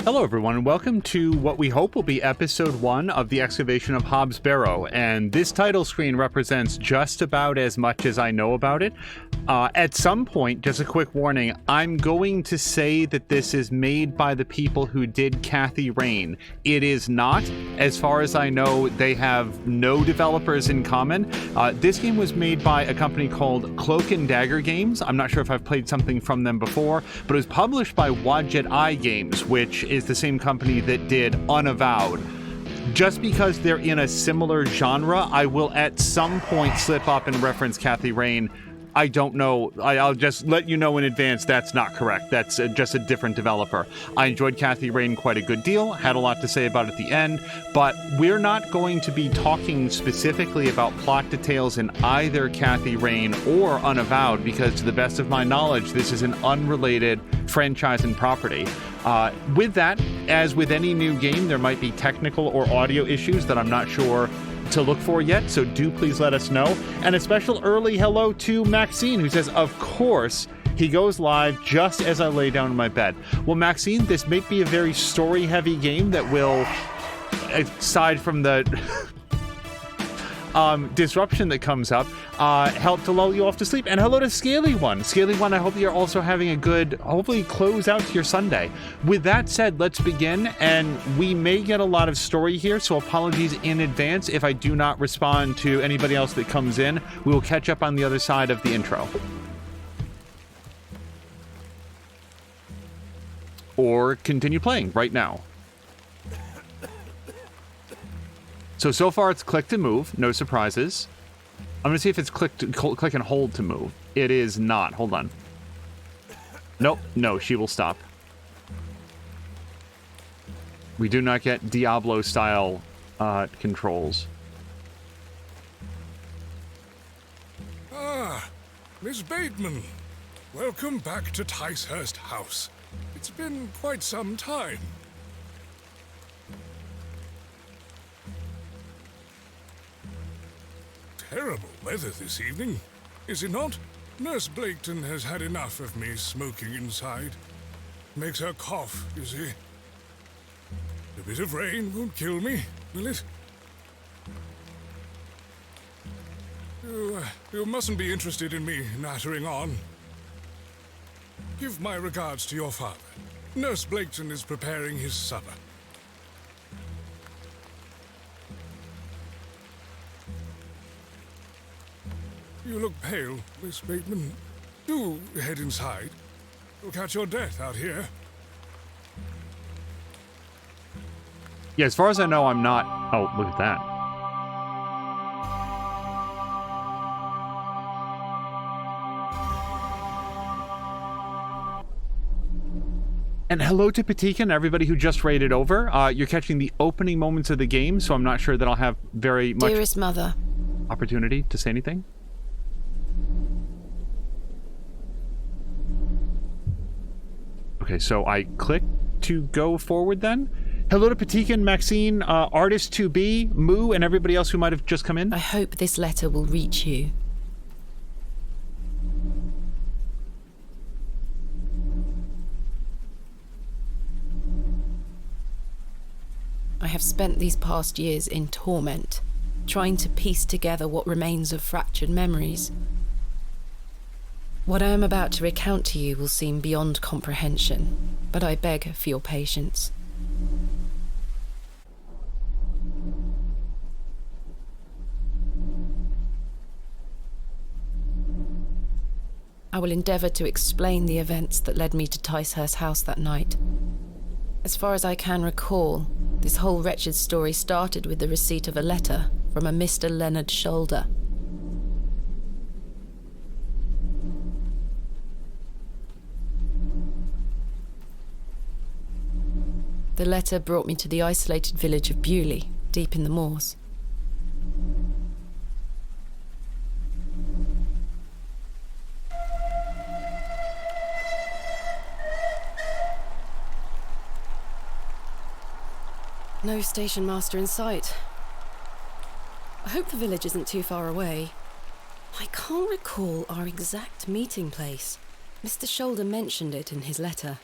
Hello everyone, and welcome to what we hope will be episode 1 of the Excavation of Hob's Barrow, and this title screen represents just about as much as I know about it. At some point, just a quick warning, I'm going to say that this is made by the people who did Cathy Rain. It is not. As far as I know, they have no developers in common. This game was made by a company called Cloak and Dagger Games. I'm not sure if I've played something from them before, but it was published by Wadjet Eye Games, which is the same company that did Unavowed. Just because they're in a similar genre, I will at some point slip up and reference Cathy Rain. I don't know. I'll just let you know in advance that's not correct. That's just a different developer. I enjoyed Cathy Rain quite a good deal, had a lot to say about it at the end, but we're not going to be talking specifically about plot details in either Cathy Rain or Unavowed, because to the best of my knowledge, this is an unrelated franchise and property. With that, as with any new game, there might be technical or audio issues that I'm not sure to look for yet, so do please let us know. And a special early hello to Maxine, who says, of course, he goes live just as I lay down in my bed. Well, Maxine, this may be a very story-heavy game that will, aside from the disruption that comes up, help to lull you off to sleep. And hello to Scaly One. Scaly One, I hope you're also having a good, hopefully, close out to your Sunday. With that said, let's begin. And we may get a lot of story here, so apologies in advance if I do not respond to anybody else that comes in. We will catch up on the other side of the intro. Or continue playing right now. So far it's click to move, no surprises. I'm gonna see if it's click and hold to move. It is not. Hold on. Nope, no, she will stop. We do not get Diablo-style controls. Ah, Miss Bateman. Welcome back to Ticehurst House. It's been quite some time. Terrible weather this evening, is it not? Nurse Blaketon has had enough of me smoking inside. Makes her cough, you see. A bit of rain won't kill me, will it? You mustn't be interested in me nattering on. Give my regards to your father. Nurse Blaketon is preparing his supper. You look pale, Miss Bateman. Do head inside. You'll catch your death out here. Yeah, as far as I know, I'm not... Oh, look at that. And hello to Patika and everybody who just raided over. You're catching the opening moments of the game, so I'm not sure that I'll have very much... Dearest mother. ...opportunity to say anything. Okay, so I click to go forward then. Hello to Patika and Maxine, Artist2B, Moo, and everybody else who might have just come in. I hope this letter will reach you. I have spent these past years in torment, trying to piece together what remains of fractured memories. What I am about to recount to you will seem beyond comprehension, but I beg for your patience. I will endeavour to explain the events that led me to Ticehurst House that night. As far as I can recall, this whole wretched story started with the receipt of a letter from a Mr. Leonard Shoulder. The letter brought me to the isolated village of Bewlay, deep in the moors. No station master in sight. I hope the village isn't too far away. I can't recall our exact meeting place. Mr. Shoulder mentioned it in his letter.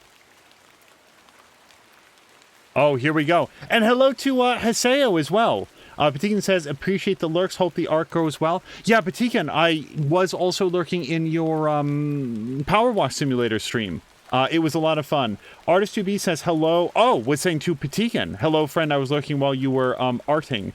Oh, here we go. And hello to Haseo as well. Patikan says, appreciate the lurks. Hope the art goes well. Yeah, Patikan, I was also lurking in your Power Wash Simulator stream. It was a lot of fun. Artist2B says, hello. Oh, was saying to Patikan, hello, friend. I was lurking while you were arting.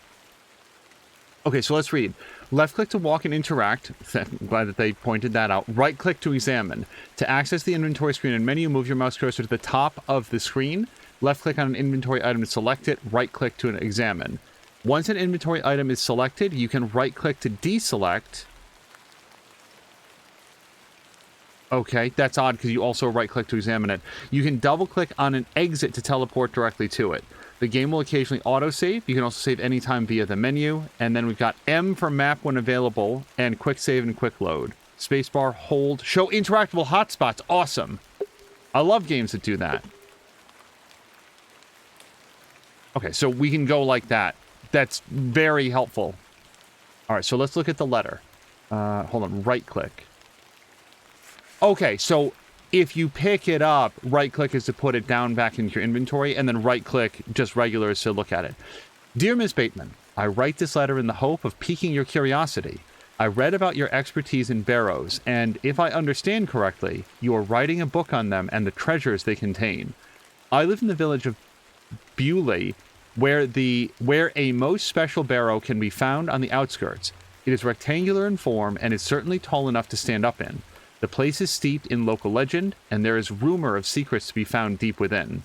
Okay, so let's read. Left click to walk and interact. I'm glad that they pointed that out. Right click to examine. To access the inventory screen and menu, move your mouse cursor to the top of the screen. Left click on an inventory item to select it. Right click to examine. Once an inventory item is selected, you can right click to deselect. Okay, that's odd because you also right click to examine it. You can double click on an exit to teleport directly to it. The game will occasionally autosave. You can also save anytime via the menu. And then we've got M for map when available, and quick save and quick load. Spacebar, hold, show interactable hotspots. Awesome. I love games that do that. Okay, so we can go like that. That's very helpful. All right, so let's look at the letter. Hold on, right click. Okay, so if you pick it up, right click is to put it down back into your inventory, and then right click, just regular, is to look at it. Dear Ms. Bateman, I write this letter in the hope of piquing your curiosity. I read about your expertise in barrows, and if I understand correctly, you are writing a book on them and the treasures they contain. I live in the village of Bewlay, where a most special barrow can be found on the outskirts. It is rectangular in form and is certainly tall enough to stand up in. The place is steeped in local legend, and there is rumor of secrets to be found deep within.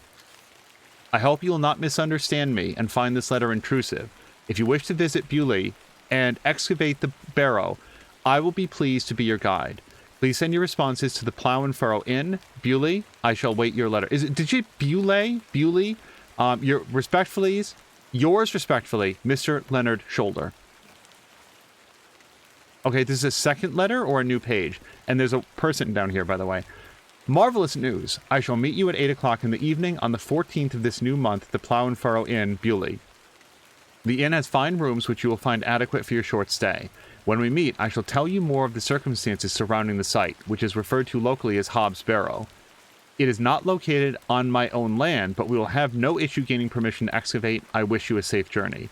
I hope you will not misunderstand me and find this letter intrusive. If you wish to visit Bewlay and excavate the barrow, I will be pleased to be your guide. Please send your responses to the Plow and Furrow Inn, Bewlay. I shall wait your letter. Did you Bewlay? Bewlay? Yours respectfully, Mr. Leonard Shoulder. Okay, this is a second letter or a new page? And there's a person down here, by the way. Marvelous news. I shall meet you at 8 o'clock in the evening on the 14th of this new month at the Plow and Furrow Inn, Bewlay. The inn has fine rooms which you will find adequate for your short stay. When we meet, I shall tell you more of the circumstances surrounding the site, which is referred to locally as Hob's Barrow. It is not located on my own land, but we will have no issue gaining permission to excavate. I wish you a safe journey.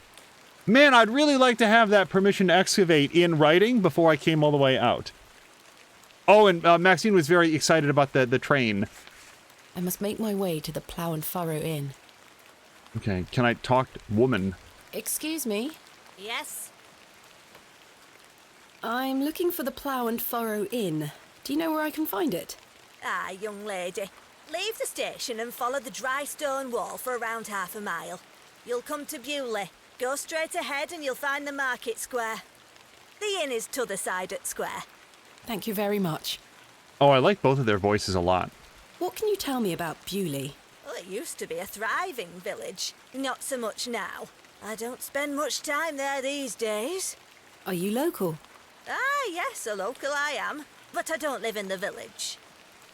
Man, I'd really like to have that permission to excavate in writing before I came all the way out. Oh, and Maxine was very excited about the train. I must make my way to the Plow and Furrow Inn. Okay, can I talk to woman? Excuse me? Yes? I'm looking for the Plow and Furrow Inn. Do you know where I can find it? Ah, young lady. Leave the station and follow the dry stone wall for around half a mile. You'll come to Bewlay. Go straight ahead and you'll find the market square. The inn is t'other side at square. Thank you very much. Oh, I like both of their voices a lot. What can you tell me about Bewlay? Well, it used to be a thriving village. Not so much now. I don't spend much time there these days. Are you local? Ah, yes, a local I am. But I don't live in the village.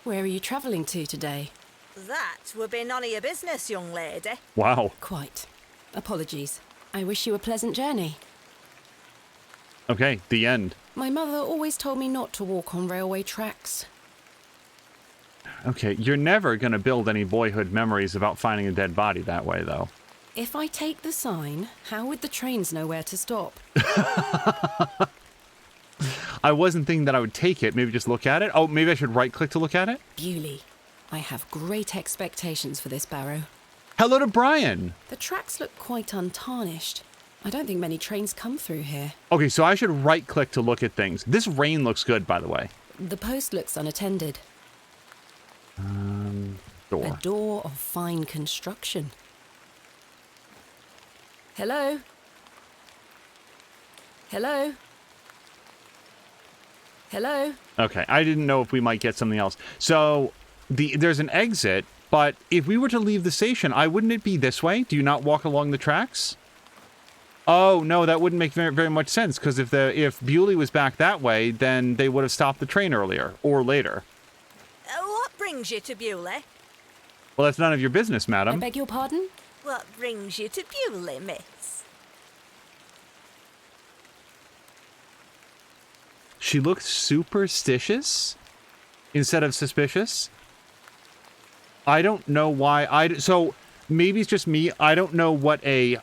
Where are you travelling to today? That would be none of your business, young lady. Wow. Quite. Apologies. I wish you a pleasant journey. Okay, the end. My mother always told me not to walk on railway tracks. Okay, you're never going to build any boyhood memories about finding a dead body that way, though. If I take the sign, how would the trains know where to stop? I wasn't thinking that I would take it. Maybe just look at it. Oh, maybe I should right-click to look at it? Bewlay. I have great expectations for this barrow. Hello to Brian. The tracks look quite untarnished. I don't think many trains come through here. Okay, so I should right-click to look at things. This rain looks good, by the way. The post looks unattended. Door. A door of fine construction. Hello? Hello? Hello? Okay, I didn't know if we might get something else. So, there's an exit, but if we were to leave the station, wouldn't it be this way? Do you not walk along the tracks? Oh, no, that wouldn't make very, very much sense, because if Bewlay was back that way, then they would have stopped the train earlier, or later. What brings you to Bewlay? Well, that's none of your business, I madam. beg your pardon? What brings you to Bewlay, miss? She looks superstitious instead of suspicious. I don't know why. So maybe it's just me. I don't know what a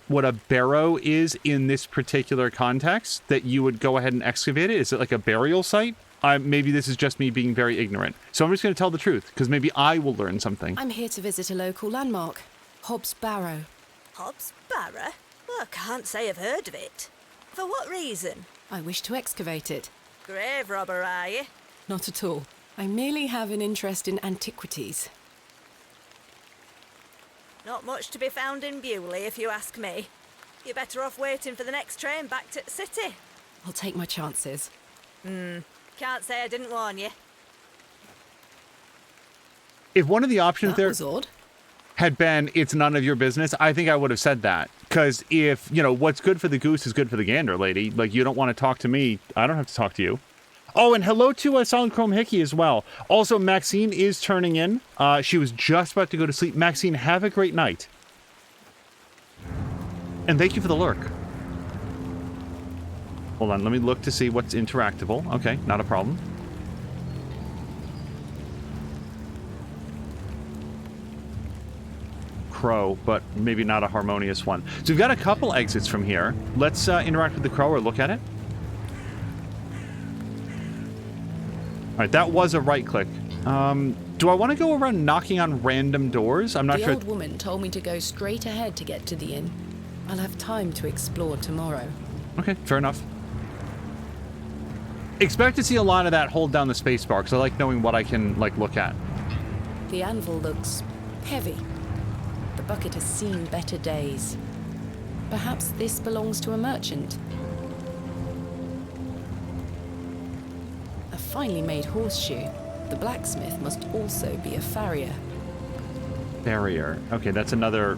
barrow is in this particular context that you would go ahead and excavate it. Is it like a burial site? Maybe this is just me being very ignorant. So I'm just going to tell the truth, because maybe I will learn something. I'm here to visit a local landmark, Hob's Barrow. Hob's Barrow? Well, I can't say I've heard of it. For what reason? I wish to excavate it. Grave robber, are you? Not at all. I merely have an interest in antiquities. Not much to be found in Bewlay, if you ask me. You're better off waiting for the next train back to the city. I'll take my chances. Can't say I didn't warn you. If one of the options That was odd. had been, it's none of your business, I think I would have said that. Because if, what's good for the goose is good for the gander, lady. Like, you don't want to talk to me, I don't have to talk to you. Oh, and hello to Silent Chrome Hickey as well. Also, Maxine is turning in. She was just about to go to sleep. Maxine, have a great night. And thank you for the lurk. Hold on, let me look to see what's interactable. Okay, not a problem. Crow, but maybe not a harmonious one. So we've got a couple exits from here. Let's interact with the crow or look at it. All right, that was a right click. Do I want to go around knocking on random doors? I'm not sure. The old woman told me to go straight ahead to get to the inn. I'll have time to explore tomorrow. Okay, fair enough. Expect to see a lot of that hold down the space bar, because I like knowing what I can, look at. The anvil looks heavy. The bucket has seen better days. Perhaps this belongs to a merchant. A finely made horseshoe. The blacksmith must also be a farrier. Barrier. Okay, that's another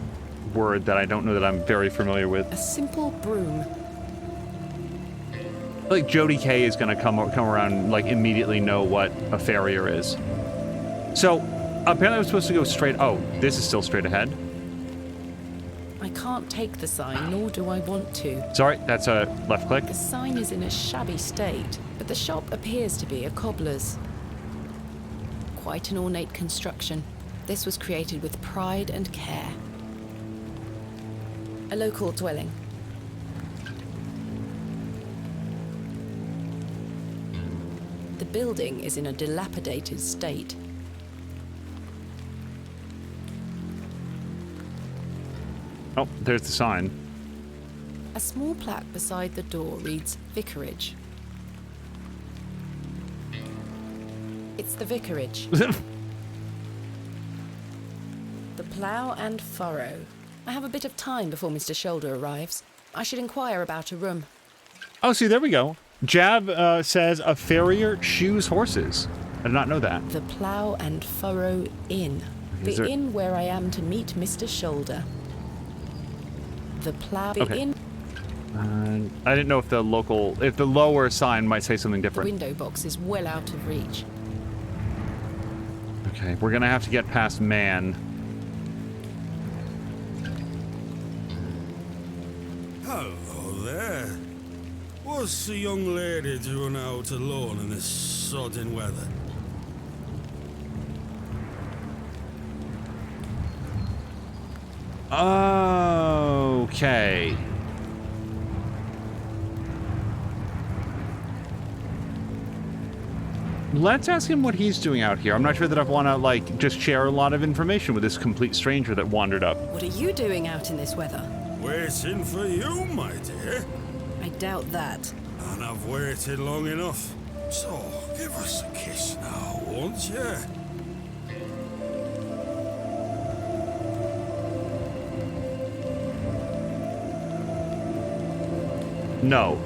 word that I don't know that I'm very familiar with. A simple broom. Like Jody K is going to come around and immediately know what a farrier is. So apparently I'm supposed to go straight. Oh, this is still straight ahead. I can't take the sign, nor do I want to. Sorry, that's a left click. The sign is in a shabby state, but the shop appears to be a cobbler's. Quite an ornate construction. This was created with pride and care. A local dwelling. The building is in a dilapidated state. Oh, there's the sign. A small plaque beside the door reads Vicarage. It's the vicarage. The plough and furrow. I have a bit of time before Mr. Shoulder arrives. I should inquire about a room. Oh, see, there we go. Jab says a farrier shoes horses. I did not know that. The Plough and Furrow Inn. The inn where I am to meet Mr. Shoulder. The Plough Okay. Inn. I didn't know if the lower sign might say something The different. window box is well out of reach. Okay, we're gonna have to get past man. Hello there. What's the young lady doing out alone in this sodden weather? Okay. Let's ask him what he's doing out here. I'm not sure that I want to, just share a lot of information with this complete stranger that wandered up. What are you doing out in this weather? Waiting for you, my dear. I doubt that. And I've waited long enough. So, give us a kiss now, won't you? No.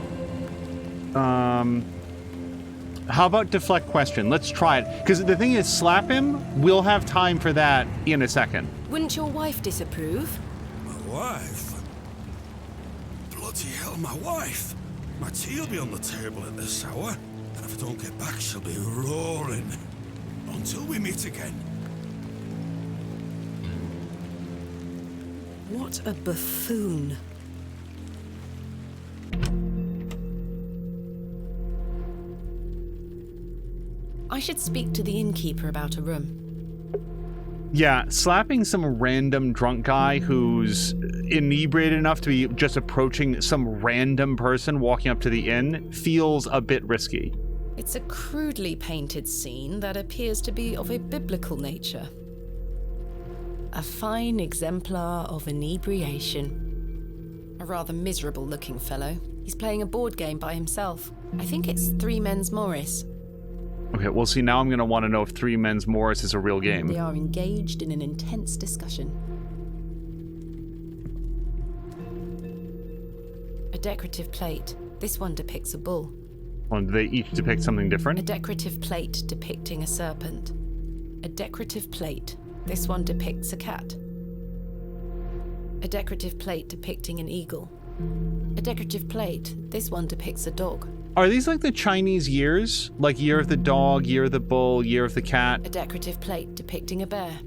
How about deflect question? Let's try it. Because the thing is, slap him, we'll have time for that in a second. Wouldn't your wife disapprove? My wife? Bloody hell, my wife! My tea'll be on the table at this hour, and if I don't get back, she'll be roaring. Until we meet again. What a buffoon. I should speak to the innkeeper about a room. Yeah, slapping some random drunk guy who's inebriated enough to be just approaching some random person walking up to the inn feels a bit risky. It's a crudely painted scene that appears to be of a biblical nature. A fine exemplar of inebriation. A rather miserable-looking fellow. He's playing a board game by himself. I think it's Three Men's Morris. Okay, well, see, now I'm going to want to know if Three Men's Morris is a real game. They are engaged in an intense discussion. A decorative plate. This one depicts a bull. Well, do they each depict something A different? decorative plate depicting a serpent. A decorative plate. This one depicts a cat. A decorative plate depicting an eagle. A decorative plate. This one depicts a dog. Are these like the Chinese years? Like Year of the Dog, Year of the Bull, Year of the Cat? A decorative plate depicting a bear.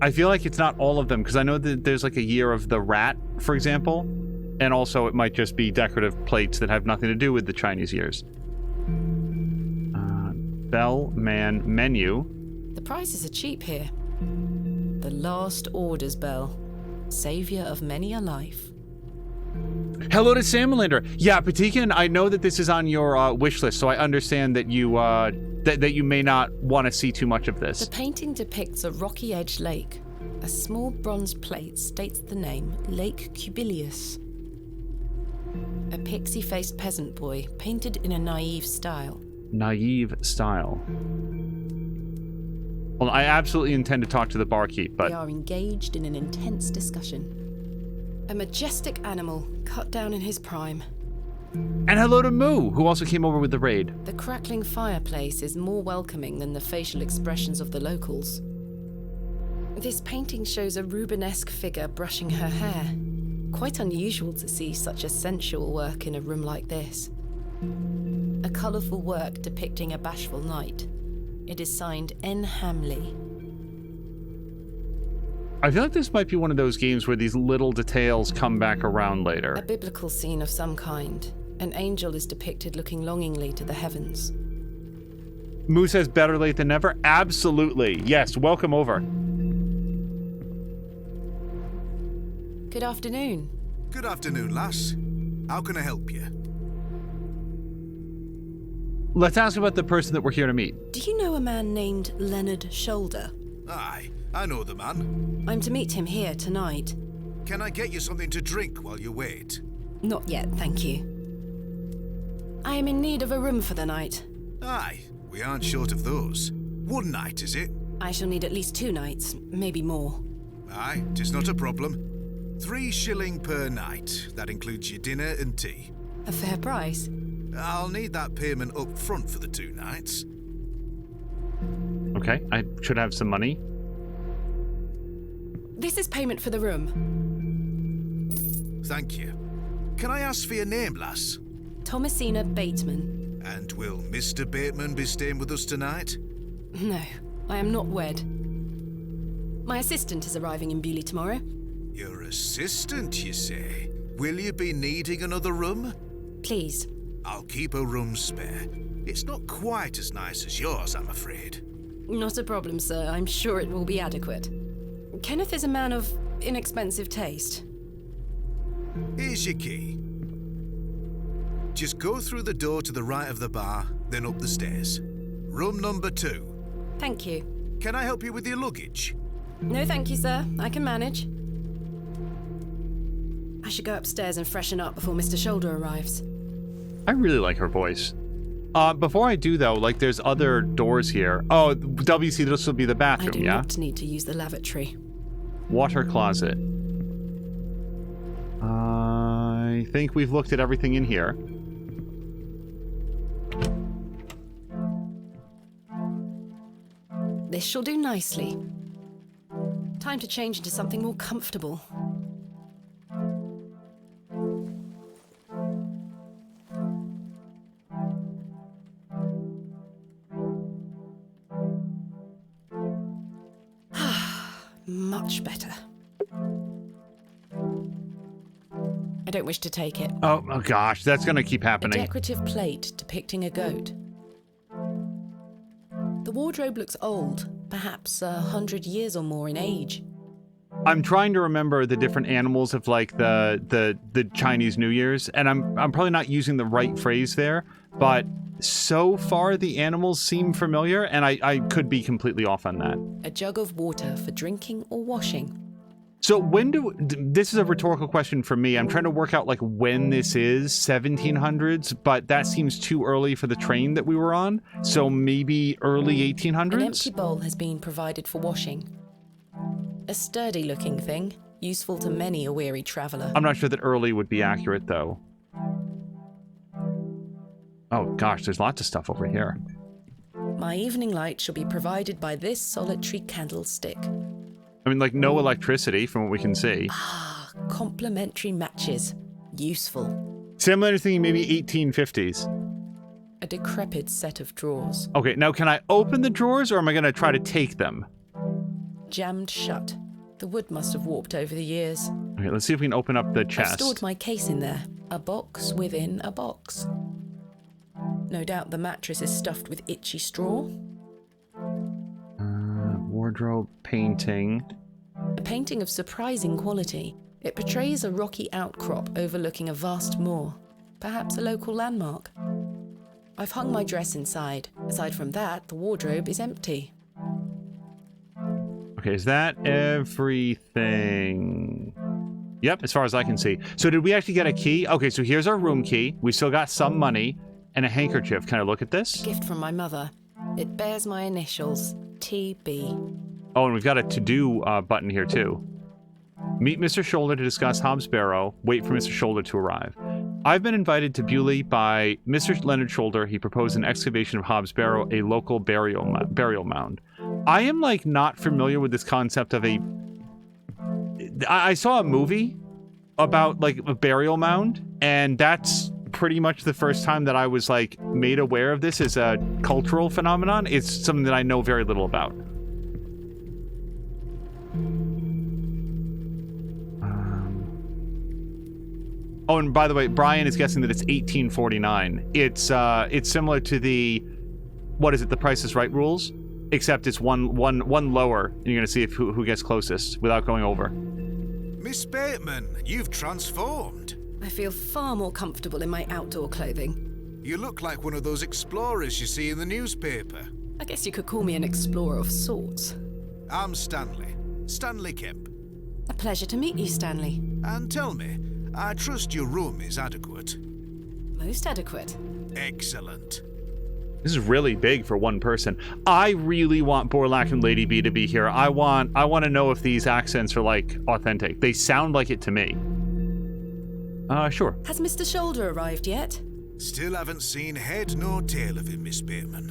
I feel like it's not all of them, because I know that there's like a Year of the Rat, for example. And also it might just be decorative plates that have nothing to do with the Chinese years. Bell Man Menu. The prices are cheap here. The Last Orders Bell. Savior of many a life. Hello to Salmolander. Yeah, Patikan, I know that this is on your wish list, so I understand that you that you may not want to see too much of this. The painting depicts a rocky edge lake. A small bronze plate states the name Lake Cubilius. A pixie-faced peasant boy painted in a naive style. Naive style. Well, I absolutely intend to talk to the barkeep, but They are engaged in an intense discussion. A majestic animal cut down in his prime. and hello to Moo, who also came over with the raid. The crackling fireplace is more welcoming than the facial expressions of the locals. This painting shows a Rubenesque figure brushing her hair. Quite unusual to see such a sensual work in a room like this. A colourful work depicting a bashful knight. It is signed N. Hamley. I feel like this might be one of those games where these little details come back around later. A biblical scene of some kind. An angel is depicted looking longingly to the heavens. Moo says better late than never. Absolutely. Yes, welcome over. Good afternoon. Good afternoon, lass. How can I help you? Let's ask about the person that we're here to meet. Do you know a man named Leonard Shoulder? Aye, I know the man. I'm to meet him here tonight. Can I get you something to drink while you wait? Not yet, thank you. I am in need of a room for the night. Aye, we aren't short of those. One night, is it? I shall need at least 2 nights, maybe more. Aye, 'tis not a problem. 3 shilling per night. That includes your dinner and tea. A fair price. I'll need that payment up front for the 2 nights. Okay, I should have some money. This is payment for the room. Thank you. Can I ask for your name, lass? Thomasina Bateman. And will Mr. Bateman be staying with us tonight? No, I am not wed. My assistant is arriving in Bewlay tomorrow. Your assistant, you say? Will you be needing another room? Please. I'll keep a room spare. It's not quite as nice as yours, I'm afraid. Not a problem, sir. I'm sure it will be adequate. Kenneth is a man of inexpensive taste. Here's your key. Just go through the door to the right of the bar, then up the stairs. Room number 2. Thank you. Can I help you with your luggage? No, thank you, sir. I can manage. I should go upstairs and freshen up before Mr. Shoulder arrives. I really like her voice. Before I do, though, like, there's other doors here. Oh, WC, this will be the I bathroom, do yeah? not need to use the lavatory. Water closet. I think we've looked at everything in here. This shall do nicely. Time to change into something more comfortable. Much better. I don't wish to take it. Oh gosh, that's gonna keep A happening. decorative plate depicting a goat. The wardrobe looks old, perhaps 100 years or more in age. I'm trying to remember the different animals of like the Chinese New Year's, and I'm probably not using the right phrase there, but so far the animals seem familiar, and I could be completely off on that. A jug of water for drinking or washing. So this is a rhetorical question for me. I'm trying to work out like when this is 1700s, but that seems too early for the train that we were on. So maybe early 1800s? An empty bowl has been provided for washing. A sturdy looking thing, useful to many a weary traveller. I'm not sure that early would be accurate though. Oh gosh, there's lots of stuff over here. My evening light shall be provided by this solitary candlestick. I mean, like, no electricity from what we can see. Ah, complementary matches. Useful. Similar thing, maybe 1850s. A decrepit set of drawers. Okay, now can I open the drawers, or am I going to try to take them? Jammed shut. The wood must have warped over the years. Okay, let's see if we can open up the chest. I've stored my case in there. A box within a box. No doubt the mattress is stuffed with itchy straw. Wardrobe painting. A painting of surprising quality. It portrays a rocky outcrop overlooking a vast moor, perhaps a local landmark. I've hung my dress inside. Aside from that, the wardrobe is empty. Okay, is that everything? Yep, as far as I can see. So did we actually get a key? Okay, so here's our room key. We still got some money and a handkerchief. Can I look at this? A gift from my mother. It bears my initials, TB. Oh, and we've got a to-do button here, too. Meet Mr. Shoulder to discuss Hobbs Barrow. Wait for Mr. Shoulder to arrive. I've been invited to Bewlay by Mr. Leonard Shoulder. He proposed an excavation of Hobbs Barrow, a local burial mound. I am, like, not familiar with this concept of a... I saw a movie about, like, a burial mound, and that's pretty much the first time that I was, like, made aware of this as a cultural phenomenon. It's something that I know very little about. Oh, and by the way, Brian is guessing that it's 1849. It's similar to the, what is it, the Price is Right rules, except it's one lower. And you're gonna see who gets closest without going over. Miss Bateman, you've transformed. I feel far more comfortable in my outdoor clothing. You look like one of those explorers you see in the newspaper. I guess you could call me an explorer of sorts. I'm Stanley Kemp. A pleasure to meet you, Stanley. And tell me, I trust your room is adequate. Most adequate. Excellent. This is really big for one person. I really want Borlak and Lady B to be here. I want to know if these accents are, like, authentic. They sound like it to me. Sure. Has Mr. Shoulder arrived yet? Still haven't seen head nor tail of him, Miss Bateman.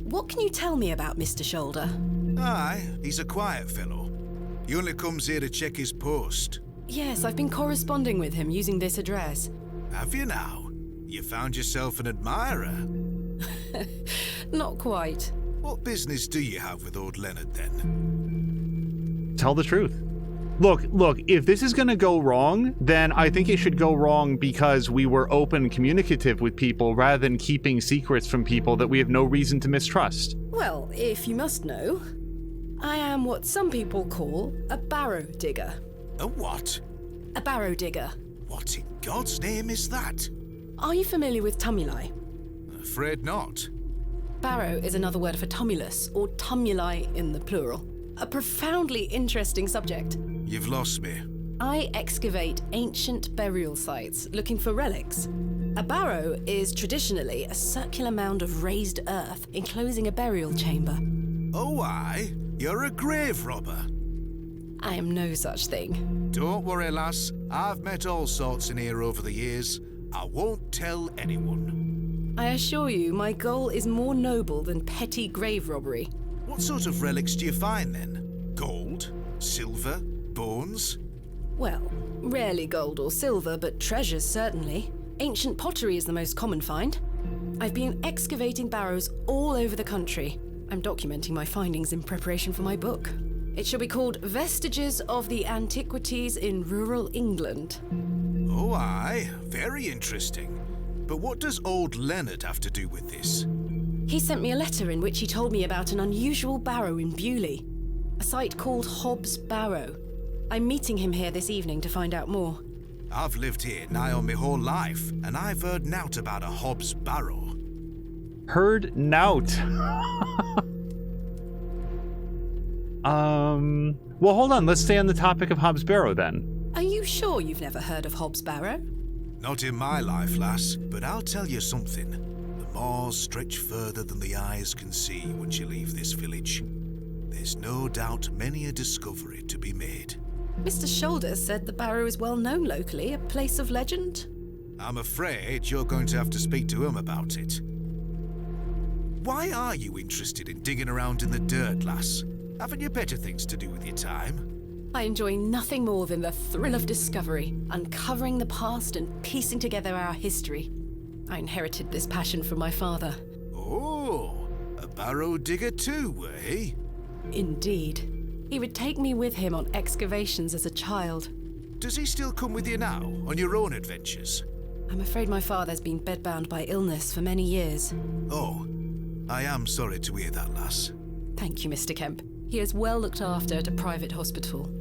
What can you tell me about Mr. Shoulder? Aye, he's a quiet fellow. He only comes here to check his post. Yes, I've been corresponding with him using this address. Have you now? You found yourself an admirer? Not quite. What business do you have with old Leonard, then? Tell the truth. Look, if this is going to go wrong, then I think it should go wrong because we were open and communicative with people rather than keeping secrets from people that we have no reason to mistrust. Well, if you must know, I am what some people call a barrow digger. A what? A barrow digger. What in God's name is that? Are you familiar with tumuli? Afraid not. Barrow is another word for tumulus, or tumuli in the plural. A profoundly interesting subject. You've lost me. I excavate ancient burial sites looking for relics. A barrow is traditionally a circular mound of raised earth enclosing a burial chamber. Oh, aye? You're a grave robber. I am no such thing. Don't worry, lass. I've met all sorts in here over the years. I won't tell anyone. I assure you, my goal is more noble than petty grave robbery. What sort of relics do you find, then? Gold? Silver? Bones? Well, rarely gold or silver, but treasures certainly. Ancient pottery is the most common find. I've been excavating barrows all over the country. I'm documenting my findings in preparation for my book. It shall be called Vestiges of the Antiquities in Rural England. Oh, aye. Very interesting. But what does old Leonard have to do with this? He sent me a letter in which he told me about an unusual barrow in Bewlay, a site called Hob's Barrow. I'm meeting him here this evening to find out more. I've lived here nigh on my whole life, and I've heard nowt about a Hob's Barrow. Heard nout. Well, hold on. Let's stay on the topic of Hob's Barrow then. Are you sure you've never heard of Hob's Barrow? Not in my life, lass, but I'll tell you something. The moors stretch further than the eyes can see once you leave this village. There's no doubt many a discovery to be made. Mr. Shoulder said the barrow is well known locally, a place of legend. I'm afraid you're going to have to speak to him about it. Why are you interested in digging around in the dirt, lass? Haven't you better things to do with your time? I enjoy nothing more than the thrill of discovery, uncovering the past and piecing together our history. I inherited this passion from my father. Oh, a barrow digger too, eh? Indeed. He would take me with him on excavations as a child. Does he still come with you now, on your own adventures? I'm afraid my father's been bedbound by illness for many years. Oh, I am sorry to hear that, lass. Thank you, Mr. Kemp. He is well looked after at a private hospital.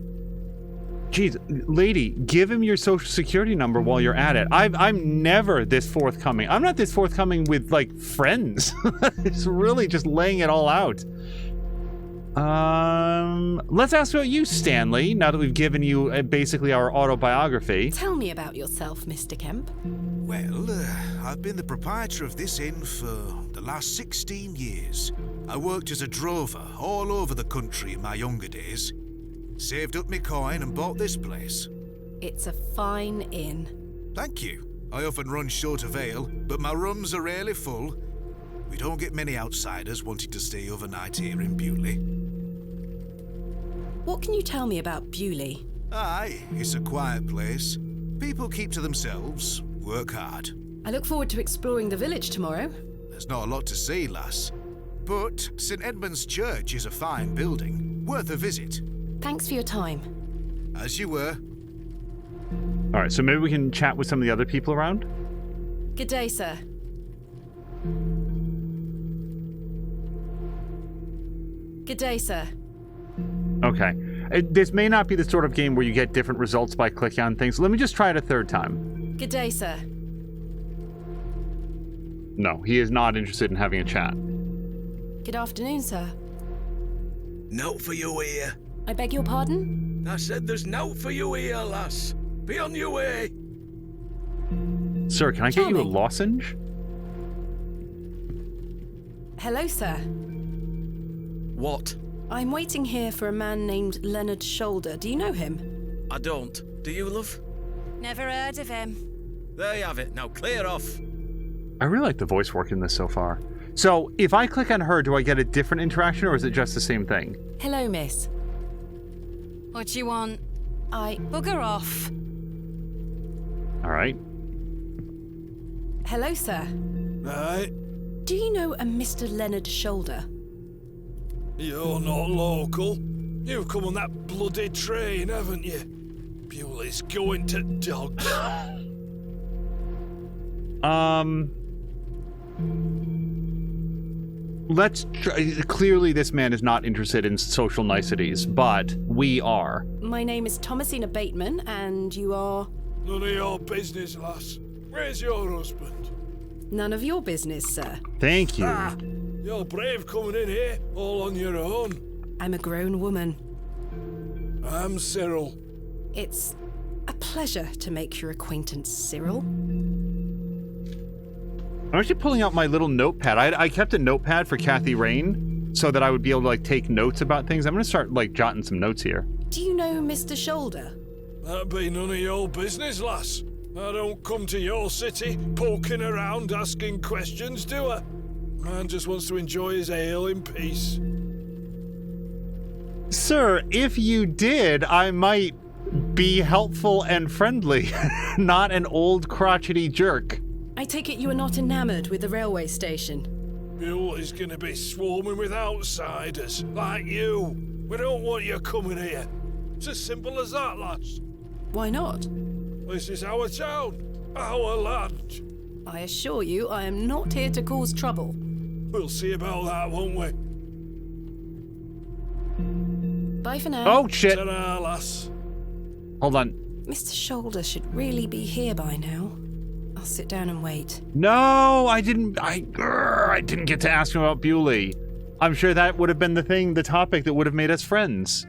Jeez, lady, give him your social security number while you're at it. I'm never this forthcoming. I'm not this forthcoming with, like, friends. It's really just laying it all out. Let's ask about you, Stanley, now that we've given you basically our autobiography. Tell me about yourself, Mr. Kemp. Well, I've been the proprietor of this inn for the last 16 years. I worked as a drover all over the country in my younger days. Saved up my coin and bought this place. It's a fine inn. Thank you. I often run short of ale, but my rooms are rarely full. We don't get many outsiders wanting to stay overnight here in Bewlay. What can you tell me about Bewlay? Aye, it's a quiet place. People keep to themselves, work hard. I look forward to exploring the village tomorrow. There's not a lot to see, lass. But St. Edmund's Church is a fine building, worth a visit. Thanks for your time. As you were. All right, so maybe we can chat with some of the other people around? Good day, sir. Good day, sir. Okay. This may not be the sort of game where you get different results by clicking on things. Let me just try it a third time. Good day, sir. No, he is not interested in having a chat. Good afternoon, sir. Note for you here. I beg your pardon? I said there's note for you here, lass. Be on your way. Sir, can I get you a lozenge? Hello, sir. What? I'm waiting here for a man named Leonard Shoulder. Do you know him? I don't. Do you, love? Never heard of him. There you have it. Now clear off. I really like the voice work in this so far. So, if I click on her, do I get a different interaction, or is it just the same thing? Hello, miss. What you want? I... Bugger off. All right. Hello, sir. Right. Do you know a Mr. Leonard Shoulder? You're not local. You've come on that bloody train, haven't you? Bewlay's going to dogs. Let's try. Clearly, this man is not interested in social niceties, but we are. My name is Thomasina Bateman, and you are... None of your business, lass. Where's your husband? None of your business, sir. Thank you. You're brave coming in here, all on your own. I'm a grown woman. I'm Cyril. It's a pleasure to make your acquaintance, Cyril. I'm actually pulling out my little notepad. I kept a notepad for Kathy Rain so that I would be able to, like, take notes about things. I'm going to start, like, jotting some notes here. Do you know Mr. Shoulder? That'd be none of your business, lass. I don't come to your city poking around asking questions, do I? Man just wants to enjoy his ale in peace. Sir, if you did, I might be helpful and friendly, not an old crotchety jerk. I take it you are not enamored with the railway station. Bewlay's gonna be swarming with outsiders, like you. We don't want you coming here. It's as simple as that, lass. Why not? This is our town, our land. I assure you I am not here to cause trouble. We'll see about that, won't we? Bye for now. Oh, shit. Ta-ra, lass. Hold on. Mr. Shoulder should really be here by now. I'll sit down and wait. No, I didn't get to ask him about Bewlay. I'm sure that would have been the topic that would have made us friends.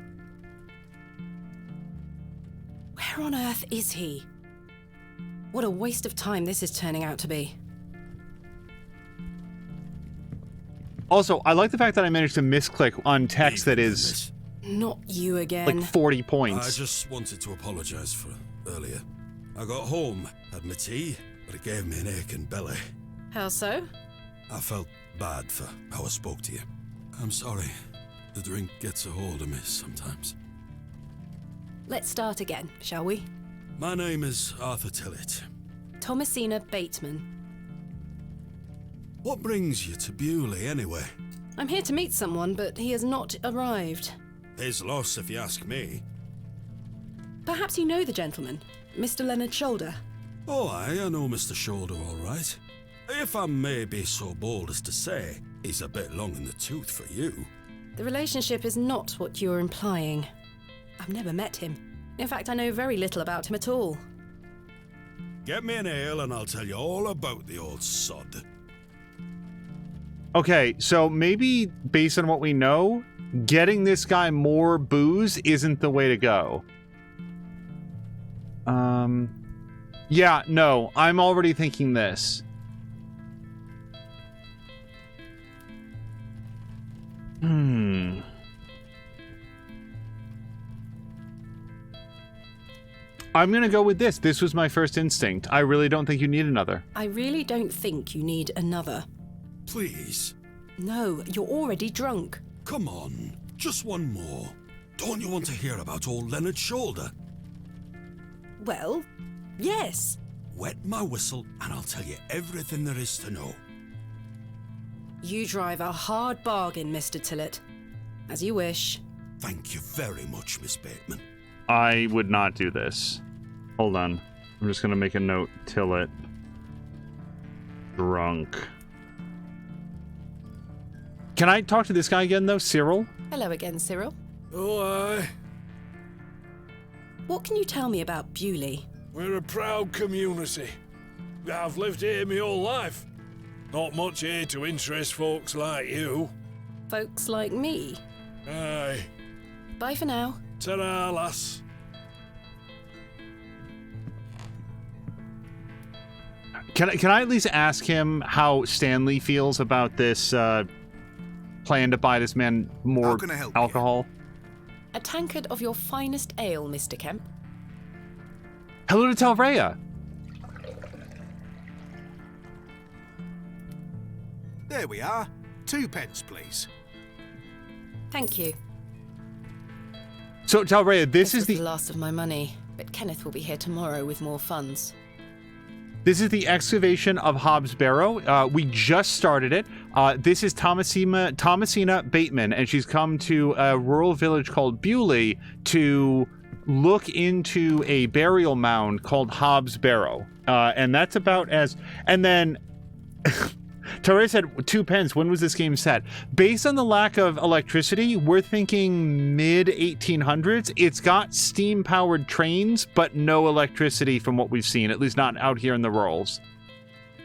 Where on earth is he? What a waste of time this is turning out to be. Also, I like the fact that I managed to misclick on text that is Not you again. like 40 I points. just wanted to apologise for earlier. I got home, had my tea, but it gave me an aching belly. How so? I felt bad for how I spoke to you. I'm sorry. The drink gets a hold of me sometimes. Let's start again, shall we? My name is Arthur Tillett. Thomasina Bateman. What brings you to Bewlay, anyway? I'm here to meet someone, but he has not arrived. His loss, if you ask me. Perhaps you know the gentleman, Mr. Leonard Shoulder. Oh, I know Mr. Shoulder all right. If I may be so bold as to say, he's a bit long in the tooth for you. The relationship is not what you're implying. I've never met him. In fact, I know very little about him at all. Get me an ale and I'll tell you all about the old sod. Okay, so maybe based on what we know, getting this guy more booze isn't the way to go. Yeah, no, I'm already thinking this. I'm gonna go with this. This was my first instinct. I really don't think you need another. I really don't think you need another. Please, No, you're already drunk. come on, just one more. Don't you want to hear about old Leonard Shoulder? Well, yes. Wet my whistle and I'll tell you everything there is to know. You drive a hard bargain, Mr. Tillett. As you wish. Thank you very much, Miss Bateman. I would not do this. Hold on. I'm just gonna make a note. Tillett. Drunk. Can I talk to this guy again, though? Cyril? Hello again, Cyril. Oh, aye. What can you tell me about Bewlay? We're a proud community. I've lived here my whole life. Not much here to interest folks like you. Folks like me. Aye. Bye for now. Ta-ra, lass. Can I at least ask him how Stanley feels about this plan to buy this man more How can I help you? alcohol? A tankard of your finest ale, Mr. Kemp. Hello to Talreya. There we are. 2 pence, please. Thank you. So Talreya, this is was the the last of my money, but Kenneth will be here tomorrow with more funds. This is the Excavation of Hob's Barrow. We just started it. This is Thomasina Bateman, and she's come to a rural village called Bewlay to look into a burial mound called Hob's Barrow. And that's about as... And then... Torre said 2 pence. When was this game set? Based on the lack of electricity, we're thinking mid-1800s. It's got steam-powered trains, but no electricity from what we've seen, at least not out here in the rurals.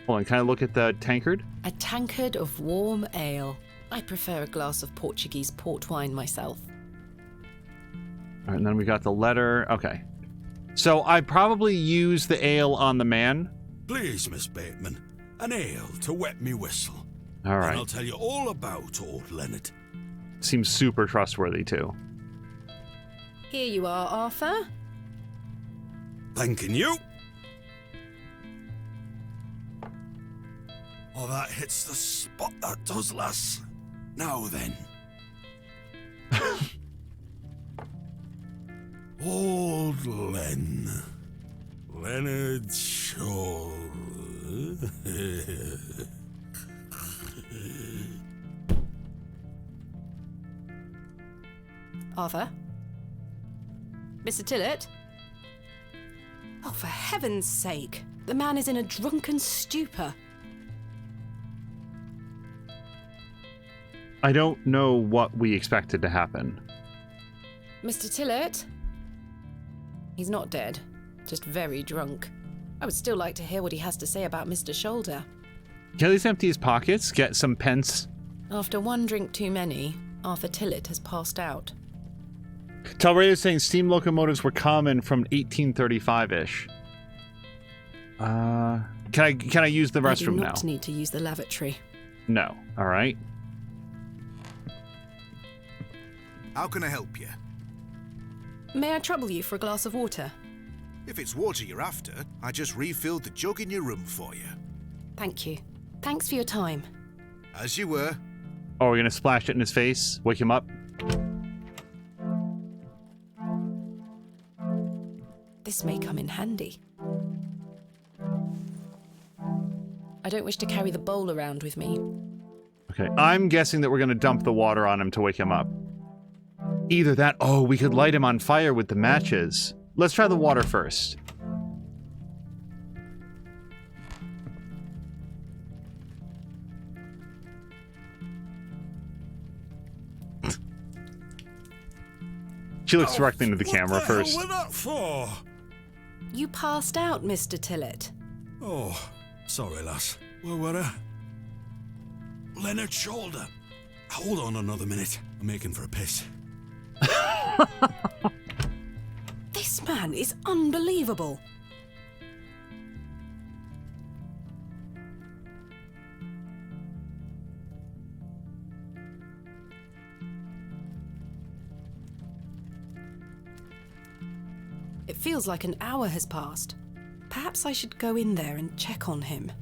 Hold on, can I look at the tankard? A tankard of warm ale. I prefer a glass of Portuguese port wine myself. All right, and then we got the letter. Okay. So I probably use the ale on the man. Please, Miss Bateman, an ale to wet me whistle. All And right. I'll tell you all about old Leonard. Seems super trustworthy, too. Here you are, Arthur. Thanking you. Oh, that hits the spot, that does, lass. Now then. Old Len. Leonard Shoulder. Arthur? Mr. Tillett? Oh, for heaven's sake. The man is in a drunken stupor. I don't know what we expected to happen. Mr. Tillett? He's not dead, just very drunk. I would still like to hear what he has to say about Mr. Shoulder. Kelly's empty his pockets, get some pence. After one drink too many, Arthur Tillett has passed out. Talray is saying steam locomotives were common from 1835-ish. Can I use the restroom now? I do not need to use the lavatory. No. All right. How can I help you? May I trouble you for a glass of water? If it's water you're after, I just refilled the jug in your room for you. Thank you. Thanks for your time. As you were. Oh, we're gonna splash it in his face? Wake him up? This may come in handy. I don't wish to carry the bowl around with me. Okay, I'm guessing that we're gonna dump the water on him to wake him up. Either that, oh, we could light him on fire with the matches. Let's try the water first. She looks directly into the camera first. What the hell was that for? You passed out, Mr. Tillett. Oh, sorry, lass. Where were I? Leonard's shoulder. Hold on another minute. I'm making for a piss. This man is unbelievable. It feels like an hour has passed. Perhaps I should go in there and check on him.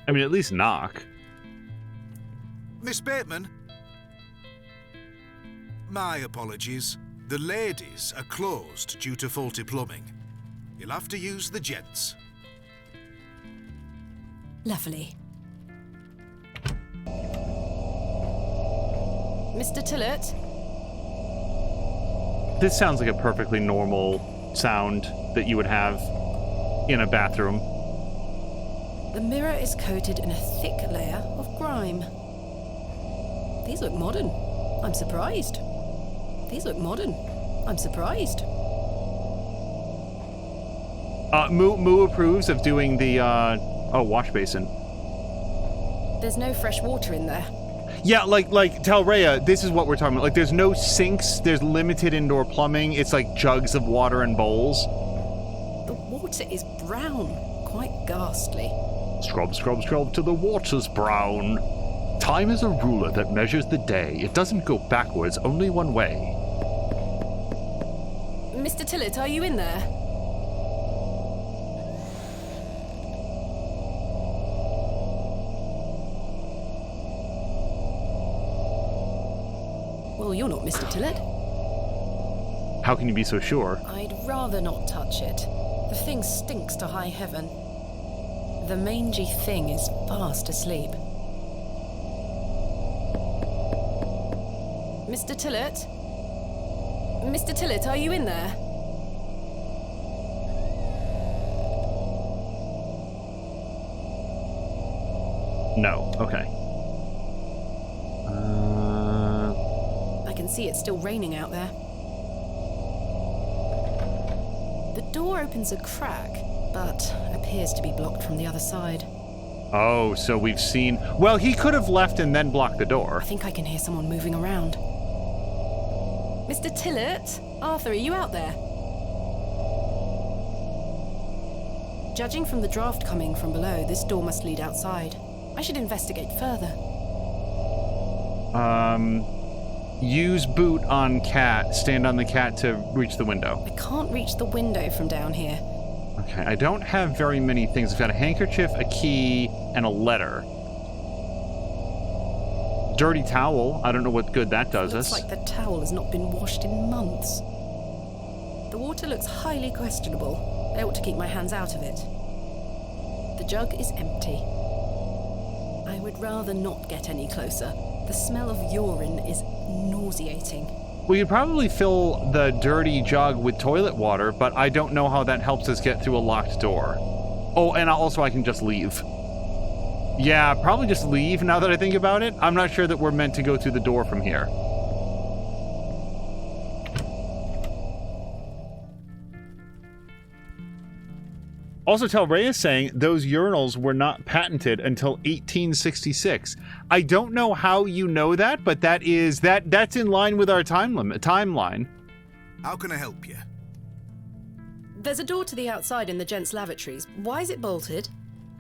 I mean, at least knock. Miss Bateman? My apologies. The ladies are closed due to faulty plumbing. You'll have to use the gents. Lovely. Mr. Tillett? This sounds like a perfectly normal sound that you would have in a bathroom. The mirror is coated in a thick layer of grime. These look modern. I'm surprised. These look modern. I'm surprised. Moo approves of doing the, wash basin. There's no fresh water in there. Yeah, like Talrea, this is what we're talking about. Like, there's no sinks, there's limited indoor plumbing. It's like jugs of water and bowls. The water is brown. Quite ghastly. Scrub, scrub, scrub till the water's brown. Time is a ruler that measures the day. It doesn't go backwards, only one way. Mr. Tillett, are you in there? Well, you're not Mr. Tillett. How can you be so sure? I'd rather not touch it. The thing stinks to high heaven. The mangy thing is fast asleep. Mr. Tillett? Mr. Tillett, are you in there? No. Okay. I can see it's still raining out there. The door opens a crack, but appears to be blocked from the other side. Oh, so we've seen... Well, he could have left and then blocked the door. I think I can hear someone moving around. Mr. Tillett? Arthur, are you out there? Judging from the draft coming from below, this door must lead outside. I should investigate further. Use boot on cat. Stand on the cat to reach the window. I can't reach the window from down here. Okay, I don't have very many things. I've got a handkerchief, a key, and a letter. Dirty towel. I don't know what good that does us. Looks like the towel has not been washed in months. The water looks highly questionable. I ought to keep my hands out of it. The jug is empty. I would rather not get any closer. The smell of urine is nauseating. We could probably fill the dirty jug with toilet water, but I don't know how that helps us get through a locked door. Oh, and also I can just leave. Yeah, probably just leave now that I think about it. I'm not sure that we're meant to go through the door from here. Also, Telray is saying those urinals were not patented until 1866. I don't know how you know that, but that's in line with our timeline. How can I help you? There's a door to the outside in the gents' lavatories. Why is it bolted?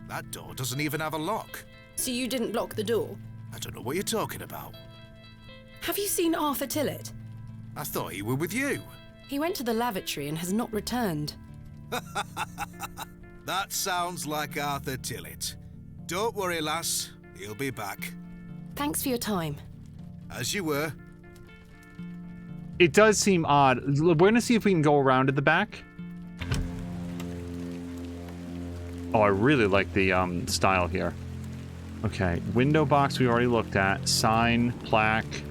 That door doesn't even have a lock. So you didn't block the door? I don't know what you're talking about. Have you seen Arthur Tillett? I thought he were with you. He went to the lavatory and has not returned. That sounds like Arthur Tillett. Don't worry, lass. He'll be back. Thanks for your time. As you were. It does seem odd. We're going to see if we can go around to the back. Oh, I really like the style here. Okay, window box we already looked at. Sign, plaque.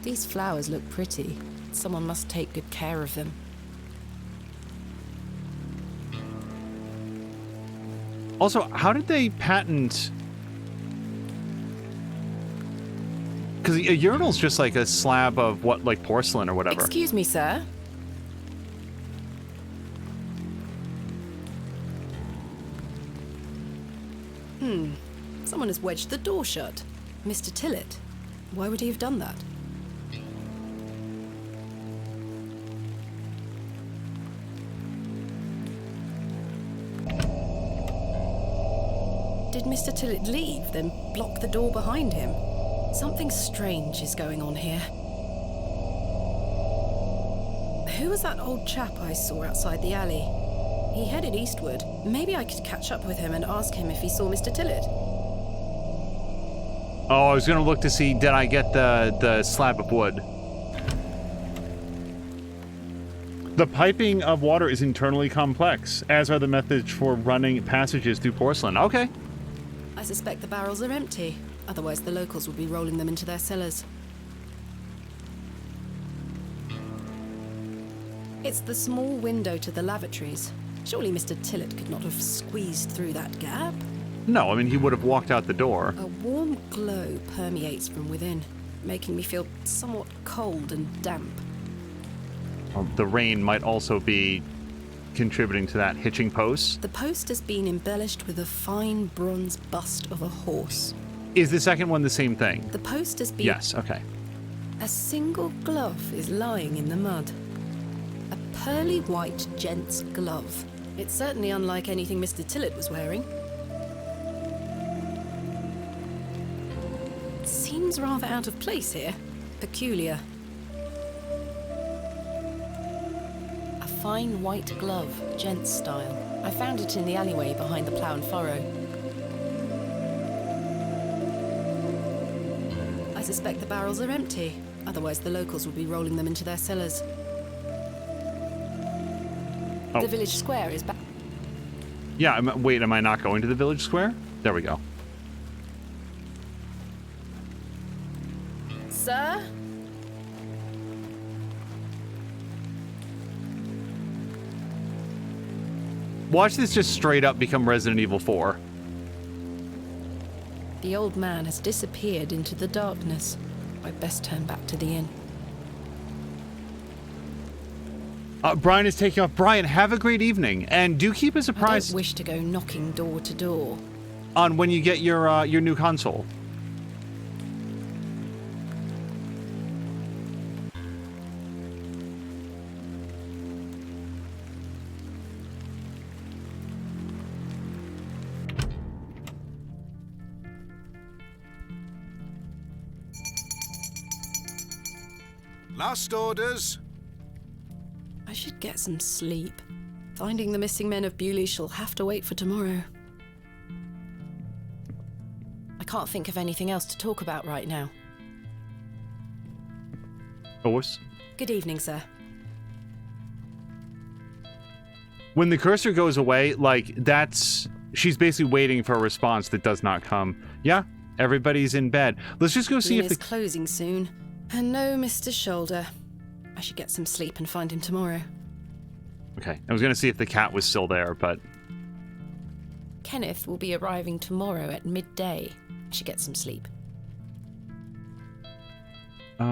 These flowers look pretty. Someone must take good care of them. Also, how did they patent... Because a urinal's just like a slab of, what, like porcelain or whatever. Excuse me, sir. Someone has wedged the door shut. Mr. Tillett. Why would he have done that? Did Mr. Tillett leave, then block the door behind him? Something strange is going on here. Who was that old chap I saw outside the alley? He headed eastward. Maybe I could catch up with him and ask him if he saw Mr. Tillett. Oh, I was going to look to see, did I get the slab of wood? The piping of water is internally complex, as are the methods for running passages through porcelain. Okay. I suspect the barrels are empty. Otherwise, the locals would be rolling them into their cellars. It's the small window to the lavatories. Surely Mr. Tillett could not have squeezed through that gap? No, I mean, he would have walked out the door. A warm glow permeates from within, making me feel somewhat cold and damp. The rain might also be contributing to that. Hitching post. The post has been embellished with a fine bronze bust of a horse. Is the second one the same thing? The post has been... Yes, okay. A single glove is lying in the mud. A pearly white gent's glove. It's certainly unlike anything Mr. Tillett was wearing. It seems rather out of place here. Peculiar. A fine white glove, gent's style. I found it in the alleyway behind the plough and furrow. I suspect the barrels are empty. Otherwise, the locals would be rolling them into their cellars. Oh. The village square is back. Yeah, wait, am I not going to the village square? There we go. Sir? Watch this just straight up become Resident Evil 4. The old man has disappeared into the darkness. I'd best turn back to the inn. Brian is taking off. Brian, have a great evening, and do keep us I apprised don't wish to go knocking door to door. on when you get your new console. Last orders. I should get some sleep. Finding the missing men of Bewlay shall have to wait for tomorrow. I can't think of anything else to talk about right now. Of course. Good evening, sir. When the cursor goes away, like, she's basically waiting for a response that does not come. Yeah, everybody's in bed. Let's just go see Inn if is closing soon. And no Mr. Shoulder. I should get some sleep and find him tomorrow. Okay, I was gonna see if the cat was still there, but... Kenneth will be arriving tomorrow at midday. I should get some sleep. I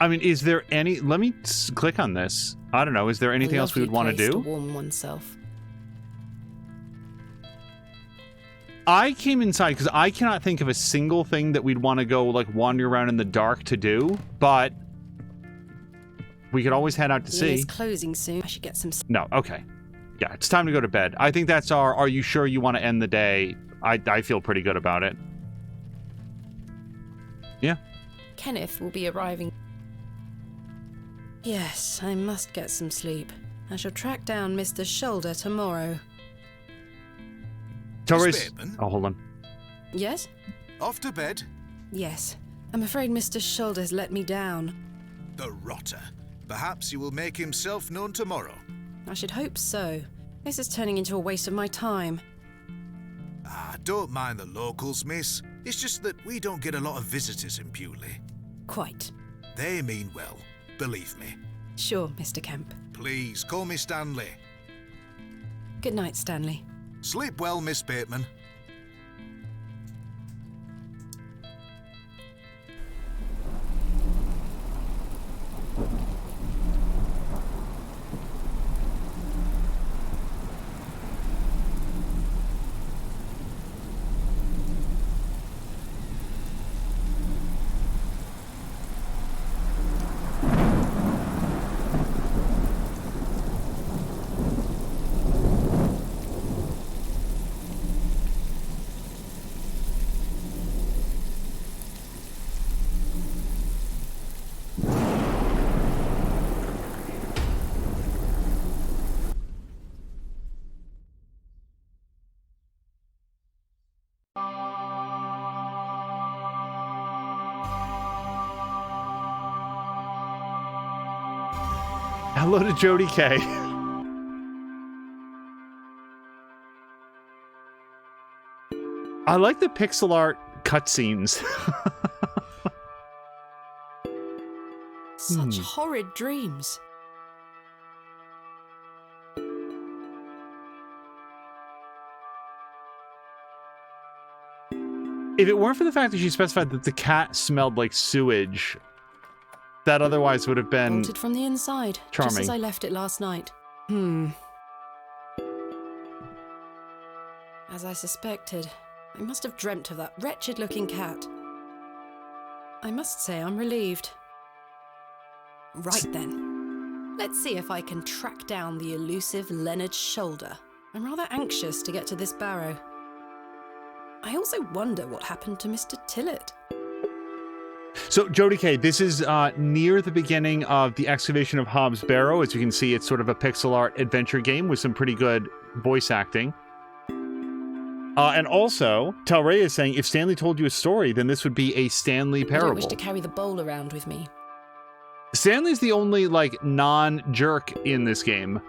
mean, is there any... Let me click on this. I don't know. Is there anything else we would want to do? To warm oneself. I came inside because I cannot think of a single thing that we'd want to go, like, wander around in the dark to do, but we could always head out to see. It's closing soon. I should get some... No, okay. Yeah, it's time to go to bed. I think that's our, are you sure you want to end the day? I feel pretty good about it. Yeah. Kenneth will be arriving. Yes, I must get some sleep. I shall track down Mr. Shoulder tomorrow. Torres. Oh, hold on. Yes? Off to bed? Yes. I'm afraid Mr. Shoulder's let me down. The rotter. Perhaps he will make himself known tomorrow. I should hope so. This is turning into a waste of my time. Ah, don't mind the locals, miss. It's just that we don't get a lot of visitors in Bewlay. Quite. They mean well, believe me. Sure, Mr. Kemp. Please, call me Stanley. Good night, Stanley. Sleep well, Miss Bateman. Hello to Jody K. I like the pixel art cutscenes. Such horrid dreams. If it weren't for the fact that she specified that the cat smelled like sewage, that otherwise would have been Bolted from the inside, charming. just as I left it last night. As I suspected, I must have dreamt of that wretched-looking cat. I must say I'm relieved. Right then. Let's see if I can track down the elusive Leonard Shoulder. I'm rather anxious to get to this Barrow. I also wonder what happened to Mr. Tillett. So, Jody K, this is near the beginning of the Excavation of Hob's Barrow. As you can see, it's sort of a pixel art adventure game with some pretty good voice acting. And also, Telray is saying, if Stanley told you a story, then this would be a Stanley I parable. don't wish to carry the bowl around with me. Stanley's the only, like, non-jerk in this game.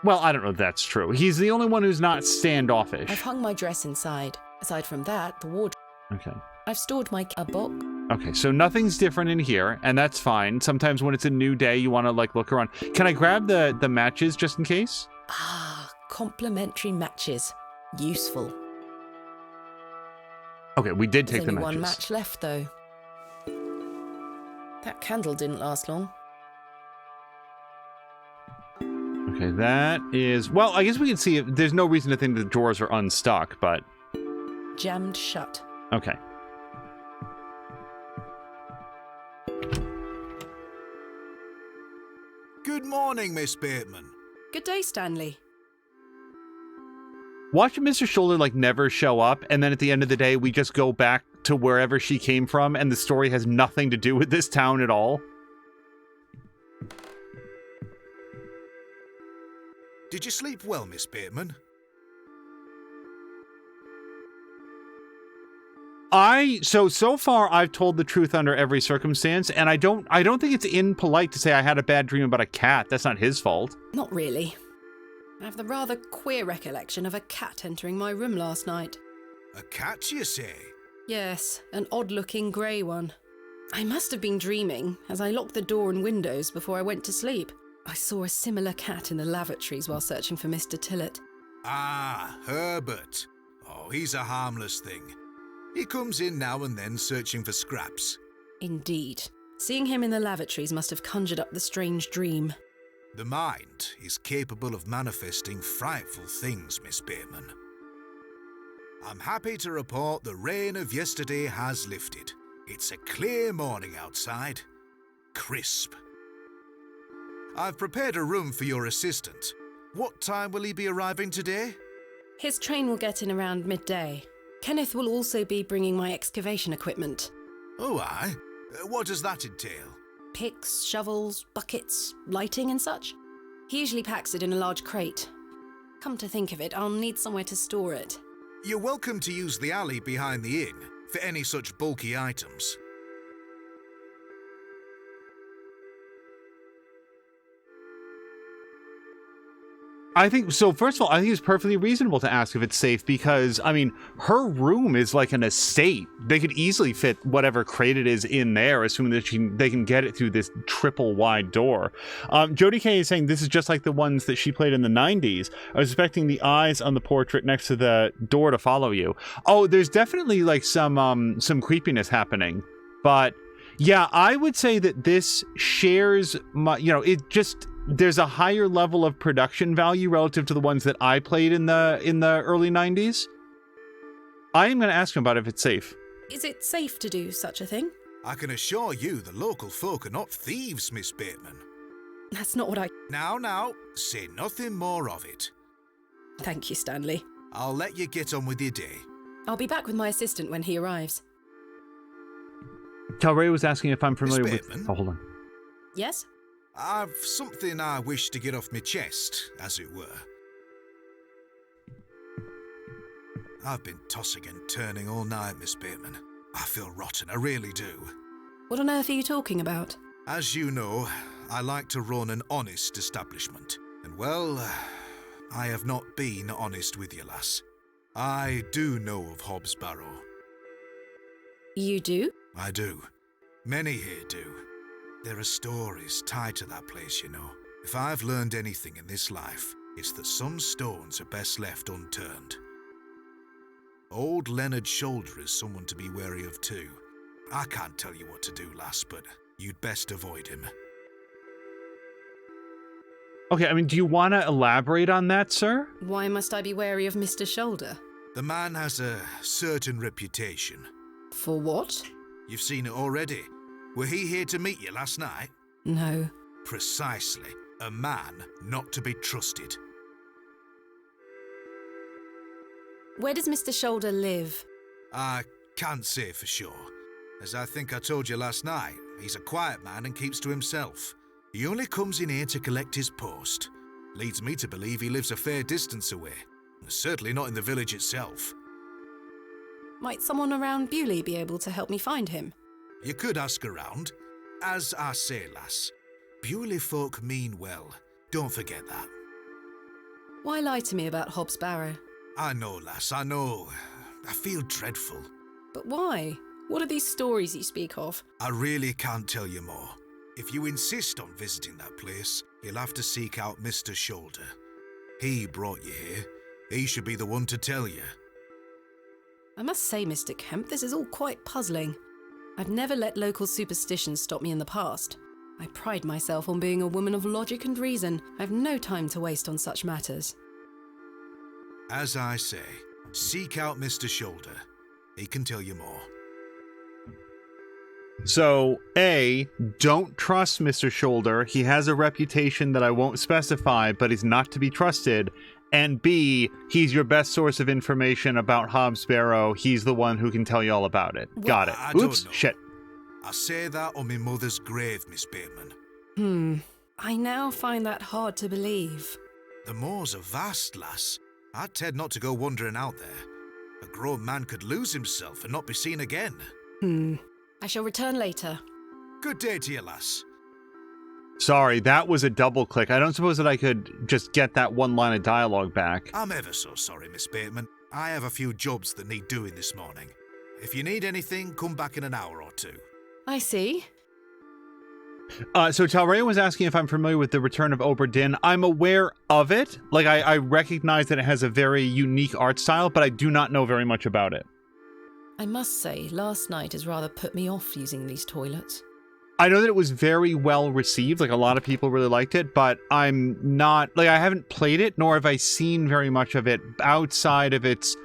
Well, I don't know if that's true. He's the only one who's not standoffish. I've hung my dress inside. Aside from that, the wardrobe. Okay. I've stored my book. Okay, so nothing's different in here, and that's fine. Sometimes when it's a new day, you want to, like, look around. Can I grab the matches just in case? Ah, complimentary matches. Useful. Okay, we did take There's the only matches. one match left, though. That candle didn't last long. Okay, that is... Well, I guess we can see... There's no reason to think the drawers are unstuck, but... Jammed shut. Okay. Good morning, Miss Bateman. Good day, Stanley. Watch Mr. Shoulder, like, never show up, and then at the end of the day, we just go back to wherever she came from, and the story has nothing to do with this town at all. Did you sleep well, Miss Bateman? So far I've told the truth under every circumstance, and I don't think it's impolite to say I had a bad dream about a cat. That's not his fault. Not really. I have the rather queer recollection of a cat entering my room last night. A cat, you say? Yes, an odd-looking grey one. I must have been dreaming, as I locked the door and windows before I went to sleep. I saw a similar cat in the lavatories while searching for Mr. Tillett. Ah, Herbert. Oh, he's a harmless thing. He comes in now and then searching for scraps. Indeed. Seeing him in the lavatories must have conjured up the strange dream. The mind is capable of manifesting frightful things, Miss Bateman. I'm happy to report the rain of yesterday has lifted. It's a clear morning outside. Crisp. I've prepared a room for your assistant. What time will he be arriving today? His train will get in around midday. Kenneth will also be bringing my excavation equipment. Oh, aye. What does that entail? Picks, shovels, buckets, lighting and such. He usually packs it in a large crate. Come to think of it, I'll need somewhere to store it. You're welcome to use the alley behind the inn for any such bulky items. I think so. First of all, I think it's perfectly reasonable to ask if it's safe because, I mean, her room is like an estate. They could easily fit whatever crate it is in there, assuming that they can get it through this triple wide door. Jody Kay is saying this is just like the ones that she played in the 90s. I was expecting the eyes on the portrait next to the door to follow you. Oh, there's definitely like some creepiness happening, but yeah, I would say that this shares my, there's a higher level of production value relative to the ones that I played in the early 90s. I am going to ask him about if it's safe. Is it safe to do such a thing? I can assure you the local folk are not thieves, Miss Bateman. That's not what I... Now, say nothing more of it. Thank you, Stanley. I'll let you get on with your day. I'll be back with my assistant when he arrives. Calray was asking if I'm familiar Miss with... Bateman? Oh, hold on. Yes? I've something I wish to get off my chest, as it were. I've been tossing and turning all night, Miss Bateman. I feel rotten, I really do. What on earth are you talking about? As you know, I like to run an honest establishment. And well, I have not been honest with you, lass. I do know of Hobbs Barrow. You do? I do. Many here do. There are stories tied to that place, you know. If I've learned anything in this life, it's that some stones are best left unturned. Old Leonard Shoulder is someone to be wary of too. I can't tell you what to do, lass, but you'd best avoid him. Okay, I mean, do you want to elaborate on that, sir? Why must I be wary of Mr. Shoulder? The man has a certain reputation. For what? You've seen it already. Were he here to meet you last night? No. Precisely. A man not to be trusted. Where does Mr. Shoulder live? I can't say for sure. As I think I told you last night, he's a quiet man and keeps to himself. He only comes in here to collect his post. Leads me to believe he lives a fair distance away. Certainly not in the village itself. Might someone around Bewlay be able to help me find him? You could ask around. As I say, lass, Bewlay folk mean well. Don't forget that. Why lie to me about Hobbs Barrow? I know, lass, I know. I feel dreadful. But why? What are these stories you speak of? I really can't tell you more. If you insist on visiting that place, you'll have to seek out Mr. Shoulder. He brought you here. He should be the one to tell you. I must say, Mr. Kemp, this is all quite puzzling. I've never let local superstitions stop me in the past. I pride myself on being a woman of logic and reason. I've no time to waste on such matters. As I say, seek out Mr. Shoulder. He can tell you more. So, A, don't trust Mr. Shoulder. He has a reputation that I won't specify, but is not to be trusted. And B, he's your best source of information about Hobbs Barrow. He's the one who can tell you all about it. Well, Got it. I Oops, don't know. shit. I say that on my mother's grave, Miss Bateman. I now find that hard to believe. The moors are vast, lass. I'd tend not to go wandering out there. A grown man could lose himself and not be seen again. I shall return later. Good day to you, lass. Sorry, that was a double click. I don't suppose that I could just get that one line of dialogue back. I'm ever so sorry, Miss Bateman. I have a few jobs that need doing this morning. If you need anything, come back in an hour or two. I see. So Talrea was asking if I'm familiar with the Return of Obra Dinn. I'm aware of it. Like, I recognize that it has a very unique art style, but I do not know very much about it. I must say, last night has rather put me off using these toilets. I know that it was very well received. Like, a lot of people really liked it, but I'm not... Like, I haven't played it, nor have I seen very much of it outside of its...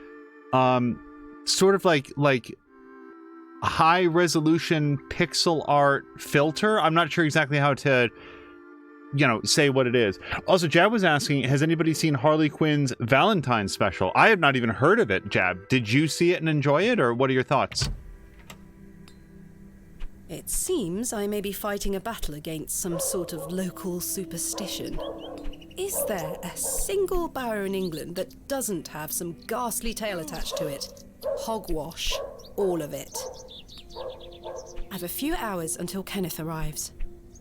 sort of like high resolution pixel art filter. I'm not sure exactly how to, say what it is. Also, Jab was asking, has anybody seen Harley Quinn's Valentine's special? I have not even heard of it, Jab. Did you see it and enjoy it, or what are your thoughts? It seems I may be fighting a battle against some sort of local superstition. Is there a single barrow in England that doesn't have some ghastly tale attached to it? Hogwash. All of it. I've a few hours until Kenneth arrives.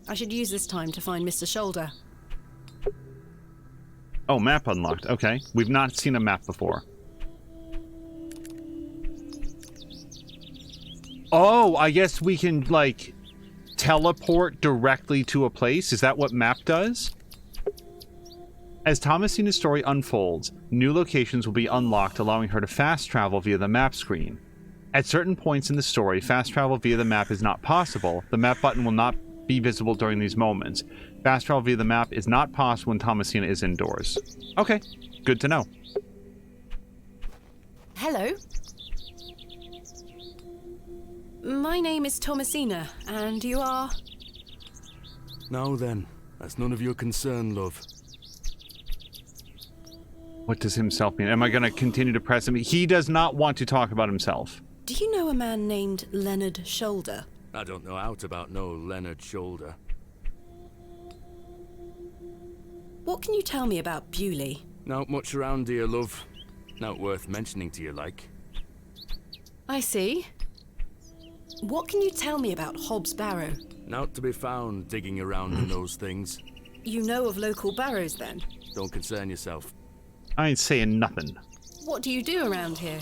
I should use this time to find Mr. Shoulder. Oh, map unlocked. Okay. We've not seen a map before. Oh, I guess we can, teleport directly to a place? Is that what map does? As Thomasina's story unfolds, new locations will be unlocked, allowing her to fast travel via the map screen. At certain points in the story, fast travel via the map is not possible. The map button will not be visible during these moments. Fast travel via the map is not possible when Thomasina is indoors. Okay, good to know. Hello. My name is Thomasina, and you are? Now then, that's none of your concern, love. What does himself mean? Am I going to continue to press him? He does not want to talk about himself. Do you know a man named Leonard Shoulder? I don't know aught about no Leonard Shoulder. What can you tell me about Bewlay? Not much around here, love. Not worth mentioning to you, like. I see. What can you tell me about Hobbs Barrow? Not to be found digging around in those things. You know of local barrows, then? Don't concern yourself. I ain't saying nothing. What do you do around here?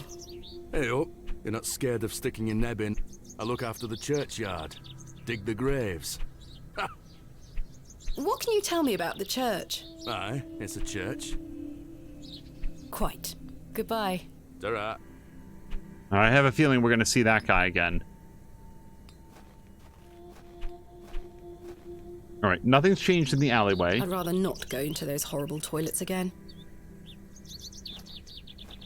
Hey up, you're not scared of sticking your neb in. I look after the churchyard. Dig the graves. Ha! What can you tell me about the church? Aye, it's a church. Quite. Goodbye. Ta-ra. I have a feeling we're going to see that guy again. Alright, nothing's changed in the alleyway. I'd rather not go into those horrible toilets again.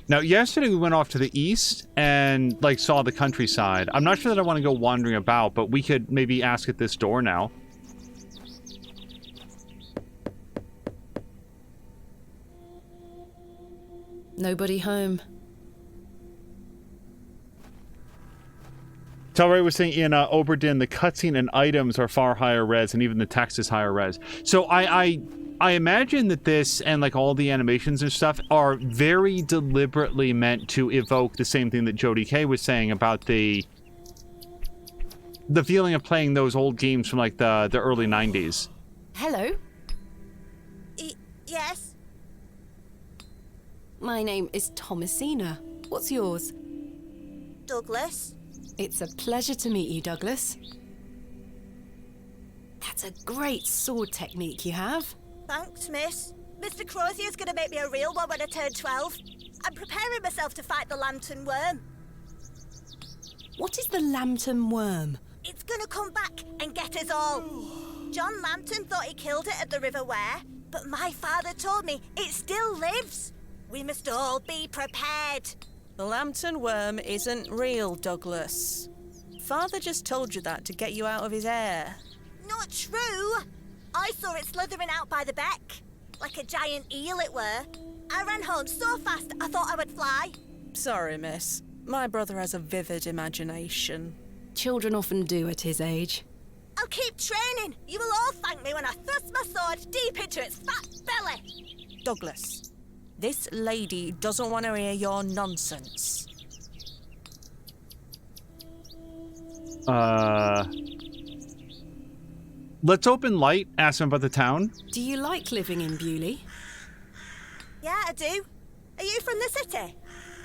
Now, yesterday we went off to the east and, saw the countryside. I'm not sure that I want to go wandering about, but we could maybe ask at this door now. Nobody home. Talray was saying in Obra Dinn, the cutscene and items are far higher res, and even the text is higher res. So I imagine that this and all the animations and stuff are very deliberately meant to evoke the same thing that Jody K was saying about the feeling of playing those old games from the early 90s. Hello. Yes? My name is Thomasina. What's yours? Douglas? It's a pleasure to meet you, Douglas. That's a great sword technique you have. Thanks, miss. Mr. Crozier's gonna make me a real one when I turn 12. I'm preparing myself to fight the Lambton Worm. What is the Lambton Worm? It's gonna come back and get us all. John Lambton thought he killed it at the River Wear, but my father told me it still lives. We must all be prepared. The Lambton Worm isn't real, Douglas. Father just told you that to get you out of his hair. Not true. I saw it slithering out by the beck. Like a giant eel it were. I ran home so fast I thought I would fly. Sorry, miss. My brother has a vivid imagination. Children often do at his age. I'll keep training. You will all thank me when I thrust my sword deep into its fat belly. Douglas, this lady doesn't want to hear your nonsense. Let's open light, ask him about the town. Do you like living in Bewlay? Yeah, I do. Are you from the city?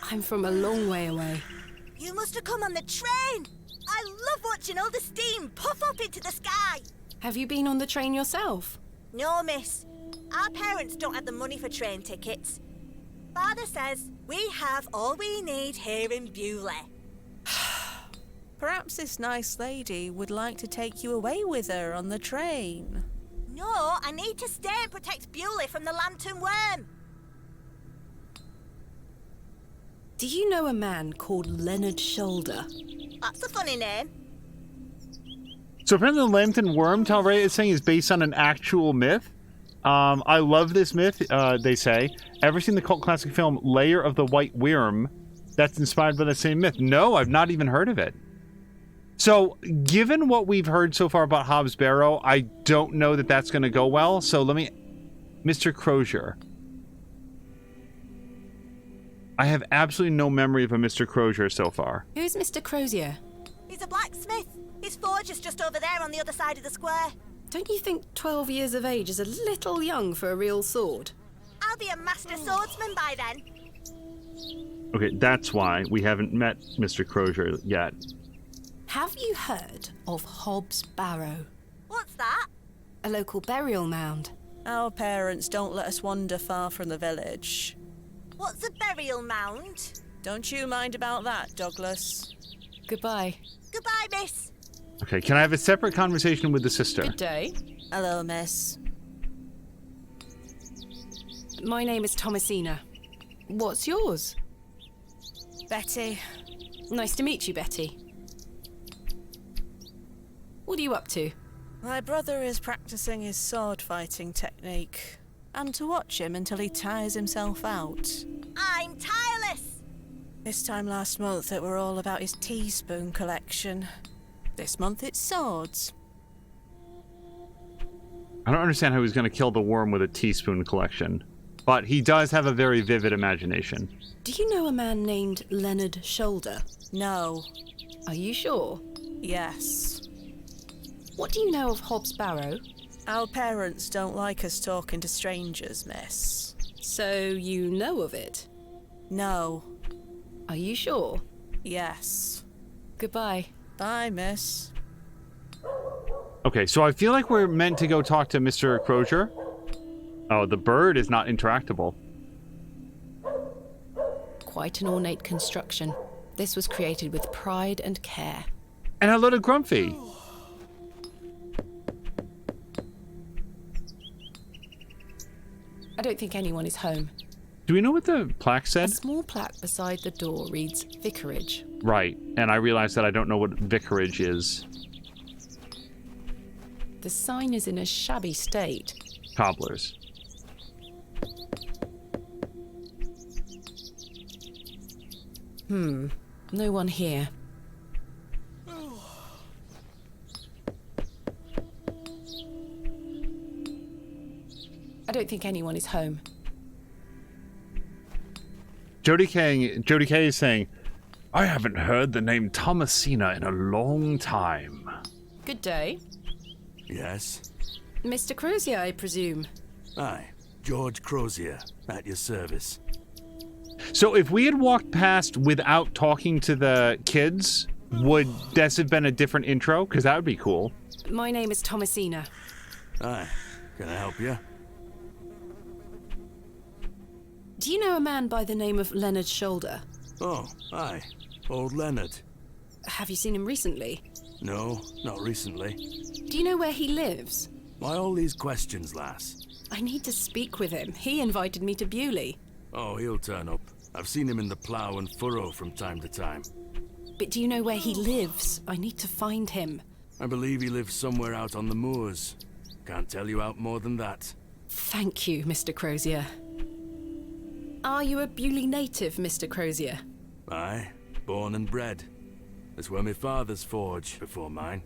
I'm from a long way away. You must have come on the train. I love watching all the steam puff up into the sky. Have you been on the train yourself? No, miss. Our parents don't have the money for train tickets. Father says we have all we need here in Bewlay. Perhaps this nice lady would like to take you away with her on the train. No, I need to stay and protect Bewlay from the lantern worm. Do you know a man called Leonard Shoulder? That's a funny name. So apparently the lantern worm, Talray is saying, is based on an actual myth. I love this myth, they say. Ever seen the cult classic film Lair of the White Worm? That's inspired by the same myth. No, I've not even heard of it. So, given what we've heard so far about Hob's Barrow, I don't know that that's going to go well. So let me... Mr. Crozier. I have absolutely no memory of a Mr. Crozier so far. Who's Mr. Crozier? He's a blacksmith. His forge is just over there on the other side of the square. Don't you think 12 years of age is a little young for a real sword? I'll be a master swordsman by then. Okay, that's why we haven't met Mr. Crozier yet. Have you heard of Hob's Barrow? What's that? A local burial mound. Our parents don't let us wander far from the village. What's a burial mound? Don't you mind about that, Douglas. Goodbye. Goodbye, miss. Okay, can I have a separate conversation with the sister? Good day. Hello, miss. My name is Thomasina. What's yours? Betty. Nice to meet you, Betty. What are you up to? My brother is practicing his sword fighting technique. I'm to watch him until he tires himself out. I'm tireless. This time last month it were all about his teaspoon collection. This month it's swords. I don't understand how he's going to kill the worm with a teaspoon collection. But he does have a very vivid imagination. Do you know a man named Leonard Shoulder? No. Are you sure? Yes. What do you know of Hob's Barrow? Our parents don't like us talking to strangers, miss. So you know of it? No. Are you sure? Yes. Goodbye. Bye, miss. Okay, so I feel like we're meant to go talk to Mr. Crozier. Oh, the bird is not interactable. Quite an ornate construction. This was created with pride and care. And hello to Grumpy. I don't think anyone is home. Do we know what the plaque A said? small plaque beside the door reads Vicarage. Right, and I realized that I don't know what vicarage is. The sign is in a shabby state. Cobblers. No one here. I don't think anyone is home. Jody K is saying, I haven't heard the name Thomasina in a long time. Good day. Yes? Mr. Crozier, I presume. Aye, George Crozier, at your service. So if we had walked past without talking to the kids, would this have been a different intro? Because that would be cool. My name is Thomasina. Aye, can I help you? Do you know a man by the name of Leonard Shoulder? Oh, aye, old Leonard. Have you seen him recently? No, not recently. Do you know where he lives? Why all these questions, lass? I need to speak with him. He invited me to Bewlay. Oh, he'll turn up. I've seen him in the plough and furrow from time to time. But do you know where he lives? I need to find him. I believe he lives somewhere out on the moors. Can't tell you out more than that. Thank you, Mr. Crozier. Are you a Bewlay native, Mr. Crozier? Aye, born and bred. That's where my father's forge before mine.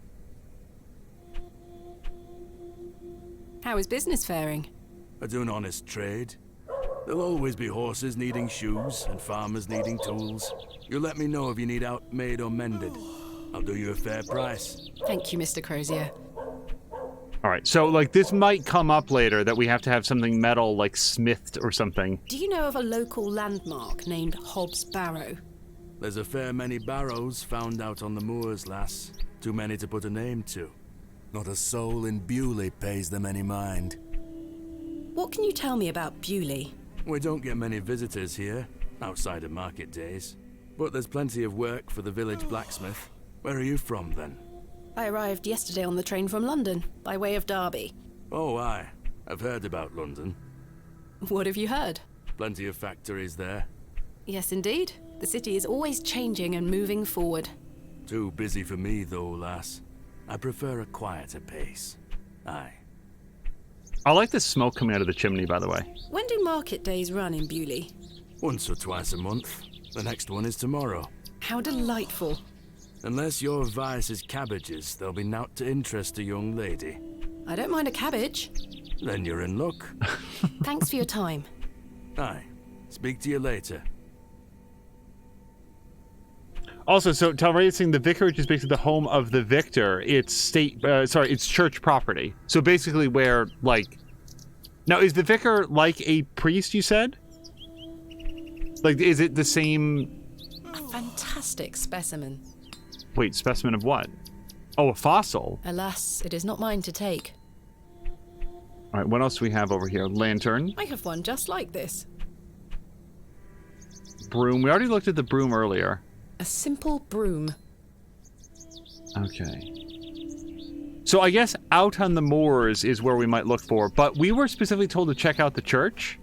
How is business faring? I do an honest trade. There'll always be horses needing shoes and farmers needing tools. You let me know if you need out made or mended. I'll do you a fair price. Thank you, Mr. Crozier. All right, so like this might come up later that we have to have something metal like smithed or something. Do you know of a local landmark named Hob's Barrow? There's a fair many barrows found out on the moors, lass. Too many to put a name to. Not a soul in Bewlay pays them any mind. What can you tell me about Bewlay? We don't get many visitors here, outside of market days. But there's plenty of work for the village blacksmith. Where are you from, then? I arrived yesterday on the train from London, by way of Derby. Oh, aye. I've heard about London. What have you heard? Plenty of factories there. Yes, indeed. The city is always changing and moving forward. Too busy for me, though, lass. I prefer a quieter pace. Aye. I like the smoke coming out of the chimney, by the way. When do market days run in Bewlay? Once or twice a month. The next one is tomorrow. How delightful. Unless your vice is cabbages, there'll be naught to interest a young lady. I don't mind a cabbage. Then you're in luck. Thanks for your time. Aye. Speak to you later. Also, so Talray is saying the vicarage is basically the home of the victor. It's it's church property. So basically where, like... Now, is the vicar like a priest, you said? Like, is it the same... A fantastic specimen. Wait, specimen of what? Oh, a fossil. Alas, it is not mine to take. All right, what else do we have over here? Lantern. I have one just like this. Broom. We already looked at the broom earlier. A simple broom. Okay. So I guess out on the moors is where we might look for, but we were specifically told to check out the church.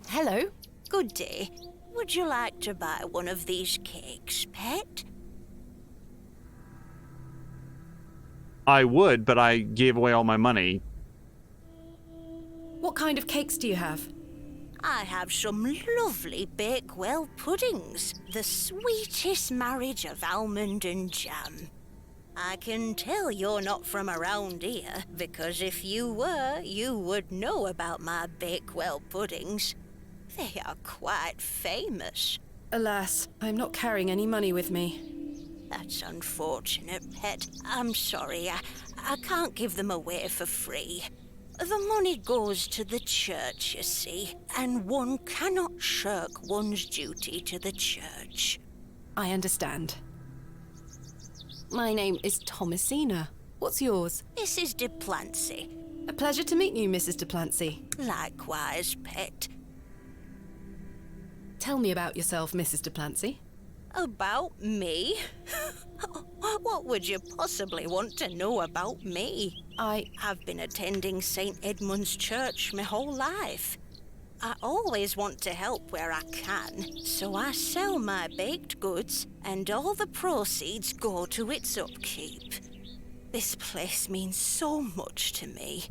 Hello. Good day. Would you like to buy one of these cakes, pet? I would, but I gave away all my money. What kind of cakes do you have? I have some lovely Bakewell puddings. The sweetest marriage of almond and jam. I can tell you're not from around here, because if you were, you would know about my Bakewell puddings. They are quite famous. Alas, I'm not carrying any money with me. That's unfortunate, pet. I'm sorry, I can't give them away for free. The money goes to the church, you see, and one cannot shirk one's duty to the church. I understand. My name is Thomasina. What's yours? Mrs. de Plancy. A pleasure to meet you, Mrs. de Plancy. Likewise, pet. Tell me about yourself, Mrs. de Plancy. About me? What would you possibly want to know about me? I've been attending St. Edmund's Church my whole life. I always want to help where I can, so I sell my baked goods, and all the proceeds go to its upkeep. This place means so much to me.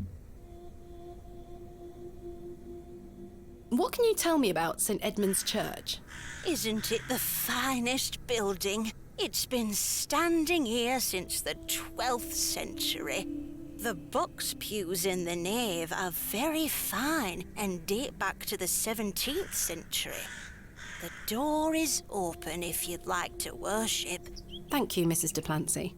What can you tell me about St. Edmund's Church? Isn't it the finest building? It's been standing here since the 12th century. The box pews in the nave are very fine and date back to the 17th century. The door is open if you'd like to worship. Thank you, Mrs. de Plancy.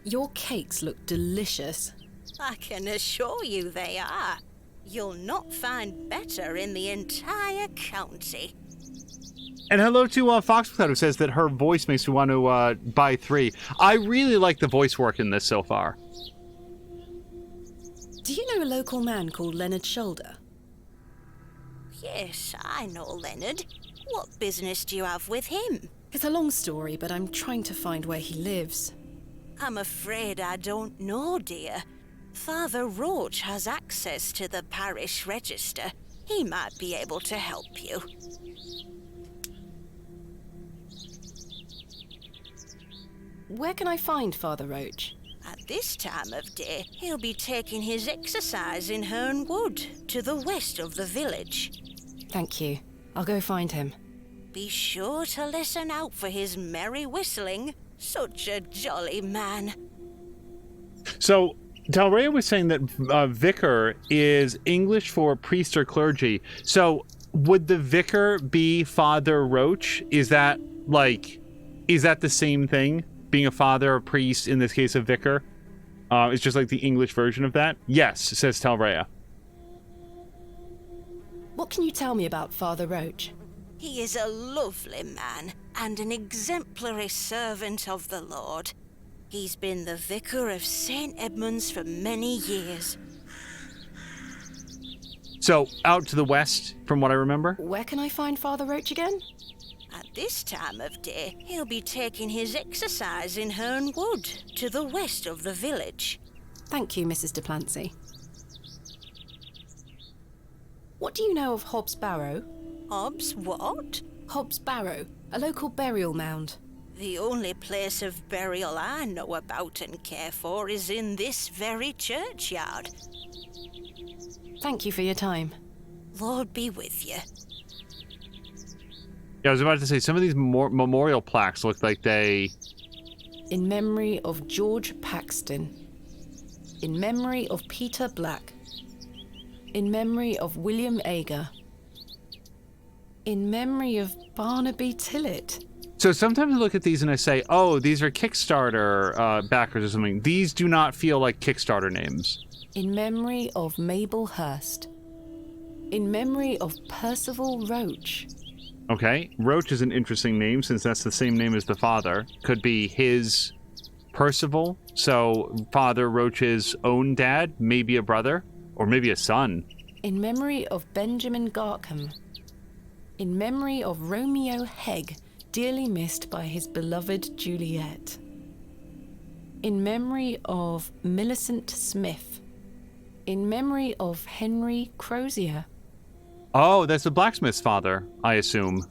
Your cakes look delicious. I can assure you they are. You'll not find better in the entire county. And hello to Foxcloud, who says that her voice makes me want to buy 3. I really like the voice work in this so far. Do you know a local man called Leonard Shoulder? Yes, I know Leonard. What business do you have with him? It's a long story, but I'm trying to find where he lives. I'm afraid I don't know, dear. Father Roach has access to the parish register. He might be able to help you. Where can I find Father Roach? At this time of day, he'll be taking his exercise in Herne Wood, to the west of the village. Thank you. I'll go find him. Be sure to listen out for his merry whistling. Such a jolly man. So, Dalrea was saying that vicar is English for priest or clergy. So, would the vicar be Father Roach? Is that the same thing? Being a father, a priest, in this case a vicar? It's just like the English version of that? Yes, says Talrea. What can you tell me about Father Roach? He is a lovely man and an exemplary servant of the Lord. He's been the vicar of St. Edmund's for many years. So, out to the west, from what I remember? Where can I find Father Roach again? At this time of day, he'll be taking his exercise in Herne Wood, to the west of the village. Thank you, Mrs. Duplancy. What do you know of Hobbs Barrow? Hobbs what? Hobbs Barrow, a local burial mound. The only place of burial I know about and care for is in this very churchyard. Thank you for your time. Lord be with you. Yeah, I was about to say, some of these memorial plaques look like they... In memory of George Paxton. In memory of Peter Black. In memory of William Ager. In memory of Barnaby Tillett. So sometimes I look at these and I say, oh, these are Kickstarter backers or something. These do not feel like Kickstarter names. In memory of Mabel Hurst. In memory of Percival Roach. Okay, Roach is an interesting name since that's the same name as the father. Could be his Percival, so Father Roach's own dad, maybe a brother, or maybe a son. In memory of Benjamin Garkham. In memory of Romeo Hegg, dearly missed by his beloved Juliet. In memory of Millicent Smith. In memory of Henry Crozier. Oh, that's the blacksmith's father, I assume.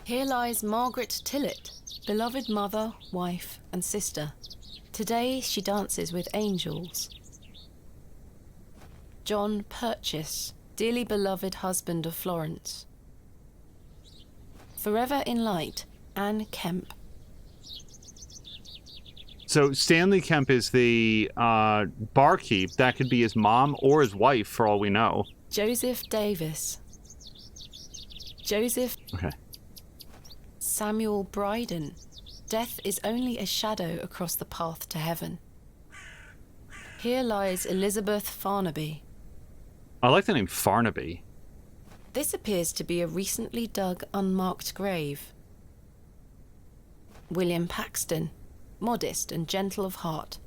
Here lies Margaret Tillett, beloved mother, wife, and sister. Today she dances with angels. John Purchase, dearly beloved husband of Florence. Forever in light, Anne Kemp. So Stanley Kemp is the barkeep. That could be his mom or his wife, for all we know. Joseph Davis. Joseph. Okay. Samuel Bryden. Death is only a shadow across the path to heaven. Here lies Elizabeth Farnaby. I like the name Farnaby. This appears to be a recently dug, unmarked grave. William Paxton. Modest and gentle of heart.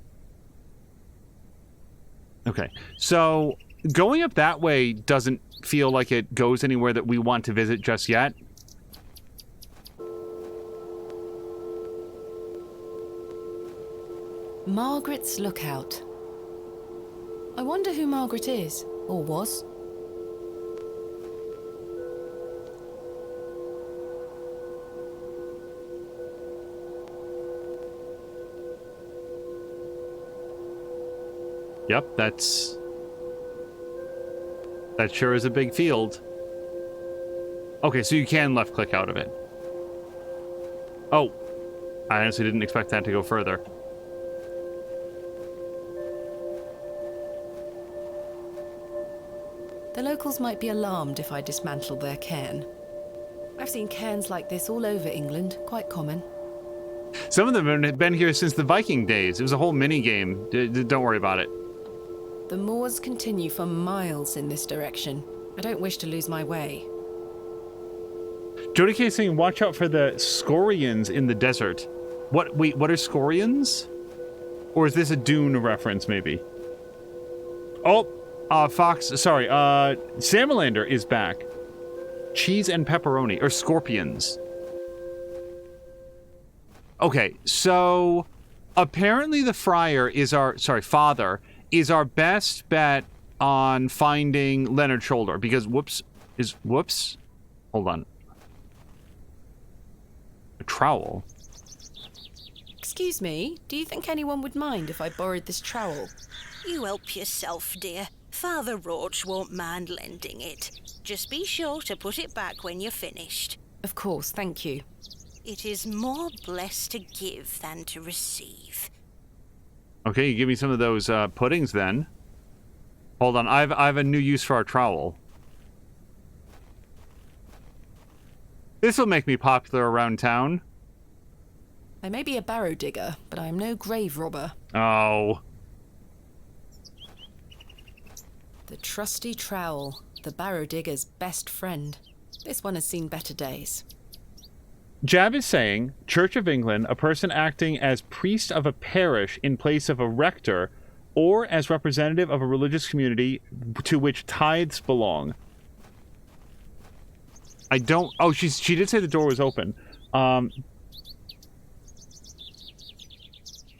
Okay, so going up that way doesn't feel like it goes anywhere that we want to visit just yet. Margaret's Lookout. I wonder who Margaret is, or was. Yep, that sure is a big field. Okay, so you can left click out of it. Oh, I honestly didn't expect that to go further. The locals might be alarmed if I dismantle their cairn. I've seen cairns like this all over England, quite common. Some of them have been here since the Viking days. It was a whole mini game. Don't worry about it. The moors continue for miles in this direction. I don't wish to lose my way. Jody K is saying, watch out for the scorians in the desert. What are scorians? Or is this a Dune reference, maybe? Oh, Salamander is back. Cheese and pepperoni, or scorpions. Okay, so apparently the father is our best bet on finding Leonard Shoulder, because hold on. A trowel. Excuse me, do you think anyone would mind if I borrowed this trowel? You help yourself, dear. Father Roach won't mind lending it. Just be sure to put it back when you're finished. Of course, thank you. It is more blessed to give than to receive. Okay, you give me some of those puddings then. Hold on, I have a new use for our trowel. This will make me popular around town. I may be a barrow digger, but I am no grave robber. Oh. The trusty trowel, the Barrow digger's best friend. This one has seen better days. Jab is saying, Church of England, a person acting as priest of a parish in place of a rector, or as representative of a religious community to which tithes belong. I don't... Oh, she did say the door was open.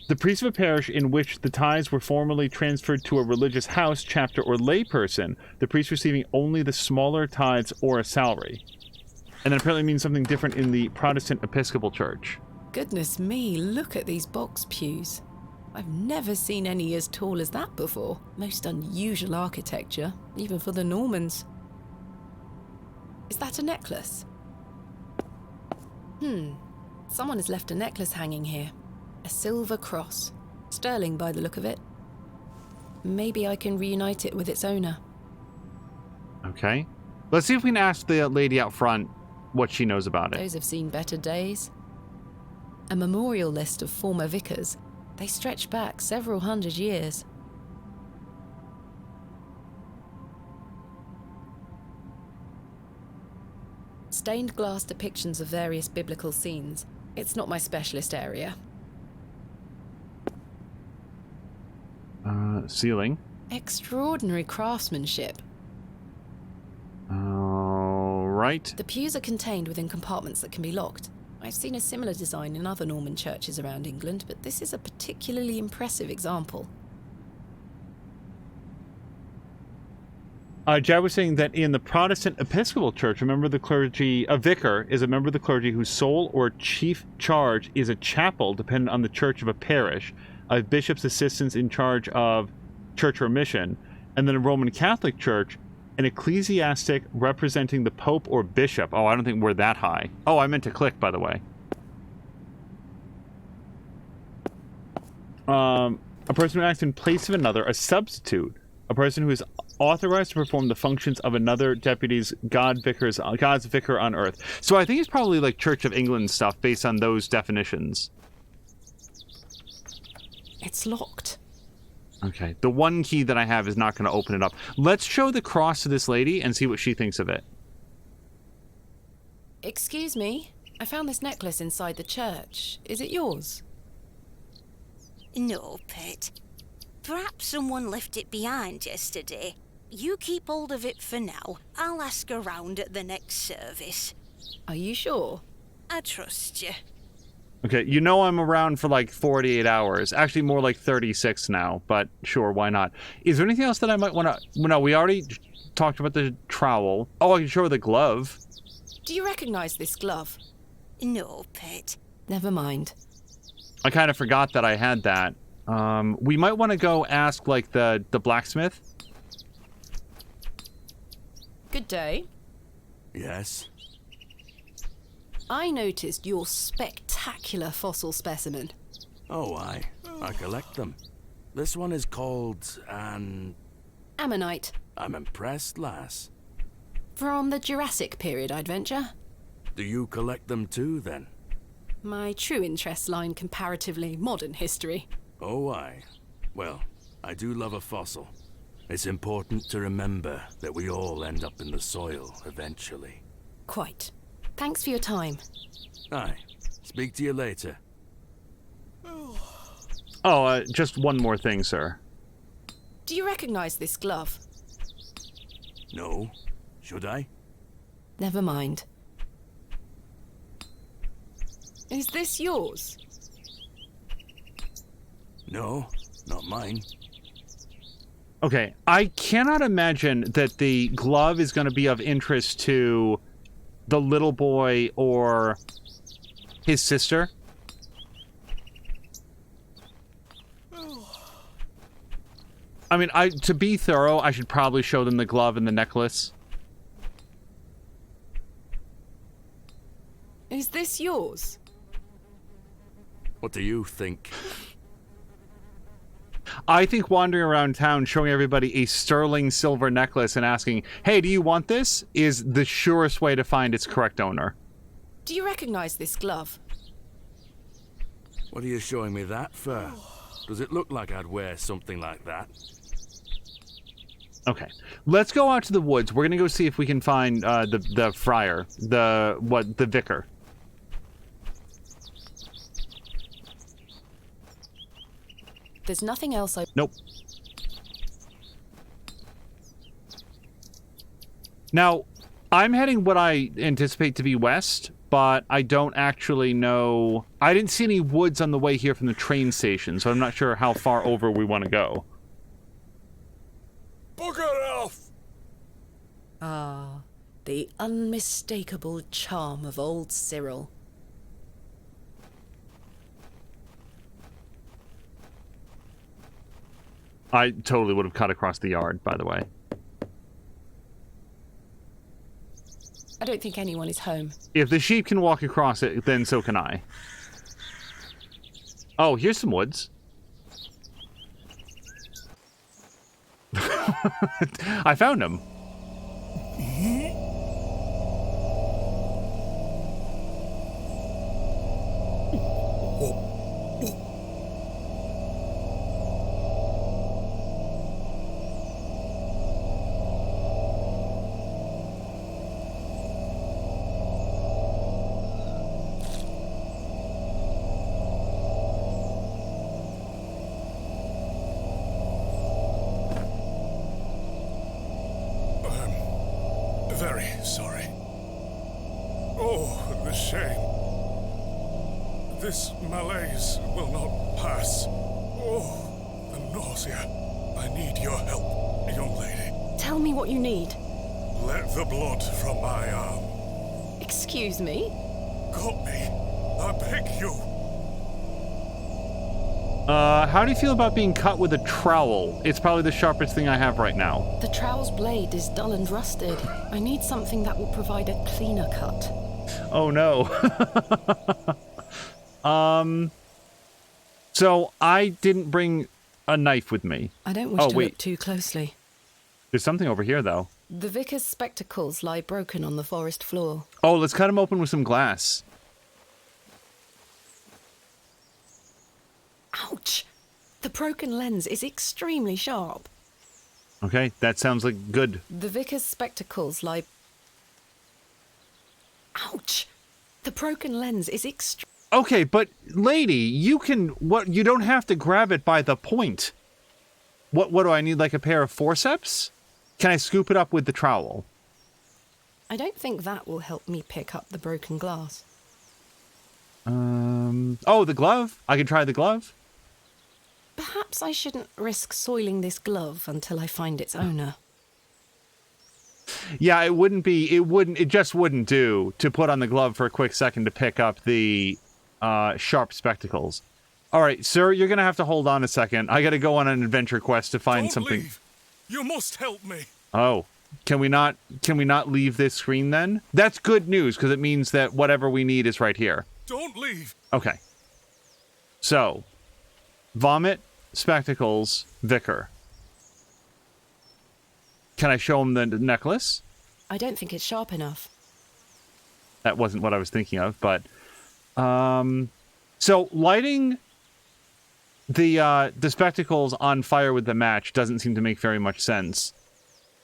The priest of a parish in which the tithes were formerly transferred to a religious house, chapter, or layperson, the priest receiving only the smaller tithes or a salary. And that apparently means something different in the Protestant Episcopal Church. Goodness me, look at these box pews. I've never seen any as tall as that before. Most unusual architecture, even for the Normans. Is that a necklace? Someone has left a necklace hanging here. A silver cross. Sterling by the look of it. Maybe I can reunite it with its owner. Okay. Let's see if we can ask the lady out front what she knows about it. Those have seen better days. A memorial list of former vicars. They stretch back several hundred years. Stained glass depictions of various biblical scenes. It's not my specialist area. Ceiling. Extraordinary craftsmanship. All right. The pews are contained within compartments that can be locked. I've seen a similar design in other Norman churches around England, but this is a particularly impressive example. Jad was saying that in the Protestant Episcopal Church, a vicar is a member of the clergy whose sole or chief charge is a chapel dependent on the church of a parish, a bishop's assistants in charge of church or mission, and then a Roman Catholic Church, an ecclesiastic representing the Pope or Bishop. Oh, I don't think we're that high. Oh, I meant to click, by the way. A person who acts in place of another, a substitute. A person who is authorized to perform the functions of another deputy's God's vicar on earth. So I think it's probably like Church of England stuff based on those definitions. It's locked. Okay, the one key that I have is not going to open it up. Let's show the cross to this lady and see what she thinks of it. Excuse me, I found this necklace inside the church. Is it yours? No, pet. Perhaps someone left it behind yesterday. You keep hold of it for now. I'll ask around at the next service. Are you sure? I trust you. Okay, you know I'm around for like 48 hours. Actually, more like 36 now, but sure, why not? Is there anything else that I might want to... No, we already talked about the trowel. Oh, I can show her the glove. Do you recognize this glove? No, pet. Never mind. I kind of forgot that I had that. We might want to go ask, like, the blacksmith. Good day. Yes? I noticed your spectacular fossil specimen. Oh, I collect them. This one is called Ammonite. I'm impressed, lass. From the Jurassic period, I'd venture. Do you collect them too, then? My true interests lie in comparatively modern history. Oh, aye. Well, I do love a fossil. It's important to remember that we all end up in the soil eventually. Quite. Thanks for your time. Aye. Speak to you later. Oh, just one more thing, sir. Do you recognize this glove? No. Should I? Never mind. Is this yours? No, not mine. Okay, I cannot imagine that the glove is going to be of interest to the little boy or his sister. I mean, to be thorough, I should probably show them the glove and the necklace. Is this yours? What do you think? I think wandering around town showing everybody a sterling silver necklace and asking, hey, do you want this? Is the surest way to find its correct owner. Do you recognize this glove? What are you showing me that for? Does it look like I'd wear something like that? Okay, let's go out to the woods. We're gonna go see if we can find the friar, the vicar. There's nothing else Nope. Now, I'm heading what I anticipate to be west, but I don't actually know. I didn't see any woods on the way here from the train station, so I'm not sure how far over we want to go. Bugger off! Ah, the unmistakable charm of old Cyril. I totally would have cut across the yard, by the way. I don't think anyone is home. If the sheep can walk across it, then so can I. Oh, here's some woods. I found them. Very sorry. Oh, the shame. This malaise will not pass. Oh, the nausea. I need your help, young lady. Tell me what you need. Let the blood from my arm. Excuse me? Cut me. I beg you. How do you feel about being cut with a trowel? It's probably the sharpest thing I have right now. The trowel's blade is dull and rusted. I need something that will provide a cleaner cut. Oh no. So I didn't bring a knife with me. I don't wish to look too closely. There's something over here, though. The vicar's spectacles lie broken on the forest floor. Oh, let's cut him open with some glass. Ouch! The broken lens is extremely sharp. Okay, that sounds like good. The vicar's spectacles lie... Ouch! The broken lens is Okay, but lady, you don't have to grab it by the point. What do I need, like a pair of forceps? Can I scoop it up with the trowel? I don't think that will help me pick up the broken glass. Oh, the glove. I could try the glove. Perhaps I shouldn't risk soiling this glove until I find its owner. Yeah, it just wouldn't do to put on the glove for a quick second to pick up the sharp spectacles. All right, sir, you're going to have to hold on a second. I got to go on an adventure quest to find something. Leave. You must help me. Oh, can we not leave this screen then? That's good news because it means that whatever we need is right here. Don't leave. Okay. So, vomit, spectacles, vicar. Can I show him the necklace? I don't think it's sharp enough. That wasn't what I was thinking of, but so lighting the spectacles on fire with the match doesn't seem to make very much sense.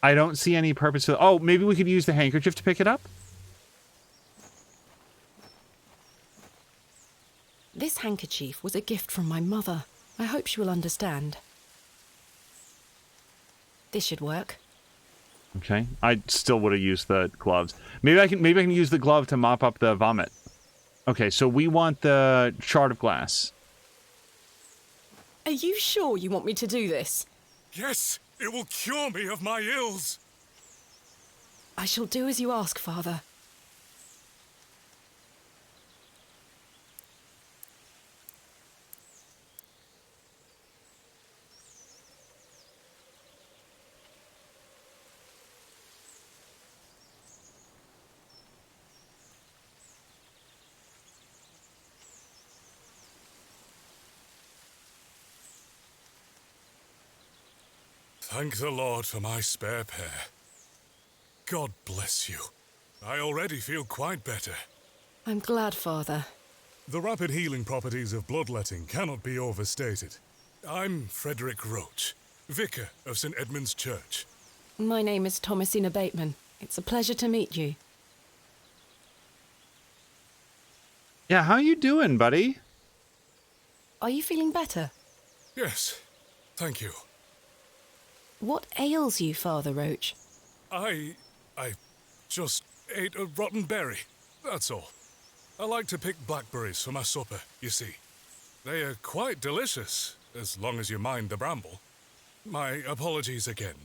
I don't see any purpose to... Oh, maybe we could use the handkerchief to pick it up? This handkerchief was a gift from my mother. I hope she will understand. This should work. Okay. I still would have used the gloves. Maybe I can use the glove to mop up the vomit. Okay, so we want the shard of glass. Are you sure you want me to do this? Yes, it will cure me of my ills. I shall do as you ask, Father. Thank the Lord for my spare pair. God bless you. I already feel quite better. I'm glad, Father. The rapid healing properties of bloodletting cannot be overstated. I'm Frederick Roach, vicar of St. Edmund's Church. My name is Thomasina Bateman. It's a pleasure to meet you. Yeah, how you doing, buddy? Are you feeling better? Yes, thank you. What ails you, Father Roach? I just ate a rotten berry, that's all. I like to pick blackberries for my supper, you see. They are quite delicious, as long as you mind the bramble. My apologies again.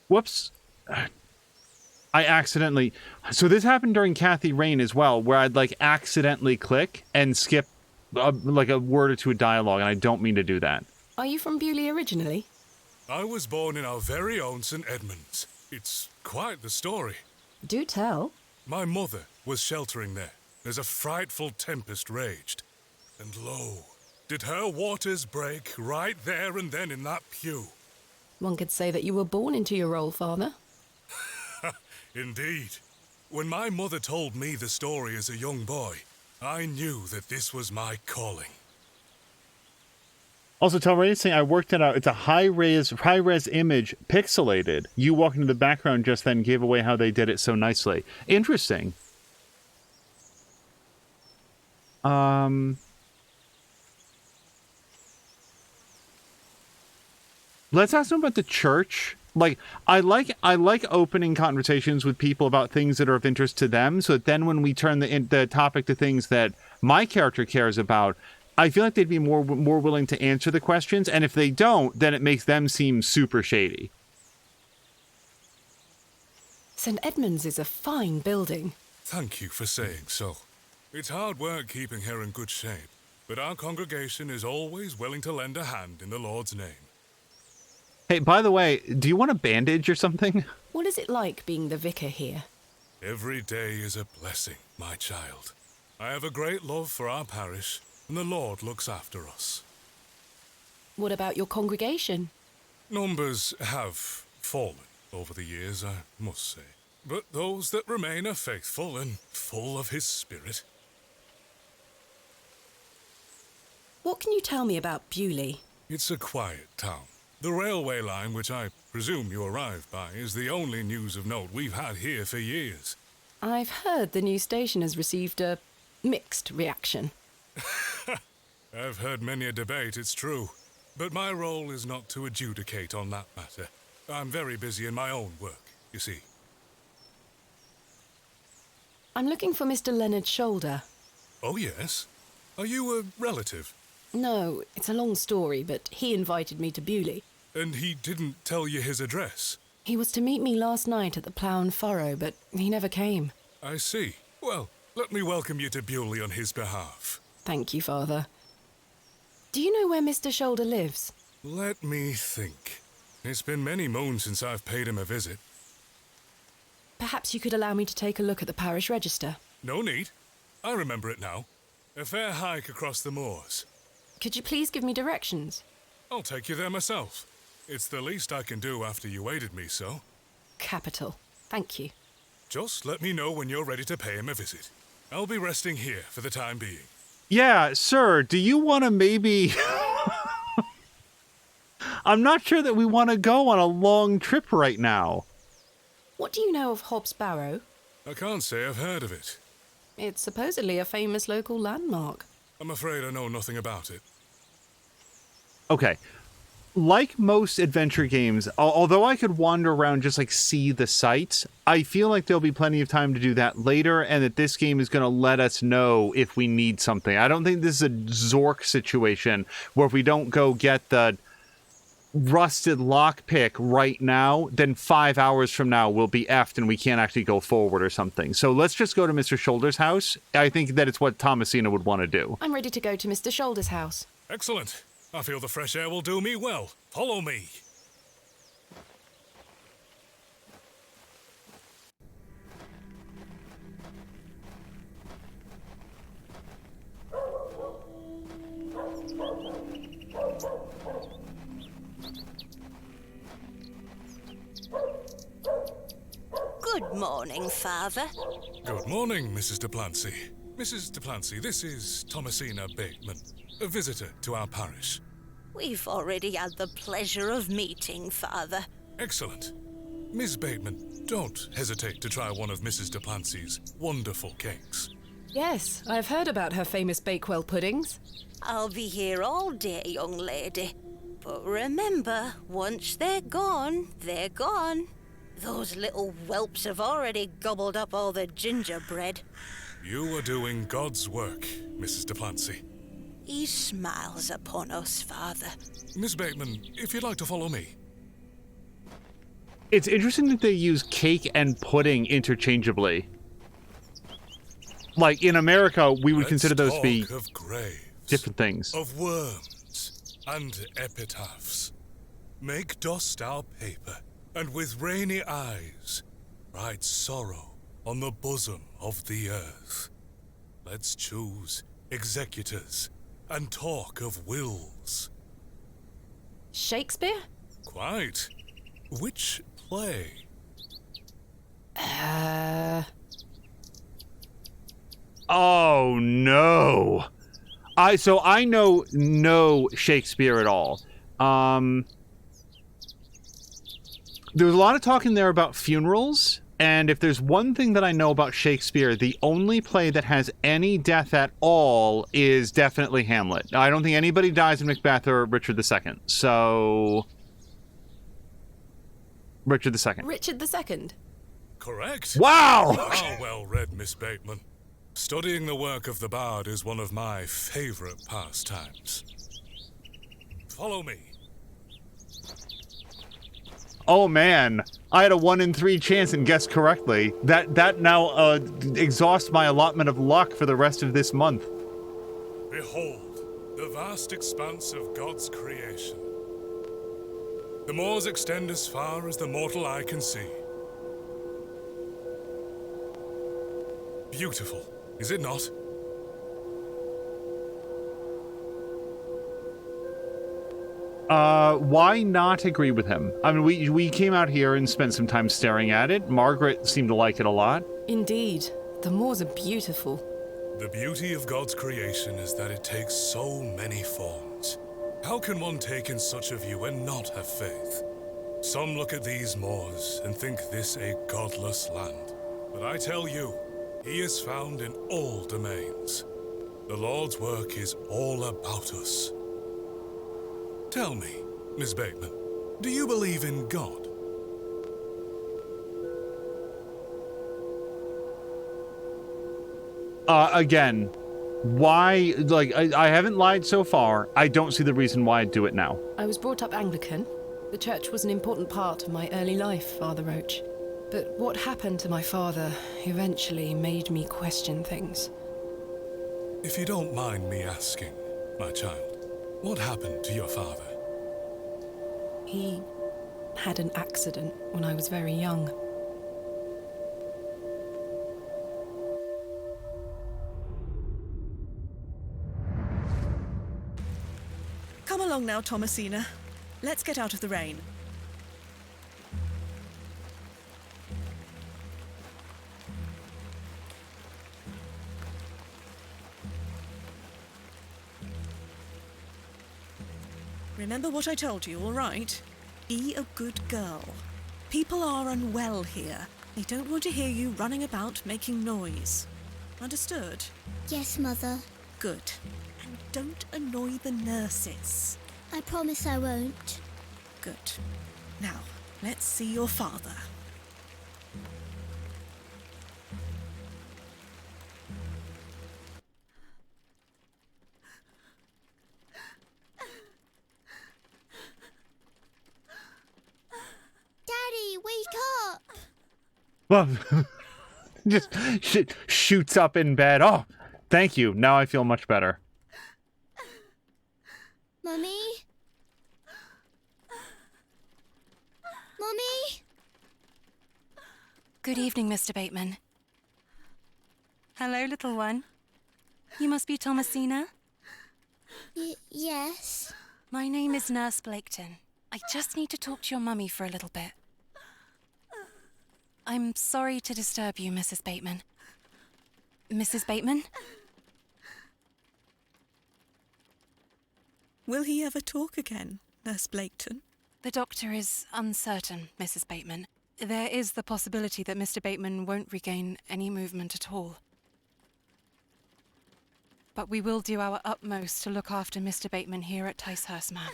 Whoops. I accidentally... So this happened during Kathy Rain as well, where I'd, like, accidentally click and skip, like, a word or two of dialogue, and I don't mean to do that. Are you from Bewlay originally? I was born in our very own St. Edmunds. It's quite the story. Do tell. My mother was sheltering there as a frightful tempest raged. And lo, did her waters break right there and then in that pew. One could say that you were born into your role, Father. Indeed. When my mother told me the story as a young boy, I knew that this was my calling. Also, tell Ray saying I worked it out. It's a high-res image, pixelated. You walking into the background just then gave away how they did it so nicely. Interesting. Let's ask them about the church. Like, I like opening conversations with people about things that are of interest to them, so that then when we turn the topic to things that my character cares about, I feel like they'd be more willing to answer the questions, and if they don't, then it makes them seem super shady. St. Edmunds is a fine building. Thank you for saying so. It's hard work keeping her in good shape, but our congregation is always willing to lend a hand in the Lord's name. Hey, by the way, do you want a bandage or something? What is it like being the vicar here? Every day is a blessing, my child. I have a great love for our parish, and the Lord looks after us. What about your congregation? Numbers have fallen over the years, I must say. But those that remain are faithful and full of His Spirit. What can you tell me about Bewlay? It's a quiet town. The railway line, which I presume you arrived by, is the only news of note we've had here for years. I've heard the new station has received a mixed reaction. I've heard many a debate, it's true. But my role is not to adjudicate on that matter. I'm very busy in my own work, you see. I'm looking for Mr. Leonard Shoulder. Oh, yes? Are you a relative? No, it's a long story, but he invited me to Bewlay. And he didn't tell you his address? He was to meet me last night at the Plough and Furrow, but he never came. I see. Well, let me welcome you to Bewlay on his behalf. Thank you, Father. Do you know where Mr. Shoulder lives? Let me think. It's been many moons since I've paid him a visit. Perhaps you could allow me to take a look at the parish register. No need. I remember it now. A fair hike across the moors. Could you please give me directions? I'll take you there myself. It's the least I can do after you aided me so. Capital. Thank you. Just let me know when you're ready to pay him a visit. I'll be resting here for the time being. Yeah, sir, do you want to maybe... I'm not sure that we want to go on a long trip right now. What do you know of Hob's Barrow? I can't say I've heard of it. It's supposedly a famous local landmark. I'm afraid I know nothing about it. Okay. Like most adventure games, although I could wander around just like see the sights, I feel like there'll be plenty of time to do that later, and that this game is going to let us know if we need something. I don't think this is a Zork situation where if we don't go get the rusted lockpick right now, then 5 hours from now we'll be effed and we can't actually go forward or something. So let's just go to Mr. Shoulder's house. I think that it's what Thomasina would want to do. I'm ready to go to Mr. Shoulder's house. Excellent. I feel the fresh air will do me well. Follow me. Good morning, Father. Good morning, Mrs. Duplancy. Mrs. Duplancy, this is Thomasina Bateman, a visitor to our parish. We've already had the pleasure of meeting, Father. Excellent. Miss Bateman, don't hesitate to try one of Mrs. Duplancy's wonderful cakes. Yes, I've heard about her famous Bakewell puddings. I'll be here all day, young lady. But remember, once they're gone, they're gone. Those little whelps have already gobbled up all the gingerbread. You are doing God's work, Mrs. Duplancy. He smiles upon us, Father. Miss Bateman, if you'd like to follow me. It's interesting that they use cake and pudding interchangeably. Like, in America, we would consider those to be of graves, different things. of worms, and epitaphs. Make dust our paper, and with rainy eyes, write sorrow on the bosom of the earth. Let's choose executors, and talk of wills. Shakespeare? Quite. Which play? Oh no. I know no Shakespeare at all. There's a lot of talk in there about funerals, and if there's one thing that I know about Shakespeare, the only play that has any death at all is definitely Hamlet. I don't think anybody dies in Macbeth or Richard II. So Richard II. Richard II. Correct. Wow! How well read, Miss Bateman. Studying the work of the bard is one of my favorite pastimes. Follow me. Oh man, I had a 1 in 3 chance and guessed correctly. That now exhausts my allotment of luck for the rest of this month. Behold, the vast expanse of God's creation. The moors extend as far as the mortal eye can see. Beautiful, is it not? Why not agree with him? I mean, we came out here and spent some time staring at it. Margaret seemed to like it a lot. Indeed. The moors are beautiful. The beauty of God's creation is that it takes so many forms. How can one take in such a view and not have faith? Some look at these moors and think this a godless land. But I tell you, he is found in all domains. The Lord's work is all about us. Tell me, Miss Bateman, do you believe in God? Again, why, like, I haven't lied so far. I don't see the reason why I'd do it now. I was brought up Anglican. The church was an important part of my early life, Father Roach. But what happened to my father eventually made me question things. If you don't mind me asking, my child, what happened to your father? He had an accident when I was very young. Come along now, Thomasina. Let's get out of the rain. Remember what I told you, all right? Be a good girl. People are unwell here. They don't want to hear you running about making noise. Understood? Yes, Mother. Good. And don't annoy the nurses. I promise I won't. Good. Now, let's see your father. Daddy, wake up! Well, just shoots up in bed. Oh, thank you. Now I feel much better. Mummy? Mummy? Good evening, Mr. Bateman. Hello, little one. You must be Thomasina? Yes. My name is Nurse Blaketon. I just need to talk to your mummy for a little bit. I'm sorry to disturb you, Mrs. Bateman. Mrs. Bateman? Will he ever talk again, Nurse Blaketon? The doctor is uncertain, Mrs. Bateman. There is the possibility that Mr. Bateman won't regain any movement at all. But we will do our utmost to look after Mr. Bateman here at Ticehurst, ma'am.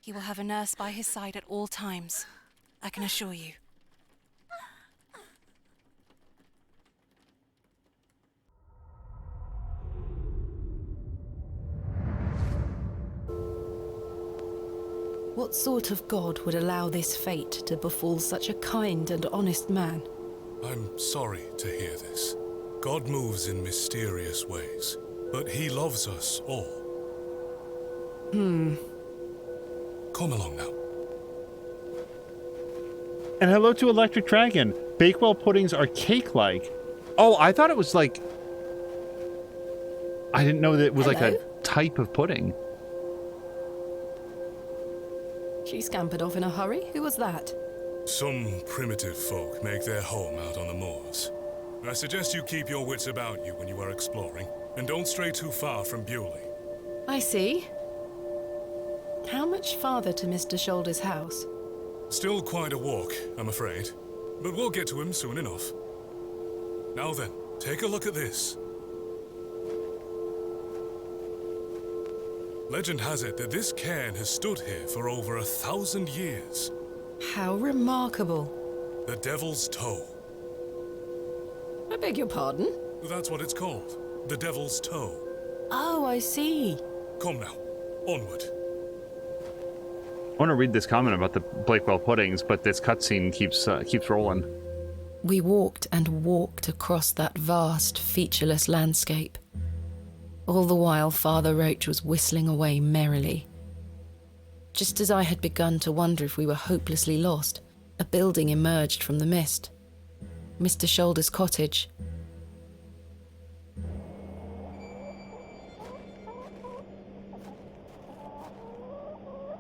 He will have a nurse by his side at all times, I can assure you. What sort of god would allow this fate to befall such a kind and honest man? I'm sorry to hear this. God moves in mysterious ways, but he loves us all. Come along now. And hello to Electric Dragon. Bakewell puddings are cake-like. Oh, I thought it was like... I didn't know that it was like a type of pudding. She scampered off in a hurry. Who was that? Some primitive folk make their home out on the moors. I suggest you keep your wits about you when you are exploring, and don't stray too far from Bewlay. I see. How much farther to Mr. Shoulder's house? Still quite a walk, I'm afraid, but we'll get to him soon enough. Now then, take a look at this. Legend has it that this cairn has stood here for over 1,000 years. How remarkable. The Devil's Toe. I beg your pardon? That's what it's called. The Devil's Toe. Oh, I see. Come now, onward. I want to read this comment about the Bakewell puddings, but this cutscene keeps rolling. We walked and walked across that vast, featureless landscape. All the while, Father Roach was whistling away merrily. Just as I had begun to wonder if we were hopelessly lost, a building emerged from the mist. Mr. Shoulder's cottage.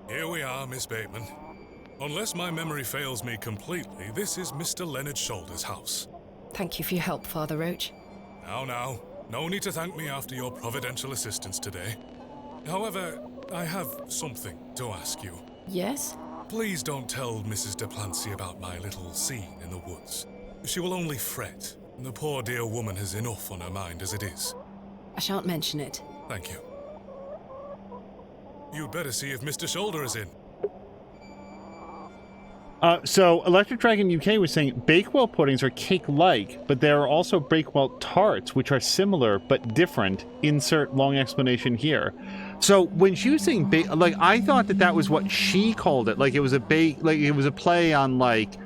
Here we are, Miss Bateman. Unless my memory fails me completely, this is Mr. Leonard Shoulder's house. Thank you for your help, Father Roach. Now. No need to thank me after your providential assistance today. However, I have something to ask you. Yes? Please don't tell Mrs. Duplancy about my little scene in the woods. She will only fret, and the poor dear woman has enough on her mind as it is. I shan't mention it. Thank you. You'd better see if Mr. Shoulder is in. So Electric Dragon UK was saying Bakewell puddings are cake-like, but there are also Bakewell tarts, which are similar but different. Insert long explanation here. So when she was saying like, I thought that was what she called it. Like it was a play on like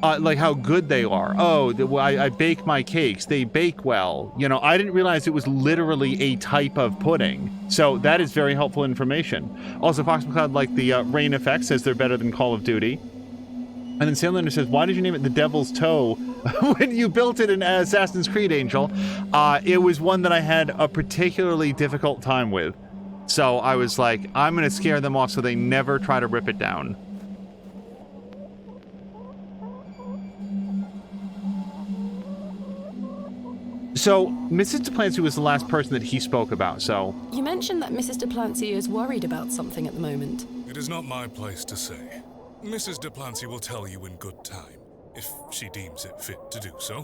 how good they are. Oh, I bake my cakes. They bake well. You know, I didn't realize it was literally a type of pudding. So that is very helpful information. Also, Fox McCloud liked the rain effect, says they're better than Call of Duty. And then Sailor says, why did you name it the Devil's Toe when you built it in Assassin's Creed, Angel? It was one that I had a particularly difficult time with. So I was like, I'm going to scare them off so they never try to rip it down. So Mrs. Duplancy was the last person that he spoke about, so... You mentioned that Mrs. Duplancy is worried about something at the moment. It is not my place to say. Mrs. Duplancy will tell you in good time, if she deems it fit to do so.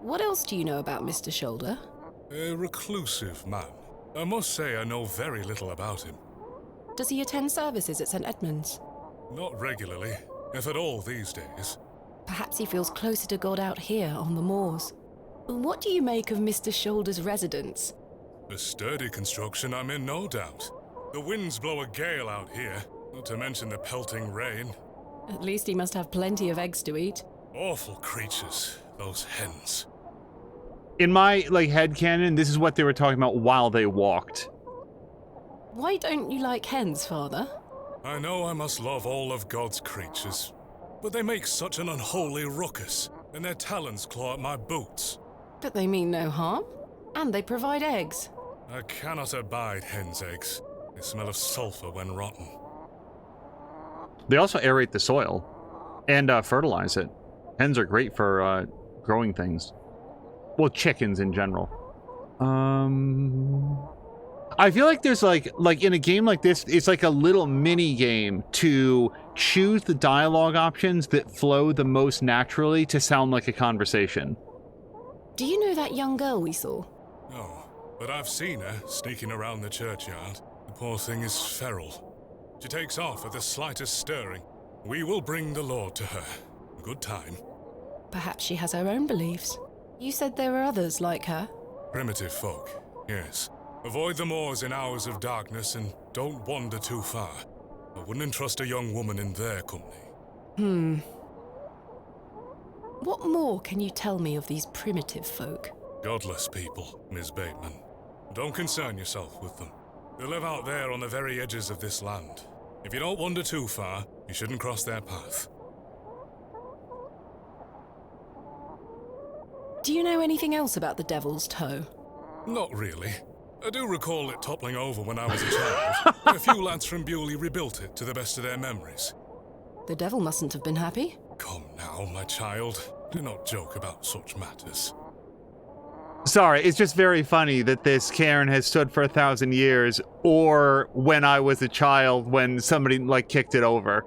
What else do you know about Mr. Shoulder? A reclusive man. I must say I know very little about him. Does he attend services at St. Edmund's? Not regularly, if at all these days. Perhaps he feels closer to God out here on the moors. What do you make of Mr. Shoulder's residence? A sturdy construction, I'm in no doubt. The winds blow a gale out here, not to mention the pelting rain. At least he must have plenty of eggs to eat. Awful creatures, those hens. In my, headcanon, this is what they were talking about while they walked. Why don't you like hens, Father? I know I must love all of God's creatures, but they make such an unholy ruckus, and their talons claw at my boots. But they mean no harm, and they provide eggs. I cannot abide hens' eggs. They smell of sulfur when rotten. They also aerate the soil and fertilize it. Hens are great for growing things. Well, chickens in general. I feel like there's like in a game like this, it's like a little mini game to choose the dialogue options that flow the most naturally to sound like a conversation. Do you know that young girl we saw? No, but I've seen her sneaking around the churchyard. The poor thing is feral. She takes off at the slightest stirring. We will bring the Lord to her. Good time. Perhaps she has her own beliefs. You said there were others like her. Primitive folk, yes. Avoid the moors in hours of darkness and don't wander too far. I wouldn't entrust a young woman in their company. What more can you tell me of these primitive folk? Godless people, Miss Bateman. Don't concern yourself with them. They live out there on the very edges of this land. If you don't wander too far, you shouldn't cross their path. Do you know anything else about the Devil's Toe? Not really. I do recall it toppling over when I was a child. A few lads from Bewlay rebuilt it to the best of their memories. The devil mustn't have been happy. Come now, my child. Do not joke about such matters. Sorry, it's just very funny that this cairn has stood for 1,000 years, or when I was a child, when somebody, like, kicked it over.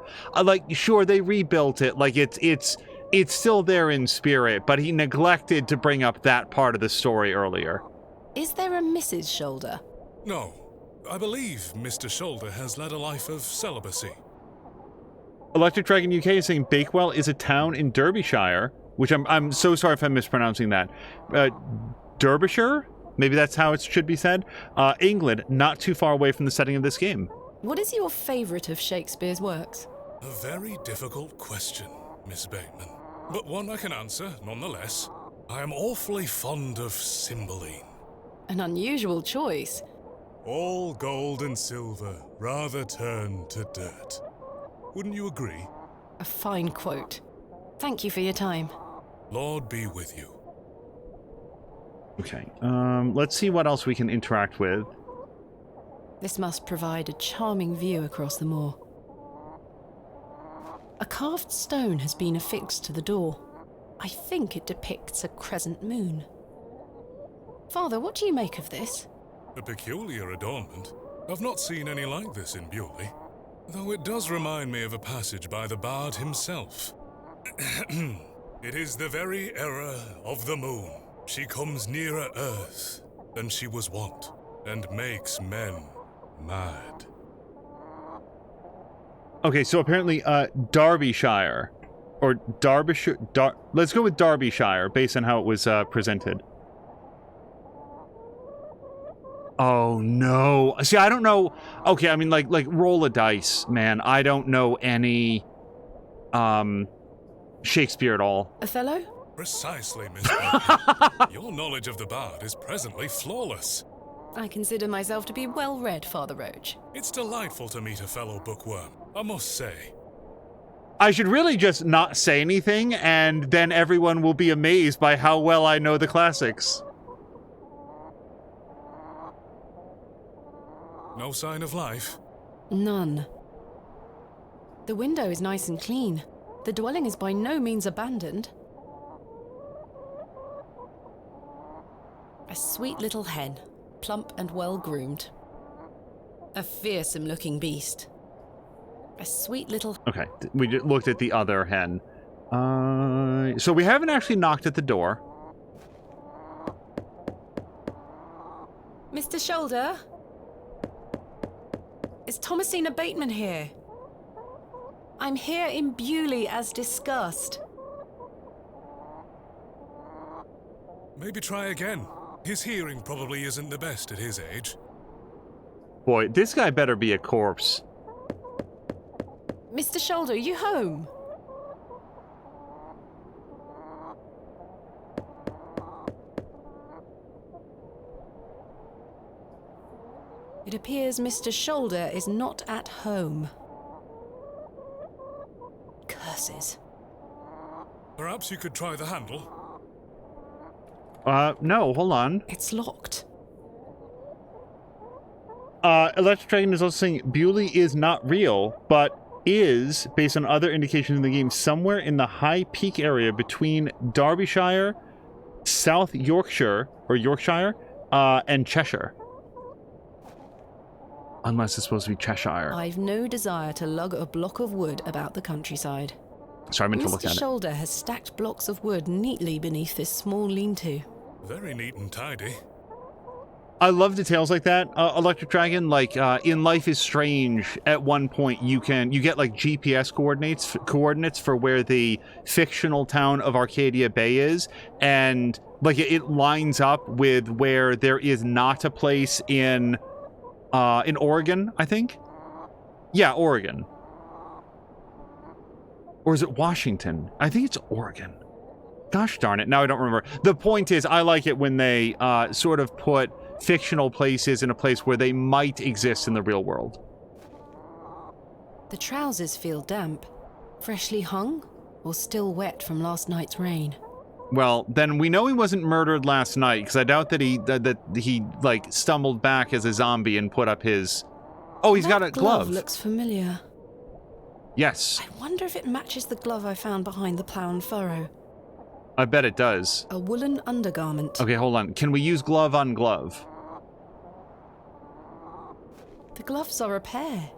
Sure, they rebuilt it, like, it's still there in spirit, but he neglected to bring up that part of the story earlier. Is there a Mrs. Shoulder? No. I believe Mr. Shoulder has led a life of celibacy. Electric Dragon UK is saying Bakewell is a town in Derbyshire, which I'm so sorry if I'm mispronouncing that. Derbyshire? Maybe that's how it should be said. England, not too far away from the setting of this game. What is your favourite of Shakespeare's works? A very difficult question, Miss Bateman. But one I can answer, nonetheless. I am awfully fond of Cymbeline. An unusual choice. All gold and silver rather turn to dirt. Wouldn't you agree? A fine quote. Thank you for your time. Lord be with you. Okay, let's see what else we can interact with. This must provide a charming view across the moor. A carved stone has been affixed to the door. I think it depicts a crescent moon. Father, what do you make of this? A peculiar adornment. I've not seen any like this in Bewlay. Though it does remind me of a passage by the bard himself. It is the very error of the moon. She comes nearer earth than she was wont, and makes men mad. Okay, so apparently, Derbyshire, or Derbyshire, let's go with Derbyshire, based on how it was presented. Oh, no. See, I don't know. Okay, I mean, like roll a dice, man. I don't know any, Shakespeare at all. Othello? Precisely, Miss Bateman. Your knowledge of the bard is presently flawless. I consider myself to be well-read, Father Roach. It's delightful to meet a fellow bookworm, I must say. I should really just not say anything, and then everyone will be amazed by how well I know the classics. No sign of life? None. The window is nice and clean. The dwelling is by no means abandoned. A sweet little hen, plump and well-groomed. A fearsome-looking beast. A sweet little... Okay, we just looked at the other hen. So we haven't actually knocked at the door. Mr. Shoulder? Is Thomasina Bateman here? I'm here in Bewlay as discussed. Maybe try again. His hearing probably isn't the best at his age. Boy, this guy better be a corpse. Mr. Shoulder, you home? It appears Mr. Shoulder is not at home. Curses. Perhaps you could try the handle? No, hold on. It's locked. Electric Dragon is also saying Bewlay is not real, but is, based on other indications in the game, somewhere in the high peak area between Derbyshire, South Yorkshire, or Yorkshire, and Cheshire. Unless it's supposed to be Cheshire. I've no desire to lug a block of wood about the countryside. Sorry, I meant to look Mr. at it. Shoulder has stacked blocks of wood neatly beneath this small lean-to. Very neat and tidy. I love details like that. Electric Dragon, like in Life is Strange, at one point you get like GPS coordinates for where the fictional town of Arcadia Bay is, and like it lines up with where there is not a place in Oregon, I think. Yeah, Oregon. Or is it Washington? I think it's Oregon. Gosh darn it, now I don't remember. The point is, I like it when they sort of put fictional places in a place where they might exist in the real world. The trousers feel damp. Freshly hung? Or still wet from last night's rain? Well, then we know he wasn't murdered last night, because I doubt that he like stumbled back as a zombie and put up his... Oh, he's got a glove. Looks familiar. Yes. I wonder if it matches the glove I found behind the plough and furrow. I bet it does. A woolen undergarment. Okay, hold on. Can we use glove on glove? The gloves are a pair.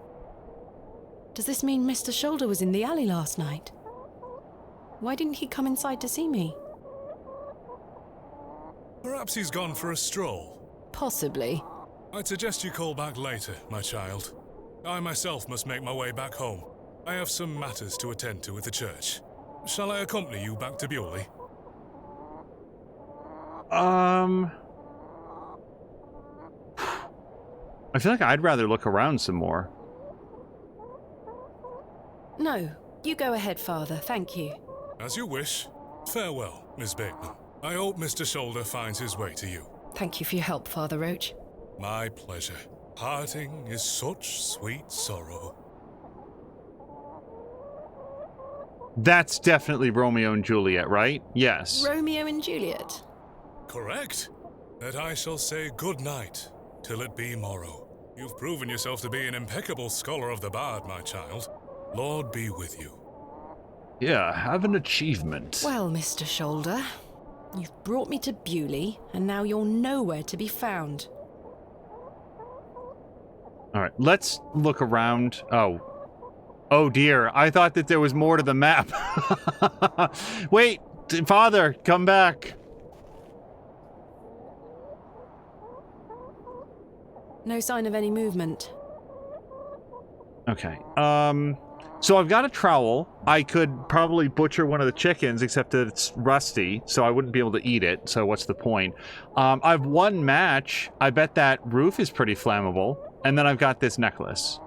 Does this mean Mr. Shoulder was in the alley last night? Why didn't he come inside to see me? Perhaps he's gone for a stroll. Possibly. I'd suggest you call back later, my child. I myself must make my way back home. I have some matters to attend to at the church. Shall I accompany you back to Bewlay? I feel like I'd rather look around some more. No, you go ahead, Father. Thank you. As you wish. Farewell, Miss Bateman. I hope Mr. Shoulder finds his way to you. Thank you for your help, Father Roach. My pleasure. Parting is such sweet sorrow. That's definitely Romeo and Juliet, right? Yes. Romeo and Juliet? Correct. That I shall say good night, till it be morrow. You've proven yourself to be an impeccable scholar of the bard, my child. Lord be with you. Yeah, have an achievement. Well, Mr. Shoulder, you've brought me to Bewlay, and now you're nowhere to be found. All right, let's look around. Oh dear, I thought that there was more to the map. Wait, Father, come back. No sign of any movement. Okay, so I've got a trowel. I could probably butcher one of the chickens, except that it's rusty, so I wouldn't be able to eat it, so what's the point? I've one match. I bet that roof is pretty flammable. And then I've got this necklace.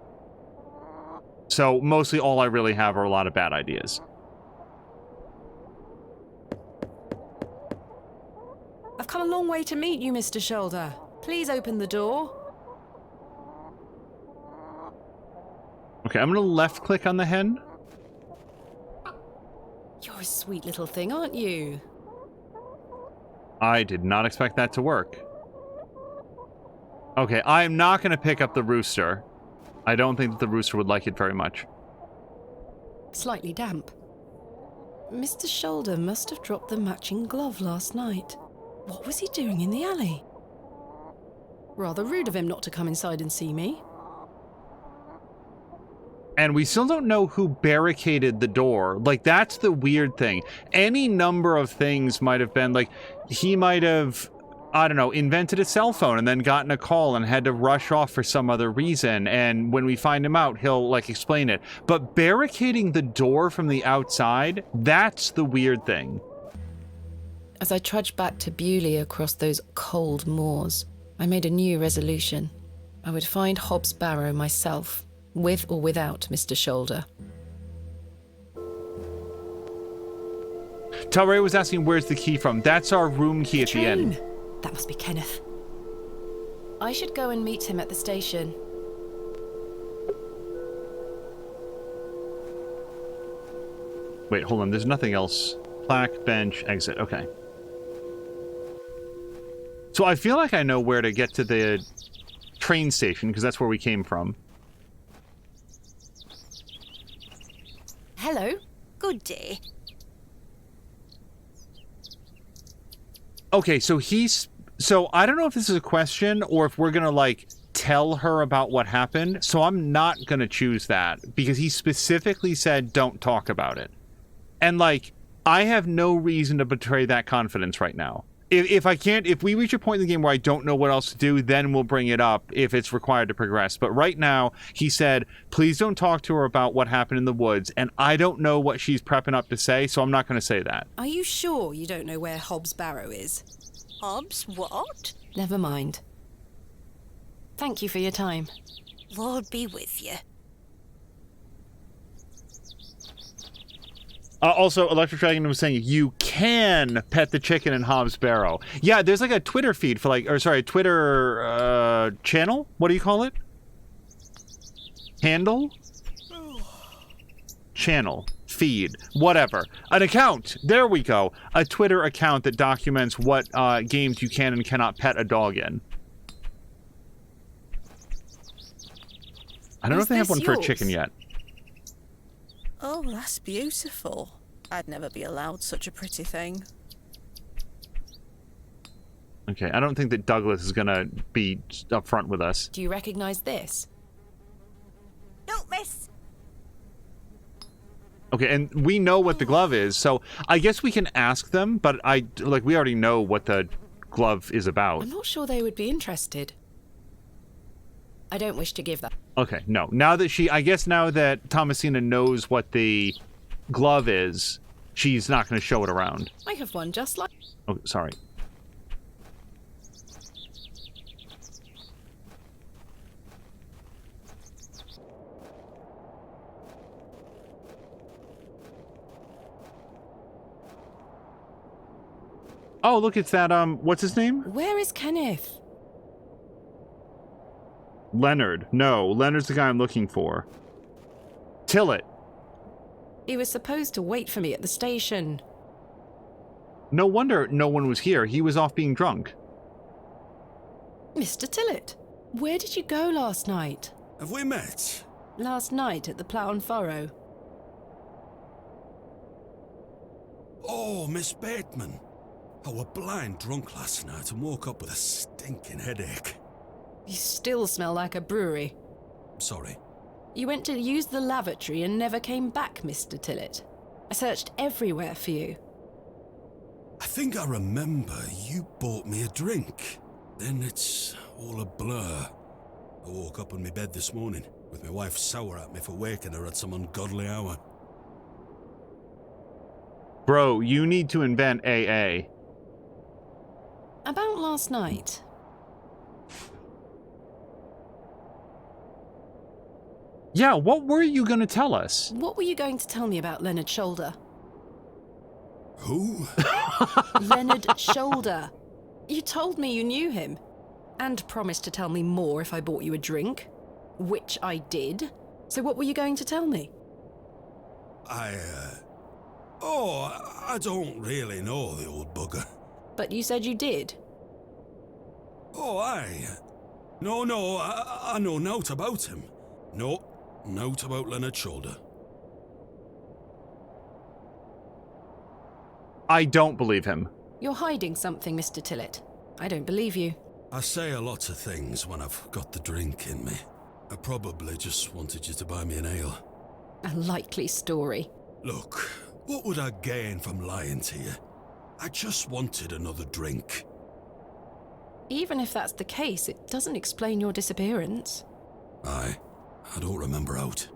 So mostly all I really have are a lot of bad ideas. I've come a long way to meet you, Mr. Shoulder. Please open the door. Okay, I'm gonna left click on the hen. You're a sweet little thing, aren't you? I did not expect that to work. Okay, I'm not gonna pick up the rooster. I don't think that the rooster would like it very much. Slightly damp. Mr. Shoulder must have dropped the matching glove last night. What was he doing in the alley? Rather rude of him not to come inside and see me. And we still don't know who barricaded the door. Like, that's the weird thing. Any number of things might have been, like, he might have, I don't know, invented a cell phone and then gotten a call and had to rush off for some other reason. And when we find him out, he'll, like, explain it. But barricading the door from the outside, that's the weird thing. As I trudged back to Bewlay across those cold moors, I made a new resolution. I would find Hob's Barrow myself, with or without Mr. Shoulder. Talray was asking where's the key from. That's our room key at the end. That must be Kenneth. I should go and meet him at the station. Wait, hold on. There's nothing else. Plaque, bench, exit. Okay. So I feel like I know where to get to the train station, because that's where we came from. Hello. Good day. Okay, so I don't know if this is a question or if we're gonna, like, tell her about what happened, so I'm not going to choose that because he specifically said don't talk about it. And, like, I have no reason to betray that confidence right now. If we reach a point in the game where I don't know what else to do, then we'll bring it up if it's required to progress. But right now, he said, please don't talk to her about what happened in the woods, and I don't know what she's prepping up to say, so I'm not going to say that. Are you sure you don't know where Hob's Barrow is? Hobbs, what? Never mind. Thank you for your time. Lord be with you. Also, Electric Dragon was saying you can pet the chicken in Hobbs Barrow. Yeah, there's like a Twitter feed for a Twitter channel? What do you call it? Handle? Channel. Feed. Whatever. An account. There we go. A Twitter account that documents what games you can and cannot pet a dog in. I don't know if they have one for a chicken yet. Oh, that's beautiful. I'd never be allowed such a pretty thing. Okay, I don't think that Douglas is gonna be upfront with us. Do you recognize this? No, miss. Okay, and we know what the glove is, so I guess we can ask them, but we already know what the glove is about. I'm not sure they would be interested. I don't wish to give that. Okay, no. Now that Thomasina knows what the glove is, she's not going to show it around. I have one just like... Oh, sorry. Oh, look, it's that, what's his name? Where is Kenneth? Leonard. No, Leonard's the guy I'm looking for. Tillet. He was supposed to wait for me at the station. No wonder no one was here. He was off being drunk. Mr. Tillet, where did you go last night? Have we met? Last night at the Plough and Furrow. Oh, Miss Bateman. I were blind drunk last night and woke up with a stinking headache. You still smell like a brewery. Sorry. You went to use the lavatory and never came back, Mr. Tillet. I searched everywhere for you. I think I remember you bought me a drink. Then it's all a blur. I woke up in my bed this morning with my wife sour at me for waking her at some ungodly hour. Bro, you need to invent AA. About last night. Yeah, what were you going to tell us? What were you going to tell me about Leonard Shoulder? Who? Leonard Shoulder. You told me you knew him. And promised to tell me more if I bought you a drink. Which I did. So what were you going to tell me? I don't really know the old bugger. But you said you did. Oh, aye. No, I know naught about him. No, naught about Leonard Shoulder. I don't believe him. You're hiding something, Mr. Tillet. I don't believe you. I say a lot of things when I've got the drink in me. I probably just wanted you to buy me an ale. A likely story. Look, what would I gain from lying to you? I just wanted another drink. Even if that's the case, it doesn't explain your disappearance. Aye, I don't remember out.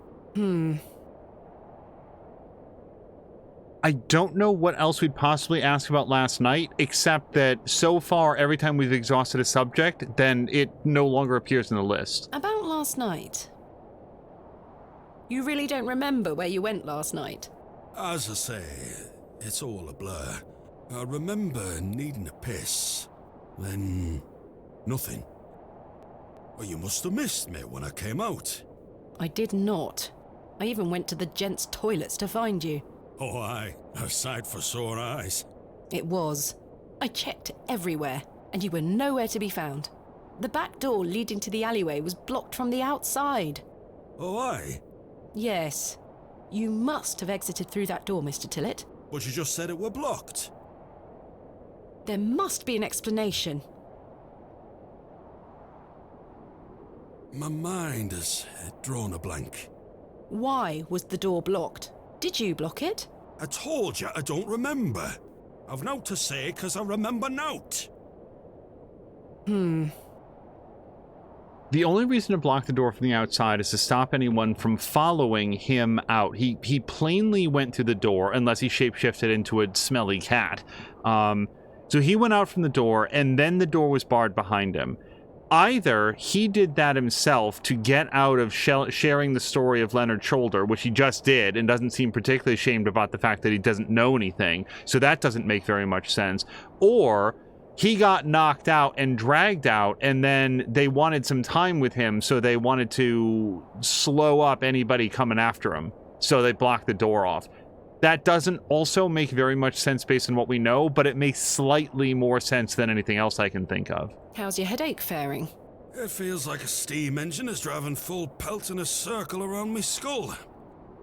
I don't know what else we'd possibly ask about last night, except that so far, every time we've exhausted a subject, then it no longer appears in the list. About last night? You really don't remember where you went last night? As I say, it's all a blur. I remember needing a piss, then nothing. Well, you must have missed me when I came out. I did not. I even went to the gents' toilets to find you. Oh, aye. A sight for sore eyes. It was. I checked everywhere, and you were nowhere to be found. The back door leading to the alleyway was blocked from the outside. Oh, aye? Yes. You must have exited through that door, Mr. Tillet. But you just said it were blocked. There must be an explanation. My mind has drawn a blank. Why was the door blocked? Did you block it? I told you I don't remember. I've nowt to say 'cause I remember nowt. The only reason to block the door from the outside is to stop anyone from following him out. He plainly went through the door, unless he shapeshifted into a smelly cat. So he went out from the door, and then the door was barred behind him. Either he did that himself to get out of sharing the story of Leonard Shoulder, which he just did, and doesn't seem particularly ashamed about the fact that he doesn't know anything, so that doesn't make very much sense, or he got knocked out and dragged out, and then they wanted some time with him, so they wanted to slow up anybody coming after him, so they blocked the door off. That doesn't also make very much sense based on what we know, but it makes slightly more sense than anything else I can think of. How's your headache faring? It feels like a steam engine is driving full pelt in a circle around me skull.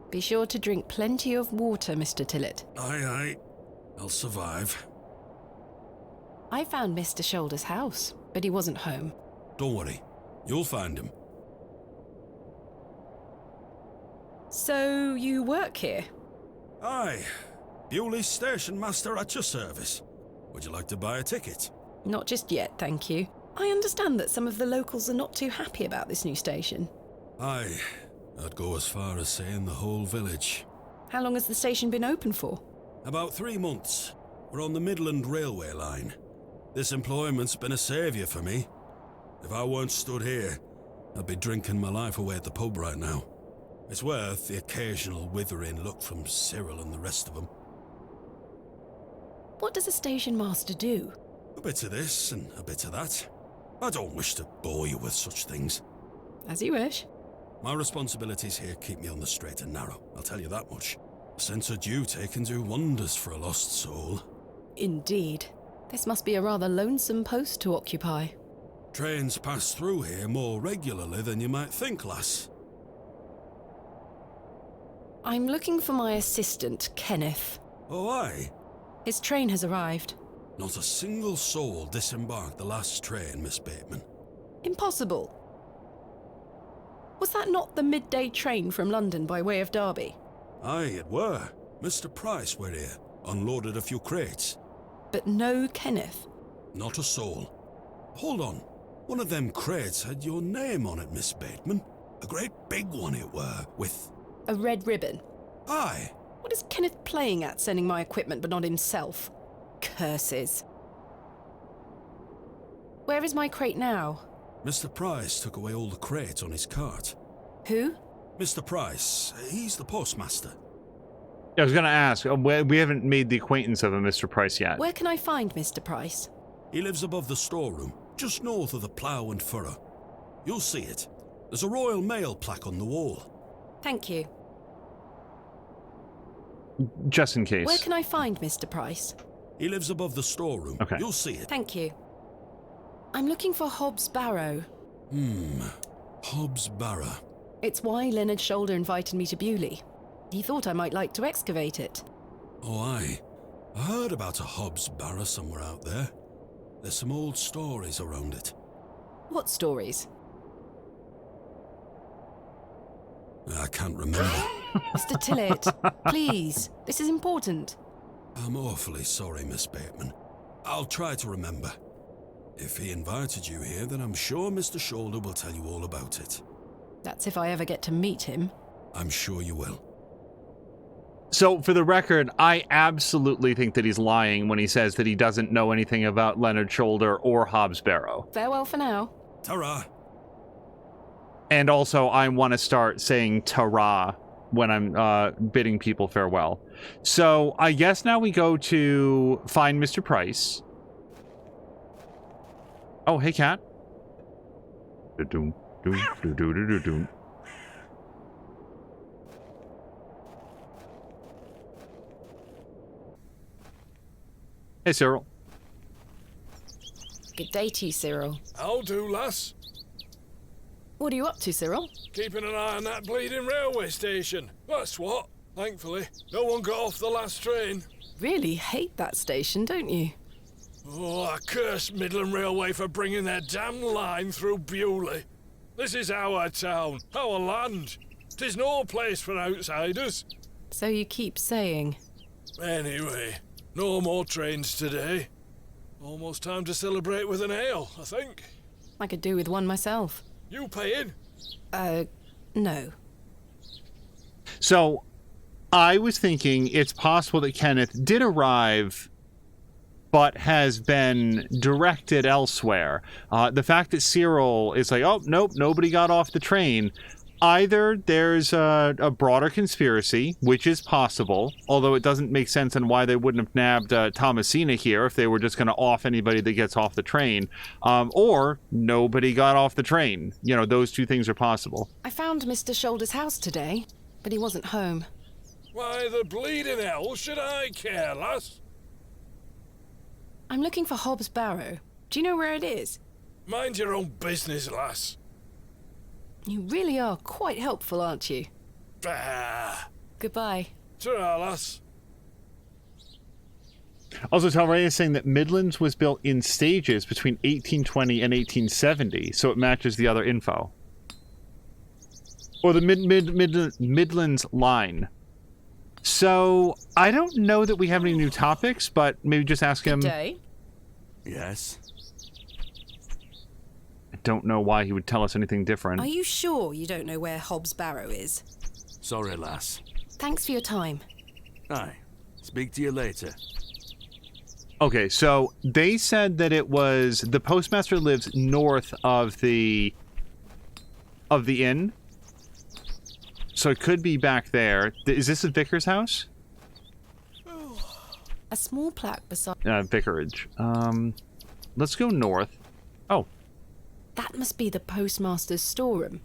Be sure to drink plenty of water, Mr. Tillett. Aye. I'll survive. I found Mr. Shoulder's house, but he wasn't home. Don't worry. You'll find him. So, you work here? Aye. Bewlay Station Master at your service. Would you like to buy a ticket? Not just yet, thank you. I understand that some of the locals are not too happy about this new station. Aye. I'd go as far as saying the whole village. How long has the station been open for? About 3 months. We're on the Midland Railway line. This employment's been a saviour for me. If I weren't stood here, I'd be drinking my life away at the pub right now. It's worth the occasional withering look from Cyril and the rest of them. What does a station master do? A bit of this and a bit of that. I don't wish to bore you with such things. As you wish. My responsibilities here keep me on the straight and narrow, I'll tell you that much. A sense of duty can do wonders for a lost soul. Indeed. This must be a rather lonesome post to occupy. Trains pass through here more regularly than you might think, lass. I'm looking for my assistant, Kenneth. Oh, aye? His train has arrived. Not a single soul disembarked the last train, Miss Bateman. Impossible. Was that not the midday train from London by way of Derby? Aye, it were. Mr. Price were here, unloaded a few crates. But no Kenneth. Not a soul. Hold on. One of them crates had your name on it, Miss Bateman. A great big one it were, with... A red ribbon. Aye. What is Kenneth playing at, sending my equipment but not himself? Curses. Where is my crate now? Mr. Price took away all the crates on his cart. Who? Mr. Price. He's the postmaster. I was going to ask, we haven't made the acquaintance of a Mr. Price yet. Where can I find Mr. Price? He lives above the storeroom, just north of the plough and furrow. You'll see it. There's a Royal Mail plaque on the wall. Thank you. Just in case. Where can I find Mr. Price? He lives above the storeroom. Okay. You'll see it. Thank you. I'm looking for Hob's Barrow. Hob's Barrow. It's why Leonard Shoulder invited me to Bewlay. He thought I might like to excavate it. Oh, aye. I heard about a Hob's Barrow somewhere out there. There's some old stories around it. What stories? I can't remember. Mr. Tillett, please. This is important. I'm awfully sorry, Miss Bateman. I'll try to remember. If he invited you here, then I'm sure Mr. Shoulder will tell you all about it. That's if I ever get to meet him. I'm sure you will. So, for the record, I absolutely think that he's lying when he says that he doesn't know anything about Leonard Shoulder or Hob's Barrow. Farewell for now. Ta-ra! And also, I want to start saying ta-ra when I'm bidding people farewell. So, I guess now we go to find Mr. Price. Oh, hey, cat. Do-doom, do-do-do-do-do-doom. Hey, Cyril. Good day to you, Cyril. I'll do, lass. What are you up to, Cyril? Keeping an eye on that bleeding railway station. That's what. Thankfully, no one got off the last train. Really hate that station, don't you? Oh, I curse Midland Railway for bringing their damn line through Bewlay. This is our town, our land. 'Tis no place for outsiders. So you keep saying. Anyway, no more trains today. Almost time to celebrate with an ale, I think. I could do with one myself. You paying? No. So, I was thinking it's possible that Kenneth did arrive, but has been directed elsewhere. The fact that Cyril is like, oh, nope, nobody got off the train. Either there's a broader conspiracy, which is possible, although it doesn't make sense on why they wouldn't have nabbed Thomasina here if they were just going to off anybody that gets off the train, or nobody got off the train. You know, those two things are possible. I found Mr. Shoulder's house today, but he wasn't home. Why the bleeding hell should I care, lass? I'm looking for Hob's Barrow. Do you know where it is? Mind your own business, lass. You really are quite helpful, aren't you? Bah. Goodbye. Ta-ra, lass. Also, Talray is saying that Midlands was built in stages between 1820 and 1870, so it matches the other info. Or the Midlands line. So, I don't know that we have any new topics, but maybe just ask him... Good day. Yes? I don't know why he would tell us anything different. Are you sure you don't know where Hobbs Barrow is? Sorry, lass. Thanks for your time. Aye. Speak to you later. Okay, so they said that it was... The postmaster lives north of the inn. So it could be back there. Is this a vicar's house? A small plaque beside... Vicarage. Let's go north. Oh. That must be the postmaster's storeroom.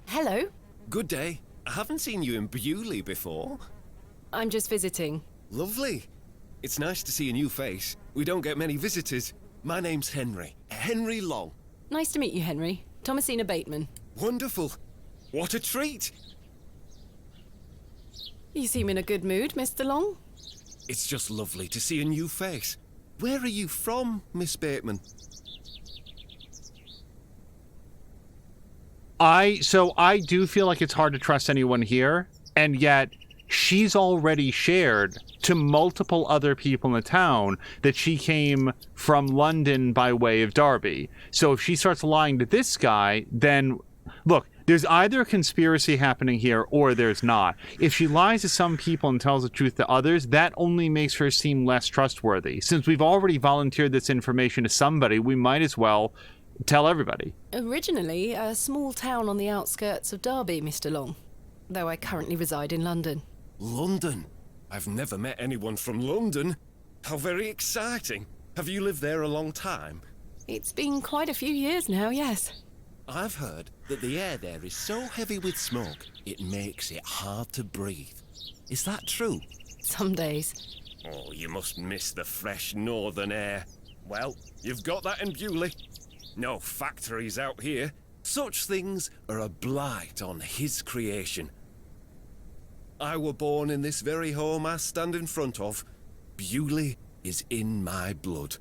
Hello? Good day. I haven't seen you in Bewlay before. I'm just visiting. Lovely. It's nice to see a new face. We don't get many visitors. My name's Henry. Henry Long. Nice to meet you, Henry. Thomasina Bateman. Wonderful. What a treat. You seem in a good mood, Mr. Long. It's just lovely to see a new face. Where are you from, Miss Bateman? So I do feel like it's hard to trust anyone here, and yet she's already shared to multiple other people in the town that she came from London by way of Derby. So if she starts lying to this guy, then look, there's either a conspiracy happening here or there's not. If she lies to some people and tells the truth to others, that only makes her seem less trustworthy. Since we've already volunteered this information to somebody, we might as well tell everybody. Originally a small town on the outskirts of Derby, Mr. Long, though I currently reside in London. London? I've never met anyone from London. How very exciting. Have you lived there a long time? It's been quite a few years now, yes. I've heard that the air there is so heavy with smoke, it makes it hard to breathe. Is that true? Some days. Oh, you must miss the fresh northern air. Well, you've got that in Bewlay. No factories out here. Such things are a blight on his creation. I were born in this very home I stand in front of. Bewlay is in my blood.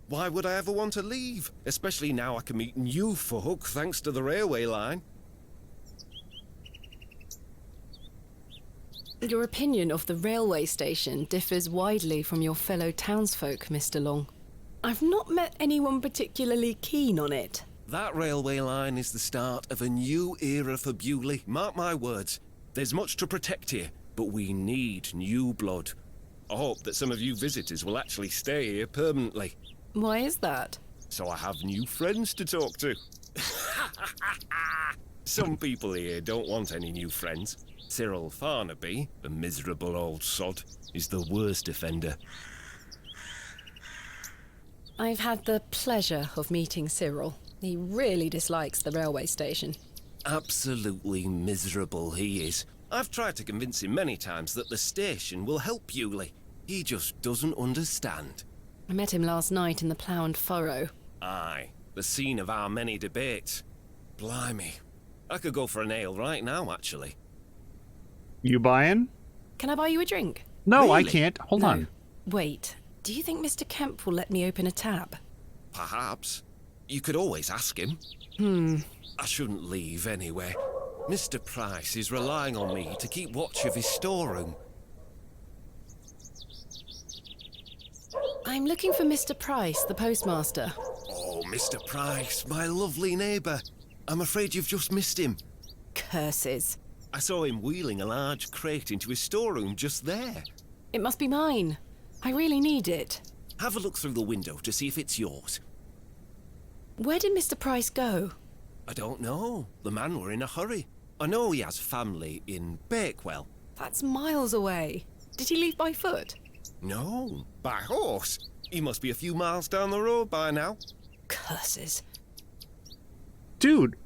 Why would I ever want to leave? Especially now I can meet new folk thanks to the railway line. Your opinion of the railway station differs widely from your fellow townsfolk, Mr. Long. I've not met anyone particularly keen on it. That railway line is the start of a new era for Bewlay. Mark my words. There's much to protect here, but we need new blood. I hope that some of you visitors will actually stay here permanently. Why is that? So I have new friends to talk to. Some people here don't want any new friends. Cyril Farnaby, the miserable old sod, is the worst offender. I've had the pleasure of meeting Cyril. He really dislikes the railway station. Absolutely miserable he is. I've tried to convince him many times that the station will help Bewlay. He just doesn't understand. I met him last night in the Plough and Furrow. Aye, the scene of our many debates. Blimey. I could go for an ale right now, actually. You buying? Can I buy you a drink? No, Really? I can't. Hold on. Wait, do you think Mr. Kemp will let me open a tab? Perhaps. You could always ask him. I shouldn't leave anyway. Mr. Price is relying on me to keep watch of his storeroom. I'm looking for Mr. Price, the postmaster. Oh, Mr. Price, my lovely neighbour. I'm afraid you've just missed him. Curses. I saw him wheeling a large crate into his storeroom just there. It must be mine. I really need it. Have a look through the window to see if it's yours. Where did Mr. Price go? I don't know. The man were in a hurry. I know he has family in Bakewell. That's miles away. Did he leave by foot? No, by horse. He must be a few miles down the road by now. Curses. Dude.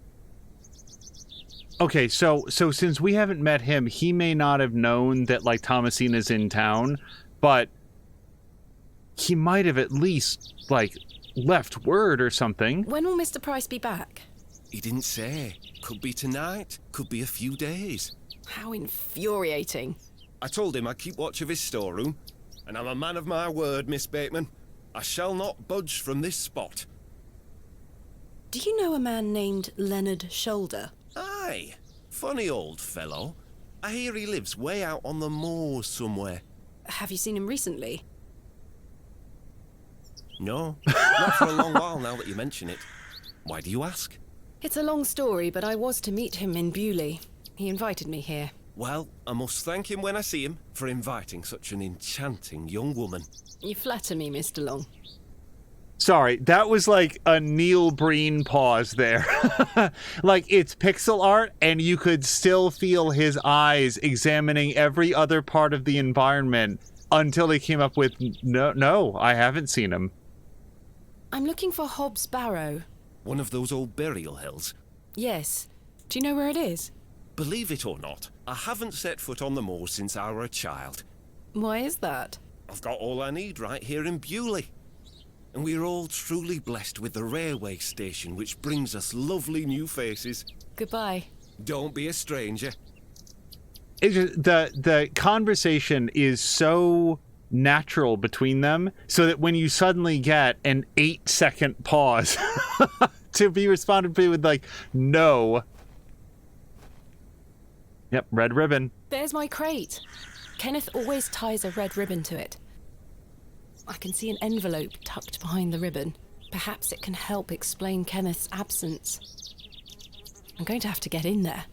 Okay, so since we haven't met him, he may not have known that, like, Thomasina's in town, but he might have at least, like, left word or something. When will Mr. Price be back? He didn't say. Could be tonight, could be a few days. How infuriating. I told him I'd keep watch of his storeroom, and I'm a man of my word, Miss Bateman. I shall not budge from this spot. Do you know a man named Leonard Shoulder? Aye, funny old fellow. I hear he lives way out on the moors somewhere. Have you seen him recently? No, not for a long while now that you mention it. Why do you ask? It's a long story, but I was to meet him in Bewlay. He invited me here. Well, I must thank him when I see him for inviting such an enchanting young woman. You flatter me, Mr. Long. Sorry, that was like a Neil Breen pause there. Like, it's pixel art, and you could still feel his eyes examining every other part of the environment until he came up with, no, I haven't seen him. I'm looking for Hob's Barrow. One of those old burial hills? Yes. Do you know where it is? Believe it or not, I haven't set foot on the moors since I were a child. Why is that? I've got all I need right here in Bewlay. And we're all truly blessed with the railway station, which brings us lovely new faces. Goodbye. Don't be a stranger. It's just, the conversation is so natural between them, so that when you suddenly get an 8-second pause to be responded to with, like, no. Yep, red ribbon. There's my crate. Kenneth always ties a red ribbon to it. I can see an envelope tucked behind the ribbon. Perhaps it can help explain Kenneth's absence. I'm going to have to get in there.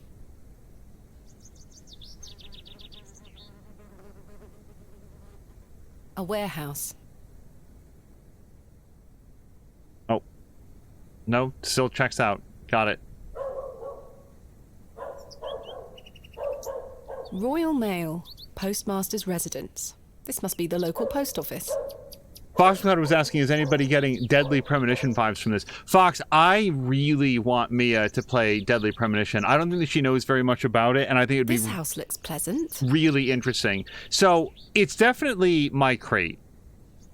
A warehouse. Oh. No, still checks out. Got it. Royal Mail, Postmaster's Residence. This must be the local post office. Foxcloud was asking, is anybody getting Deadly Premonition vibes from this? Fox, I really want Mia to play Deadly Premonition. I don't think that she knows very much about it, and I think it'd be... This house looks pleasant. Really interesting. So, it's definitely my crate.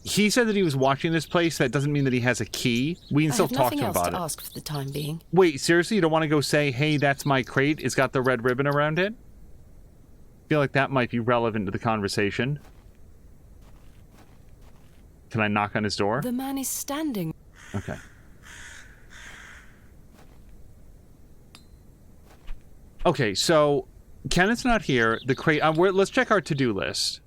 He said that he was watching this place. That doesn't mean that he has a key. We can still talk to him about it. I have nothing else to ask for the time being. Wait, seriously? You don't want to go say, hey, that's my crate? It's got the red ribbon around it? I feel like that might be relevant to the conversation. Can I knock on his door? The man is standing. Okay. Okay, so Kenneth's not here. The crate. Let's check our to-do list.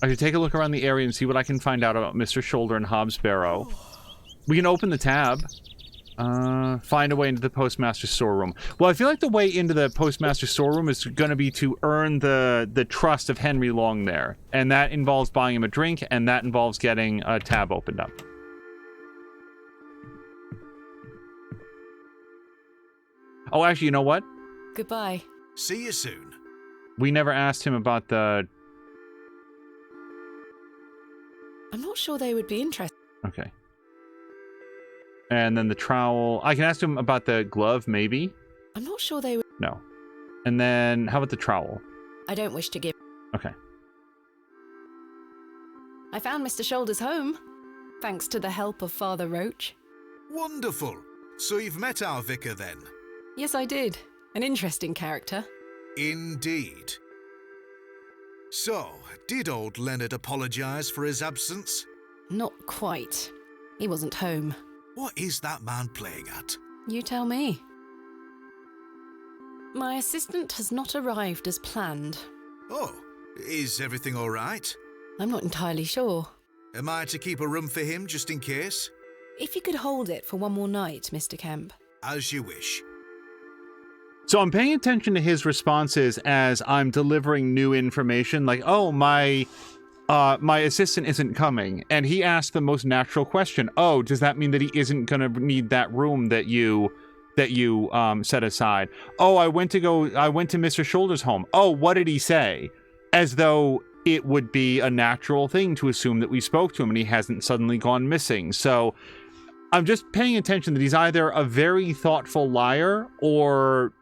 I can take a look around the area and see what I can find out about Mr. Shoulder and Hob's Barrow. We can open the tab. Find a way into the postmaster's storeroom. Well, I feel like the way into the postmaster's storeroom is going to be to earn the trust of Henry Long there. And that involves buying him a drink, and that involves getting a tab opened up. Oh, actually, you know what? Goodbye. See you soon. We never asked him about the... I'm not sure they would be interested. Okay. And then the trowel. I can ask him about the glove, maybe? I'm not sure they would... No. And then, how about the trowel? I don't wish to give... Okay. I found Mr. Shoulder's home, thanks to the help of Father Roach. Wonderful. So you've met our vicar then? Yes, I did. An interesting character. Indeed. So, did old Leonard apologise for his absence? Not quite. He wasn't home. What is that man playing at? You tell me. My assistant has not arrived as planned. Oh, is everything all right? I'm not entirely sure. Am I to keep a room for him just in case? If you could hold it for one more night, Mr. Kemp. As you wish. So I'm paying attention to his responses as I'm delivering new information, like, oh, my assistant isn't coming. And he asked the most natural question. Oh, does that mean that he isn't going to need that room that you set aside? Oh, I went to Mr. Shoulder's home. Oh, what did he say? As though it would be a natural thing to assume that we spoke to him and he hasn't suddenly gone missing. So I'm just paying attention that he's either a very thoughtful liar or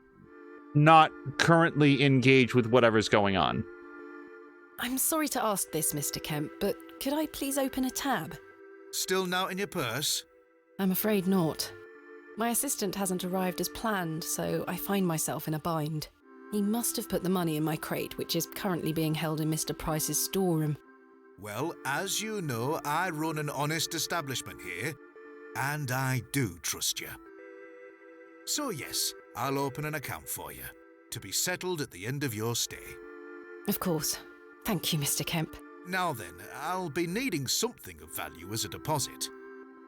not currently engaged with whatever's going on. I'm sorry to ask this, Mr. Kemp, but could I please open a tab? Still not in your purse? I'm afraid not. My assistant hasn't arrived as planned, so I find myself in a bind. He must have put the money in my crate, which is currently being held in Mr. Price's storeroom. Well, as you know, I run an honest establishment here, and I do trust you. So yes, I'll open an account for you, to be settled at the end of your stay. Of course. Thank you, Mr. Kemp. Now then, I'll be needing something of value as a deposit.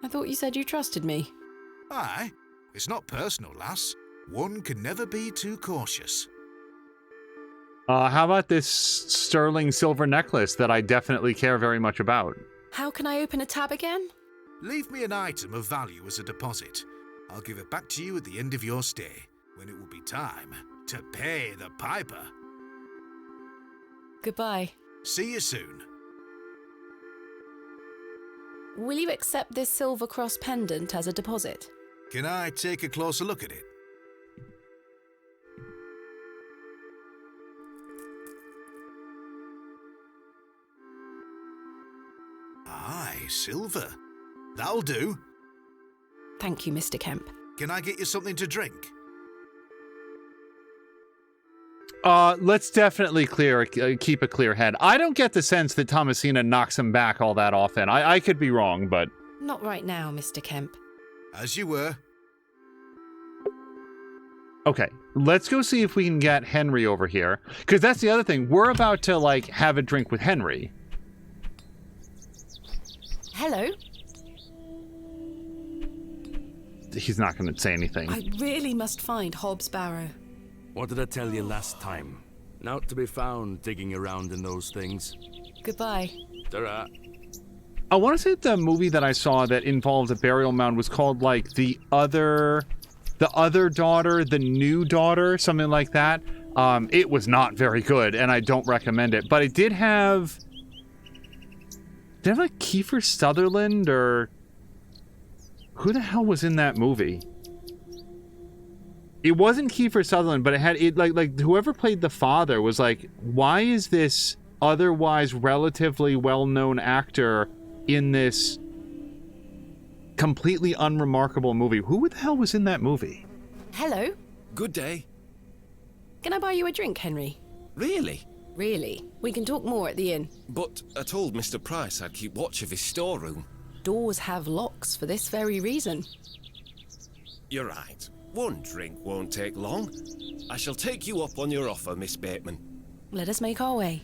I thought you said you trusted me. Aye, it's not personal, lass. One can never be too cautious. How about this sterling silver necklace that I definitely care very much about? How can I open a tab again? Leave me an item of value as a deposit. I'll give it back to you at the end of your stay, when it will be time to pay the piper. Goodbye. See you soon. Will you accept this silver cross pendant as a deposit? Can I take a closer look at it? Aye, silver. That'll do. Thank you, Mr. Kemp. Can I get you something to drink? Let's definitely keep a clear head. I don't get the sense that Thomasina knocks him back all that often. I could be wrong, but... Not right now, Mr. Kemp. As you were. Okay, let's go see if we can get Henry over here. Because that's the other thing. We're about to, like, have a drink with Henry. Hello? He's not going to say anything. I really must find Hobbs Barrow. What did I tell you last time? Not to be found digging around in those things. Goodbye. Ta-ra. I want to say that the movie that I saw that involved a burial mound was called, like, the other daughter, the new daughter, something like that. It was not very good, and I don't recommend it. But it did have... Did it have, like, Kiefer Sutherland, or... Who the hell was in that movie? It wasn't Kiefer Sutherland, but it had like whoever played the father was like, why is this otherwise relatively well-known actor in this completely unremarkable movie? Who the hell was in that movie? Hello? Good day. Can I buy you a drink, Henry? Really? Really. We can talk more at the inn. But I told Mr. Price I'd keep watch of his storeroom. Doors have locks for this very reason. You're right. One drink won't take long. I shall take you up on your offer, Miss Bateman. Let us make our way.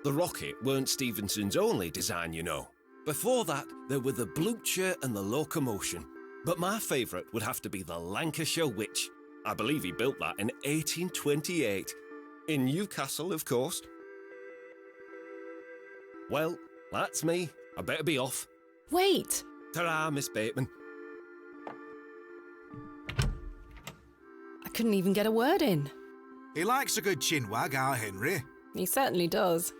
The rocket weren't Stevenson's only design, you know. Before that, there were the Blucher and the Locomotion. But my favourite would have to be the Lancashire Witch. I believe he built that in 1828. In Newcastle, of course. Well, that's me. I better be off. Wait! Ta-ra, Miss Bateman. I couldn't even get a word in. He likes a good chinwag, our Henry. He certainly does.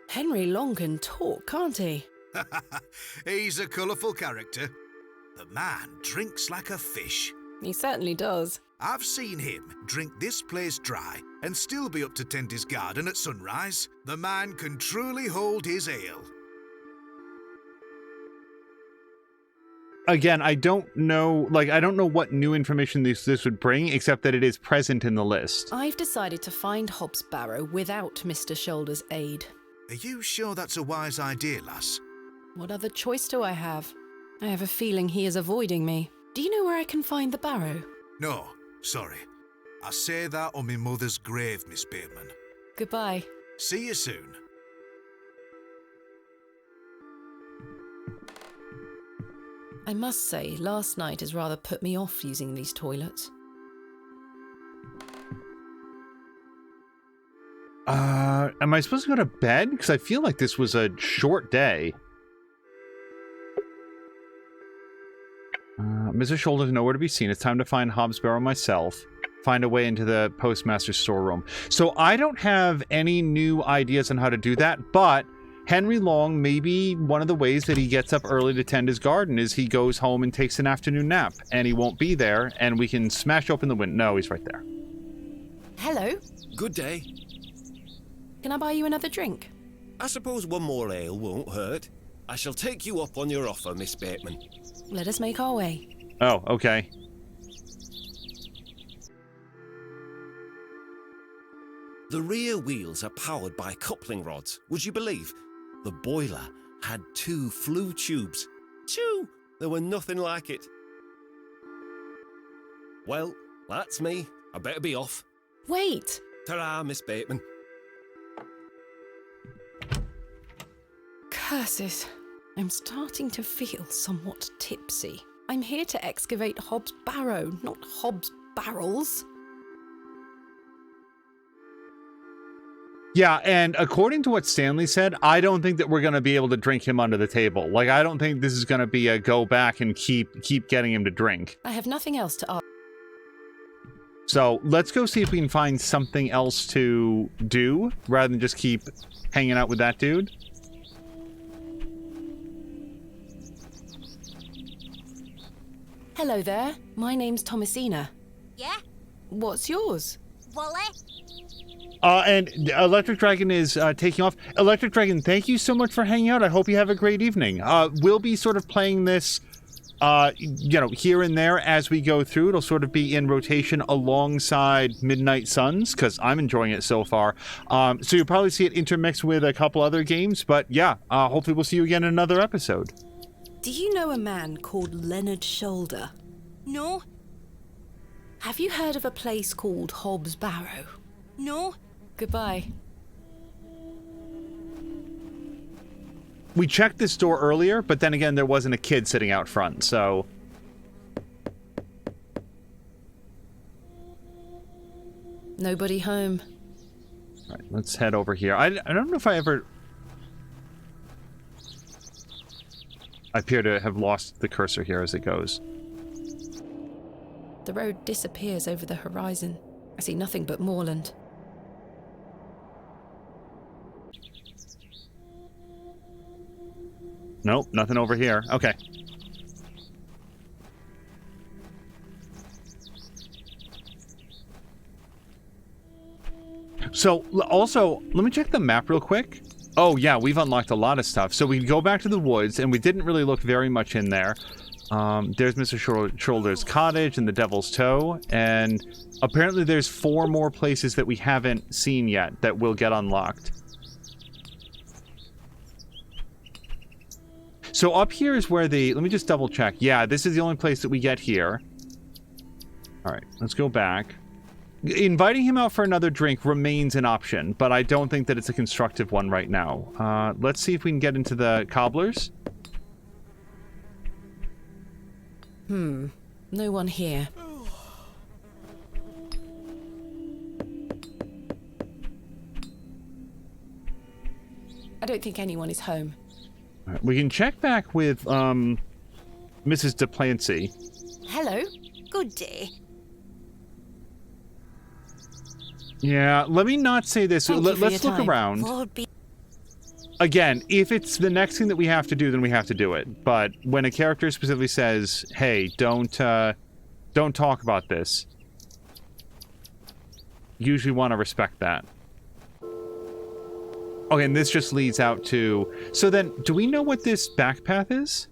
Henry Long can talk, can't he? He's a colourful character. The man drinks like a fish. He certainly does. I've seen him drink this place dry and still be up to tend his garden at sunrise. The man can truly hold his ale. again, I don't know, like, I don't know what new information this would bring, except that it is present in the list. I've decided to find Hob's Barrow without Mr. Shoulder's aid. Are you sure that's a wise idea, lass? What other choice do I have? I have a feeling he is avoiding me. Do you know where I can find the Barrow? No, sorry. I say that on my mother's grave, Miss Bateman. Goodbye. See you soon. I must say, last night has rather put me off using these toilets. Am I supposed to go to bed? Because I feel like this was a short day. Mr. Shoulder's nowhere to be seen. It's time to find Hob's Barrow myself. Find a way into the postmaster's storeroom. So I don't have any new ideas on how to do that, but Henry Long, maybe one of the ways that he gets up early to tend his garden is he goes home and takes an afternoon nap, and he won't be there, and we can smash open the window. No, he's right there. Hello? Good day. Can I buy you another drink? I suppose one more ale won't hurt. I shall take you up on your offer, Miss Bateman. Let us make our way. Oh, okay. The rear wheels are powered by coupling rods, would you believe? The boiler had 2 flue tubes. 2! There were nothing like it. Well, that's me. I better be off. Wait! Ta-ra, Miss Bateman. Curses. I'm starting to feel somewhat tipsy. I'm here to excavate Hob's Barrow, not Hob's barrels. Yeah, and according to what Stanley said, I don't think that we're going to be able to drink him under the table. Like, I don't think this is going to be a go back and keep getting him to drink. I have nothing else to ask. So let's go see if we can find something else to do rather than just keep hanging out with that dude. Hello there. My name's Thomasina. Yeah? What's yours? Wally? And Electric Dragon is taking off. Electric Dragon, thank you so much for hanging out. I hope you have a great evening. We'll be sort of playing this, here and there as we go through. It'll sort of be in rotation alongside Midnight Suns, because I'm enjoying it so far. So you'll probably see it intermixed with a couple other games. But yeah, hopefully we'll see you again in another episode. Do you know a man called Leonard Shoulder? No. Have you heard of a place called Hob's Barrow? No. Goodbye. We checked this door earlier, but then again, there wasn't a kid sitting out front, so... Nobody home. All right, let's head over here. I don't know if I ever... I appear to have lost the cursor here as it goes. The road disappears over the horizon. I see nothing but moorland. Nope, nothing over here. Okay. So, also, let me check the map real quick. Oh, yeah, we've unlocked a lot of stuff. So we go back to the woods, and we didn't really look very much in there. There's Mr. Shoulder's cottage and the Devil's Toe, and apparently there's 4 more places that we haven't seen yet that will get unlocked. So up here is where let me just double check. Yeah, this is the only place that we get here. All right, let's go back. Inviting him out for another drink remains an option, but I don't think that it's a constructive one right now. Let's see if we can get into the cobblers. No one here. I don't think anyone is home. All right, we can check back with Mrs. DePlancy. Hello. Good day. Yeah, let me not say this. Let's look around. Again, if it's the next thing that we have to do, then we have to do it. But when a character specifically says, hey, don't talk about this, usually want to respect that. Okay, and this just leads out to... So then, do we know what this back path is?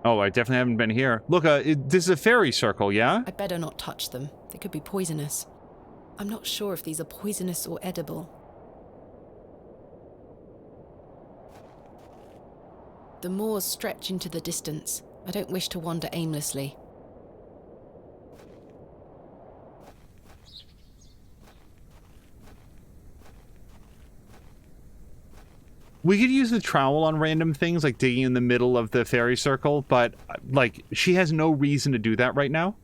Oh, I definitely haven't been here. Look, this is a fairy circle, yeah? I'd better not touch them. They could be poisonous. I'm not sure if these are poisonous or edible. The moors stretch into the distance. I don't wish to wander aimlessly. We could use the trowel on random things, like digging in the middle of the fairy circle, but, like, she has no reason to do that right now.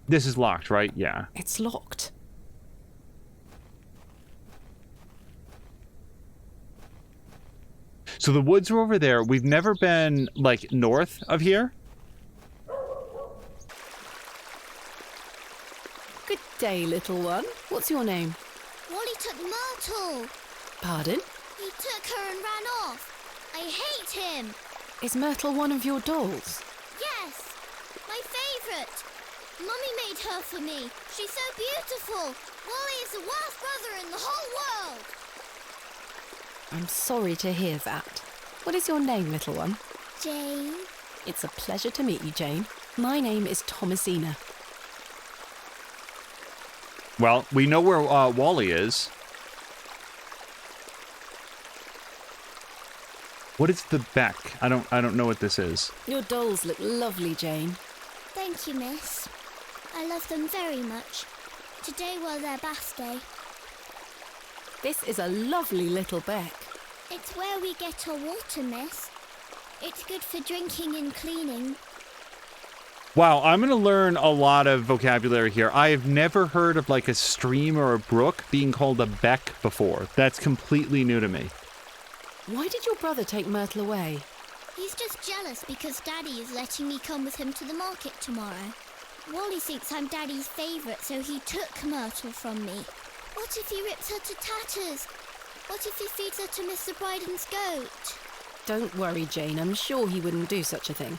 This is locked, right? Yeah. It's locked. So the woods are over there. We've never been, like, north of here. Good day, little one. What's your name? Wally took Myrtle. Pardon? He took her and ran off. I hate him. Is Myrtle one of your dolls? Yes, my favourite. Mummy made her for me. She's so beautiful. Wally is the worst brother in the whole world. I'm sorry to hear that. What is your name, little one? Jane. It's a pleasure to meet you, Jane. My name is Thomasina. Well, we know where Wally is. What is the Beck? I don't know what this is. Your dolls look lovely, Jane. Thank you, miss. I love them very much. Today was their bath day. This is a lovely little Beck. It's where we get our water, miss. It's good for drinking and cleaning. Wow, I'm going to learn a lot of vocabulary here. I have never heard of, like, a stream or a brook being called a beck before. That's completely new to me. Why did your brother take Myrtle away? He's just jealous because Daddy is letting me come with him to the market tomorrow. Wally thinks I'm Daddy's favourite, so he took Myrtle from me. What if he rips her to tatters? What if he feeds her to Mr. Bryden's goat? Don't worry, Jane. I'm sure he wouldn't do such a thing.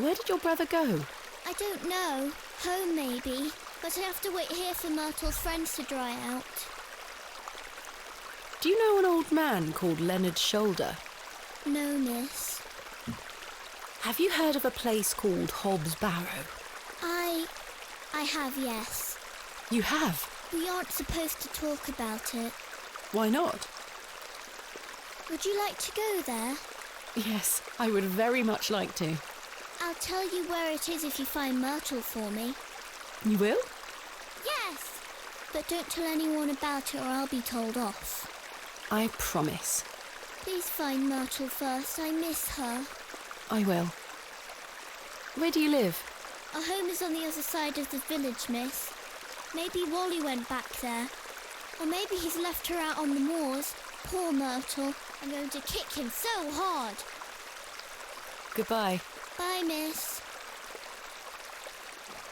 Where did your brother go? I don't know. Home, maybe. But I have to wait here for Myrtle's friends to dry out. Do you know an old man called Leonard Shoulder? No, miss. Have you heard of a place called Hobbs Barrow? I have, yes. You have? We aren't supposed to talk about it. Why not? Would you like to go there? Yes, I would very much like to. I'll tell you where it is if you find Myrtle for me. You will? Yes! But don't tell anyone about it or I'll be told off. I promise. Please find Myrtle first. I miss her. I will. Where do you live? Our home is on the other side of the village, miss. Maybe Wally went back there. Or maybe he's left her out on the moors. Poor Myrtle. I'm going to kick him so hard. Goodbye. Bye, miss.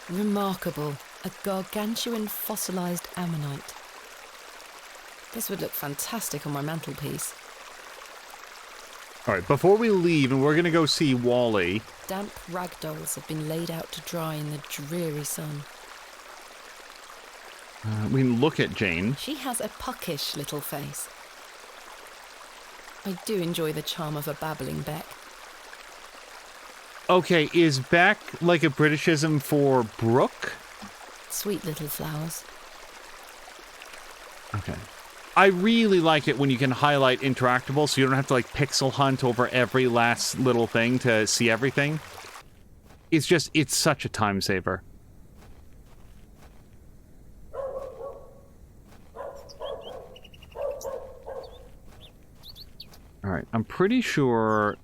Remarkable. A gargantuan fossilised ammonite. This would look fantastic on my mantelpiece. All right, before we leave, and we're going to go see Wally. Damp ragdolls have been laid out to dry in the dreary sun. We can look at Jane. She has a puckish little face. I do enjoy the charm of a babbling beck. Okay, is beck like a Britishism for brook? Sweet little flowers. Okay. I really like it when you can highlight interactable so you don't have to, like, pixel hunt over every last little thing to see everything. It's such a time saver. All right, I'm pretty sure...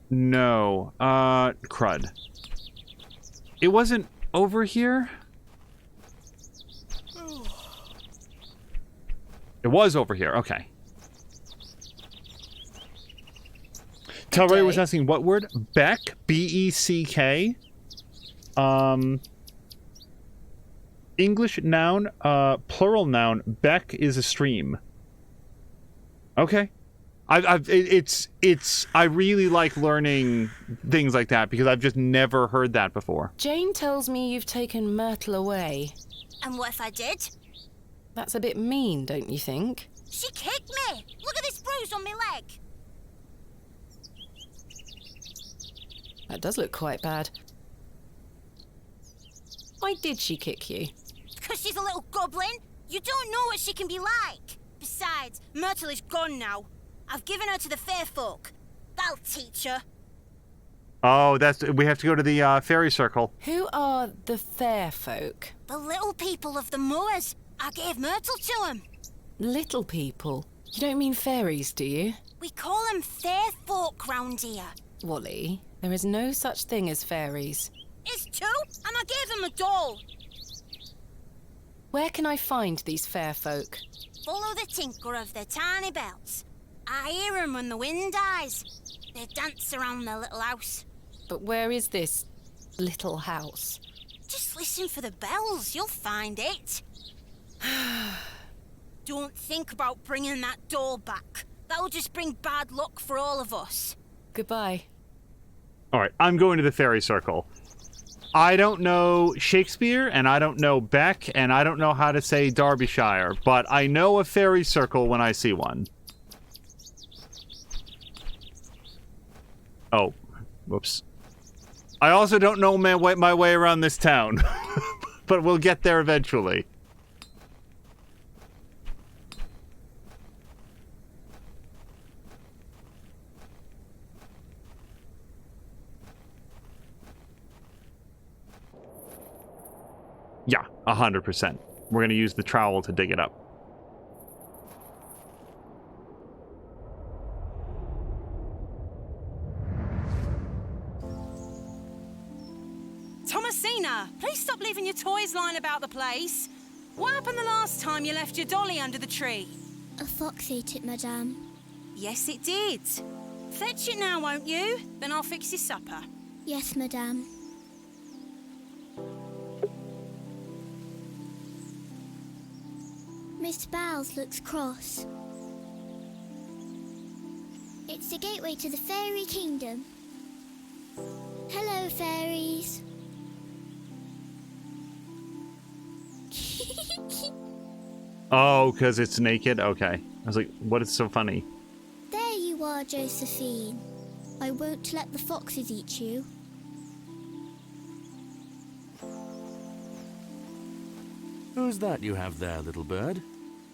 No, crud. It wasn't over here? It was over here, okay. Telray was asking what word? Beck? B-E-C-K? English noun, plural noun, beck is a stream. Okay. I really like learning things like that because I've just never heard that before. Jane tells me you've taken Myrtle away. And what if I did? That's a bit mean, don't you think? She kicked me! Look at this bruise on my leg! That does look quite bad. Why did she kick you? Because she's a little goblin. You don't know what she can be like. Besides, Myrtle is gone now. I've given her to the fair folk. That'll teach her. Oh, we have to go to the fairy circle. Who are the fair folk? The little people of the moors. I gave Myrtle to them. Little people? You don't mean fairies, do you? We call them fair folk round here. Wally, there is no such thing as fairies. It's true, and I gave them a doll. Where can I find these fair folk? Follow the tinkle of their tiny bells. I hear them when the wind dies. They dance around their little house. But where is this little house? Just listen for the bells, you'll find it. Don't think about bringing that doll back. That'll just bring bad luck for all of us. Goodbye. All right, I'm going to the fairy circle. I don't know Shakespeare, and I don't know Beck, and I don't know how to say Derbyshire, but I know a fairy circle when I see one. Oh, whoops. I also don't know my way around this town, but we'll get there eventually. Yeah, 100%. We're going to use the trowel to dig it up. Thomasina, please stop leaving your toys lying about the place. What happened the last time you left your dolly under the tree? A fox ate it, madame. Yes, it did. Fetch it now, won't you? Then I'll fix your supper. Yes, madame. Miss Bowles looks cross. It's the gateway to the fairy kingdom. Hello, fairies. Oh, because it's naked? Okay. I was like, what is so funny? There you are, Josephine. I won't let the foxes eat you. Who's that you have there, little bird?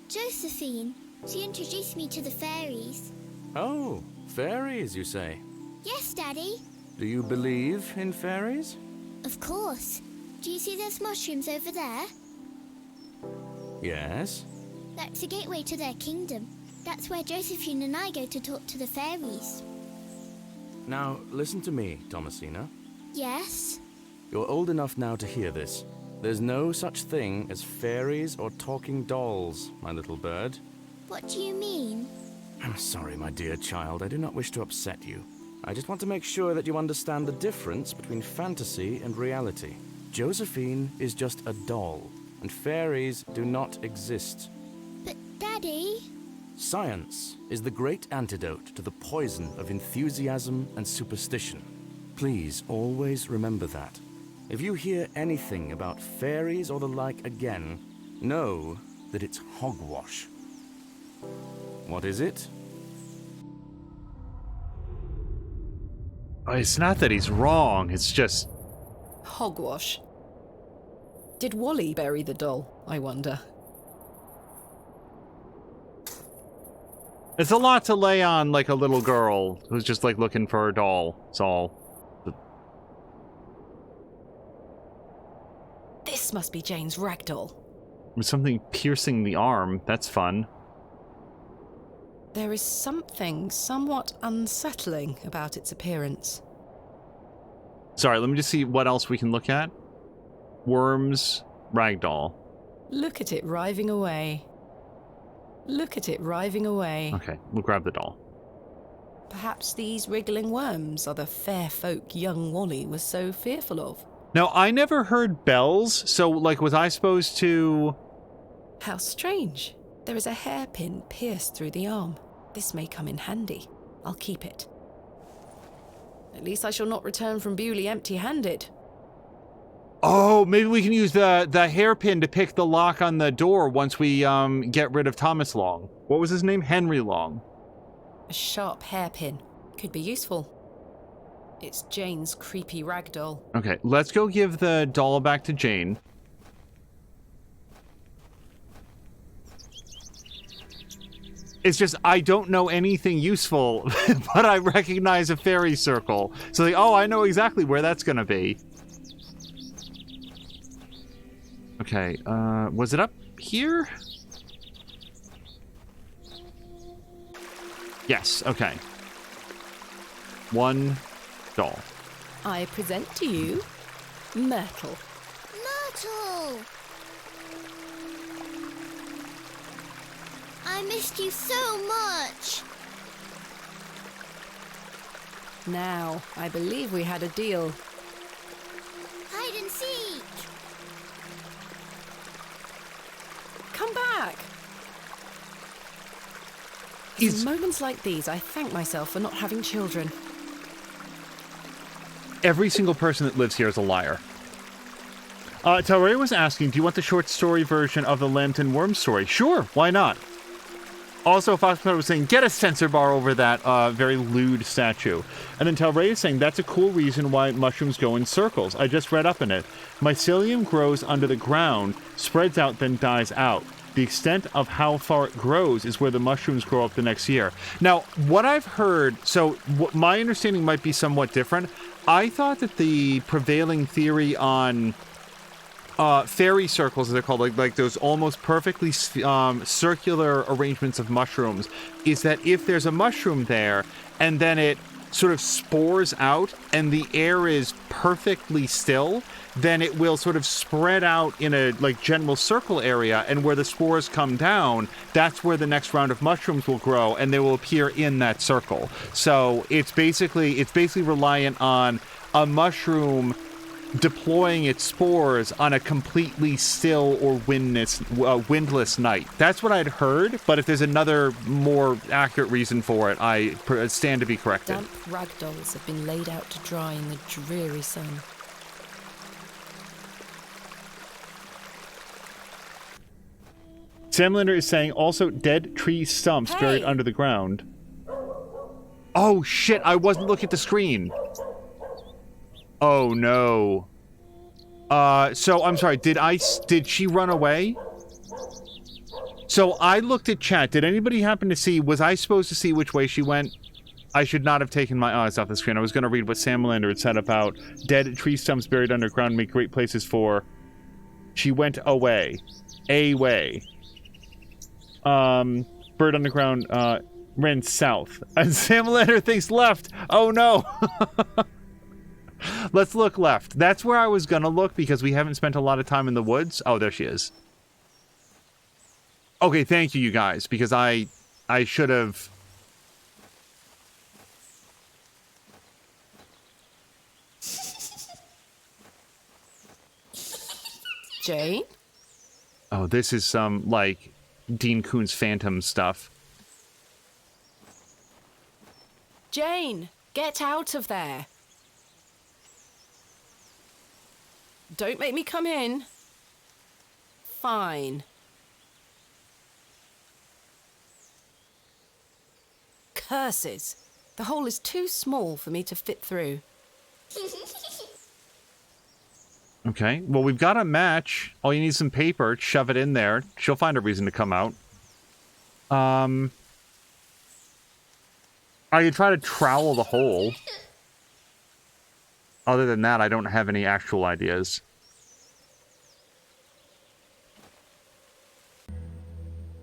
Josephine. She introduced me to the fairies. Oh, fairies, you say? Yes, Daddy. Do you believe in fairies? Of course. Do you see those mushrooms over there? Yes. That's the gateway to their kingdom. That's where Josephine and I go to talk to the fairies. Now, listen to me, Thomasina. Yes? You're old enough now to hear this. There's no such thing as fairies or talking dolls, my little bird. What do you mean? I'm sorry, my dear child. I do not wish to upset you. I just want to make sure that you understand the difference between fantasy and reality. Josephine is just a doll, and fairies do not exist. But, Daddy... Science is the great antidote to the poison of enthusiasm and superstition. Please always remember that. If you hear anything about fairies or the like again, know that it's hogwash. What is it? It's not that he's wrong, it's just... Hogwash. Did Wally bury the doll, I wonder? It's a lot to lay on, like, a little girl who's just, like, looking for a doll. It's all... This must be Jane's ragdoll. With something piercing the arm. That's fun. There is something somewhat unsettling about its appearance. Sorry, let me just see what else we can look at. Worms, ragdoll. Look at it writhing away. Look at it writhing away. Okay, we'll grab the doll. Perhaps these wriggling worms are the fair folk young Wally was so fearful of. Now, I never heard bells, so, like, was I supposed to... How strange. There is a hairpin pierced through the arm. This may come in handy. I'll keep it. At least I shall not return from Bewlay empty-handed. Oh, maybe we can use the hairpin to pick the lock on the door once we get rid of Thomas Long. What was his name? Henry Long. A sharp hairpin. Could be useful. It's Jane's creepy ragdoll. Okay, let's go give the doll back to Jane. It's just, I don't know anything useful, but I recognize a fairy circle. So, like, oh, I know exactly where that's gonna be. Okay, was it up here? Yes, okay. One doll. I present to you Myrtle. Myrtle! I missed you so much. Now, I believe we had a deal. Hide and seek. Come back! It's in moments like these, I thank myself for not having children. Every single person that lives here is a liar. Talray was asking, do you want the short story version of the Lambton Worm story? Sure, why not? Also, Foxcloud was saying, get a censor bar over that very lewd statue. And then Talray is saying, that's a cool reason why mushrooms go in circles. I just read up in it. Mycelium grows under the ground, spreads out, then dies out. The extent of how far it grows is where the mushrooms grow up the next year. Now, what I've heard, so my understanding might be somewhat different. I thought that the prevailing theory on fairy circles, as they're called, like those almost perfectly circular arrangements of mushrooms, is that if there's a mushroom there and then it sort of spores out and the air is perfectly still, then it will sort of spread out in a like general circle area, and where the spores come down, that's where the next round of mushrooms will grow, and they will appear in that circle. So it's basically reliant on a mushroom deploying its spores on a completely still or windless night. That's what I'd heard, but if there's another more accurate reason for it, I stand to be corrected. Damp ragdolls have been laid out to dry in the dreary sun. Samlander is saying also dead tree stumps buried under the ground. Oh shit, I wasn't looking at the screen. Oh no. So I'm sorry, did she run away? So I looked at chat. Did anybody happen to see, was I supposed to see which way she went? I should not have taken my eyes off the screen. I was going to read what Samlander had said about dead tree stumps buried underground make great places for... She went away. Away. Bird underground, ran south. And Samlander thinks left. Oh no! Let's look left. That's where I was gonna look because we haven't spent a lot of time in the woods. Oh, there she is. Okay, thank you, you guys, because I should have... Jane? Oh, this is some, like, Dean Koon's Phantom stuff. Jane, get out of there. Don't make me come in. Fine. Curses. The hole is too small for me to fit through. Okay, well, we've got a match. All you need is some paper. Shove it in there. She'll find a reason to come out. I could try to trowel the hole. Other than that, I don't have any actual ideas.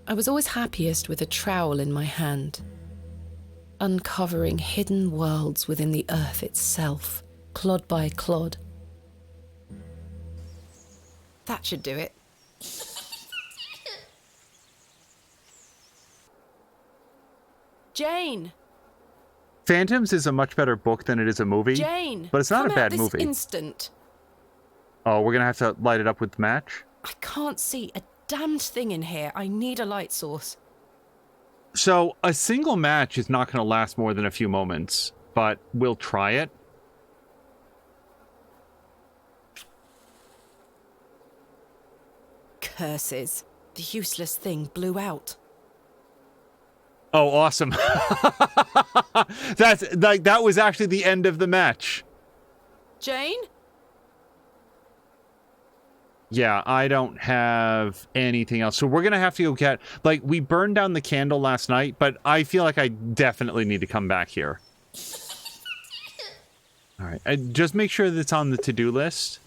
I was always happiest with a trowel in my hand, uncovering hidden worlds within the earth itself, clod by clod. That should do it. Jane! Phantoms is a much better book than it is a movie. Jane! But it's not a bad this movie. Instant. Oh, we're gonna have to light it up with the match? I can't see a damned thing in here. I need a light source. So, a single match is not gonna last more than a few moments, but we'll try it. Curses. The useless thing blew out. Oh, awesome. That was actually the end of the match. Jane? Yeah, I don't have anything else. So we're going to have to go get... Like, we burned down the candle last night, but I feel like I definitely need to come back here. All right. Just make sure that it's on the to-do list.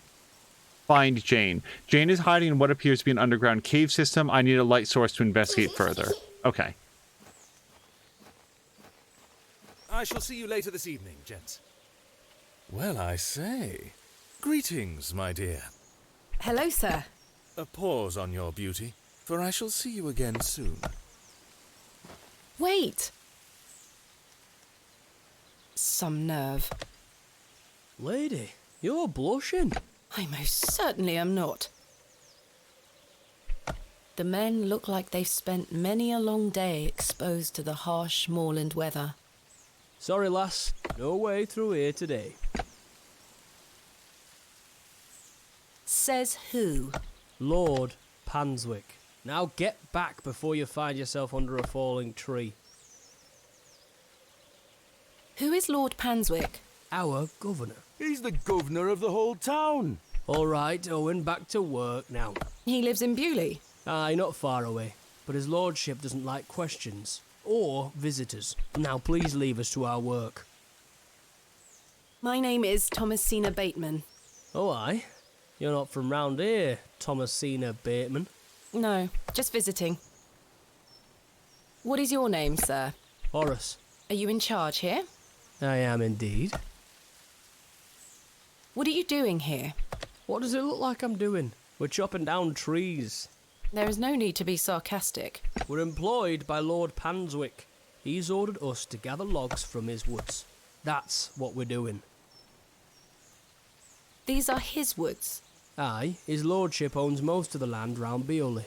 Find Jane. Jane is hiding in what appears to be an underground cave system. I need a light source to investigate further. Okay. I shall see you later this evening, gents. Well, I say. Greetings, my dear. Hello, sir. A pause on your beauty, for I shall see you again soon. Wait. Some nerve. Lady, you're blushing. I most certainly am not. The men look like they've spent many a long day exposed to the harsh moorland weather. Sorry, lass. No way through here today. Says who? Lord Panswick. Now get back before you find yourself under a falling tree. Who is Lord Panswick? Our governor. He's the governor of the whole town. All right, Owen, back to work now. He lives in Bewlay. Aye, not far away. But his lordship doesn't like questions. Or visitors. Now please leave us to our work. My name is Thomasina Bateman. Oh, aye? You're not from round here, Thomasina Bateman. No, just visiting. What is your name, sir? Horace. Are you in charge here? I am indeed. What are you doing here? What does it look like I'm doing? We're chopping down trees. There is no need to be sarcastic. We're employed by Lord Panswick. He's ordered us to gather logs from his woods. That's what we're doing. These are his woods? Aye, his lordship owns most of the land round Bewlay.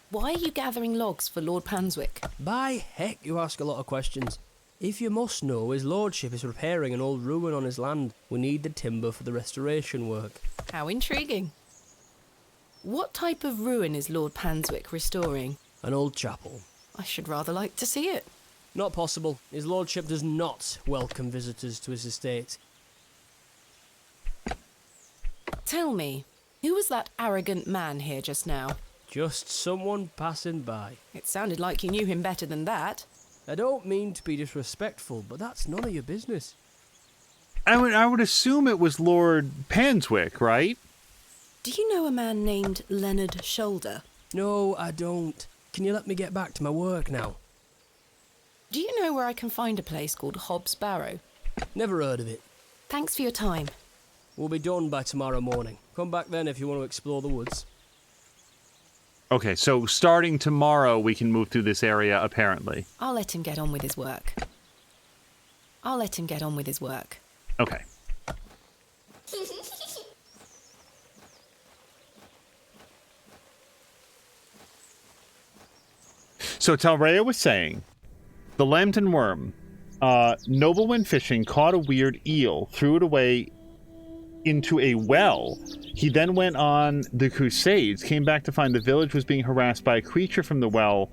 Why are you gathering logs for Lord Panswick? By heck, you ask a lot of questions. If you must know, his lordship is repairing an old ruin on his land. We need the timber for the restoration work. How intriguing. What type of ruin is Lord Panswick restoring? An old chapel. I should rather like to see it. Not possible. His lordship does not welcome visitors to his estate. Tell me, who was that arrogant man here just now? Just someone passing by. It sounded like you knew him better than that. I don't mean to be disrespectful, but that's none of your business. I would assume it was Lord Panswick, right? Do you know a man named Leonard Shoulder? No, I don't. Can you let me get back to my work now? Do you know where I can find a place called Hob's Barrow? Never heard of it. Thanks for your time. We'll be done by tomorrow morning. Come back then if you want to explore the woods. Okay, so starting tomorrow, we can move through this area, apparently. I'll let him get on with his work. Okay. So Talrea was saying, the Lambton worm, noble when fishing, caught a weird eel, threw it away into a well. He then went on the Crusades, came back to find the village was being harassed by a creature from the well,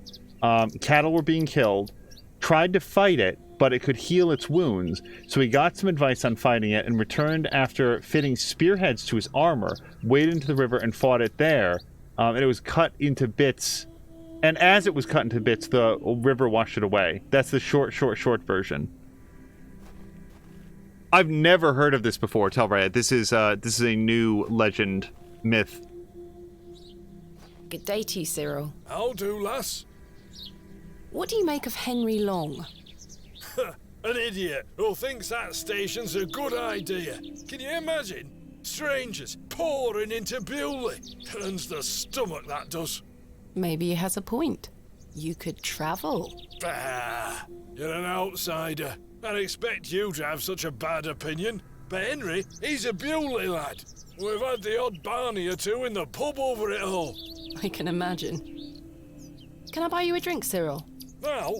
cattle were being killed, tried to fight it, but it could heal its wounds, so he got some advice on fighting it and returned after fitting spearheads to his armor, waded into the river and fought it there, and it was cut into bits, and as it was cut into bits, the river washed it away. That's the short version. I've never heard of this before, Telraya. This is a new legend myth. Good day to you, Cyril. I'll do, lass. What do you make of Henry Long? An idiot who thinks that station's a good idea. Can you imagine? Strangers pouring into Bewlay. Turns the stomach, that does. Maybe he has a point. You could travel. Bah, you're an outsider. I'd expect you to have such a bad opinion. But Henry, he's a Bewlay lad. We've had the odd Barney or two in the pub over it all. I can imagine. Can I buy you a drink, Cyril? Now?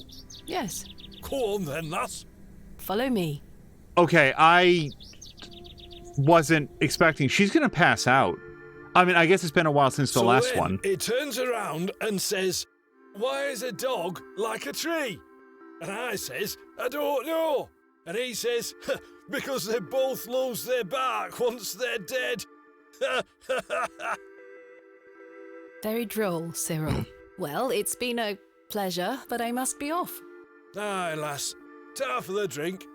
Yes. Go on then, lass. Follow me. Okay, I wasn't expecting... She's gonna pass out. I mean, I guess it's been a while since the last then one. He turns around and says, "Why is a dog like a tree?" And I says, "I don't know." And he says, "Because they both lose their bark once they're dead." Very droll, Cyril. Well, it's been a pleasure, but I must be off. Aye, lass. Ta for the drink.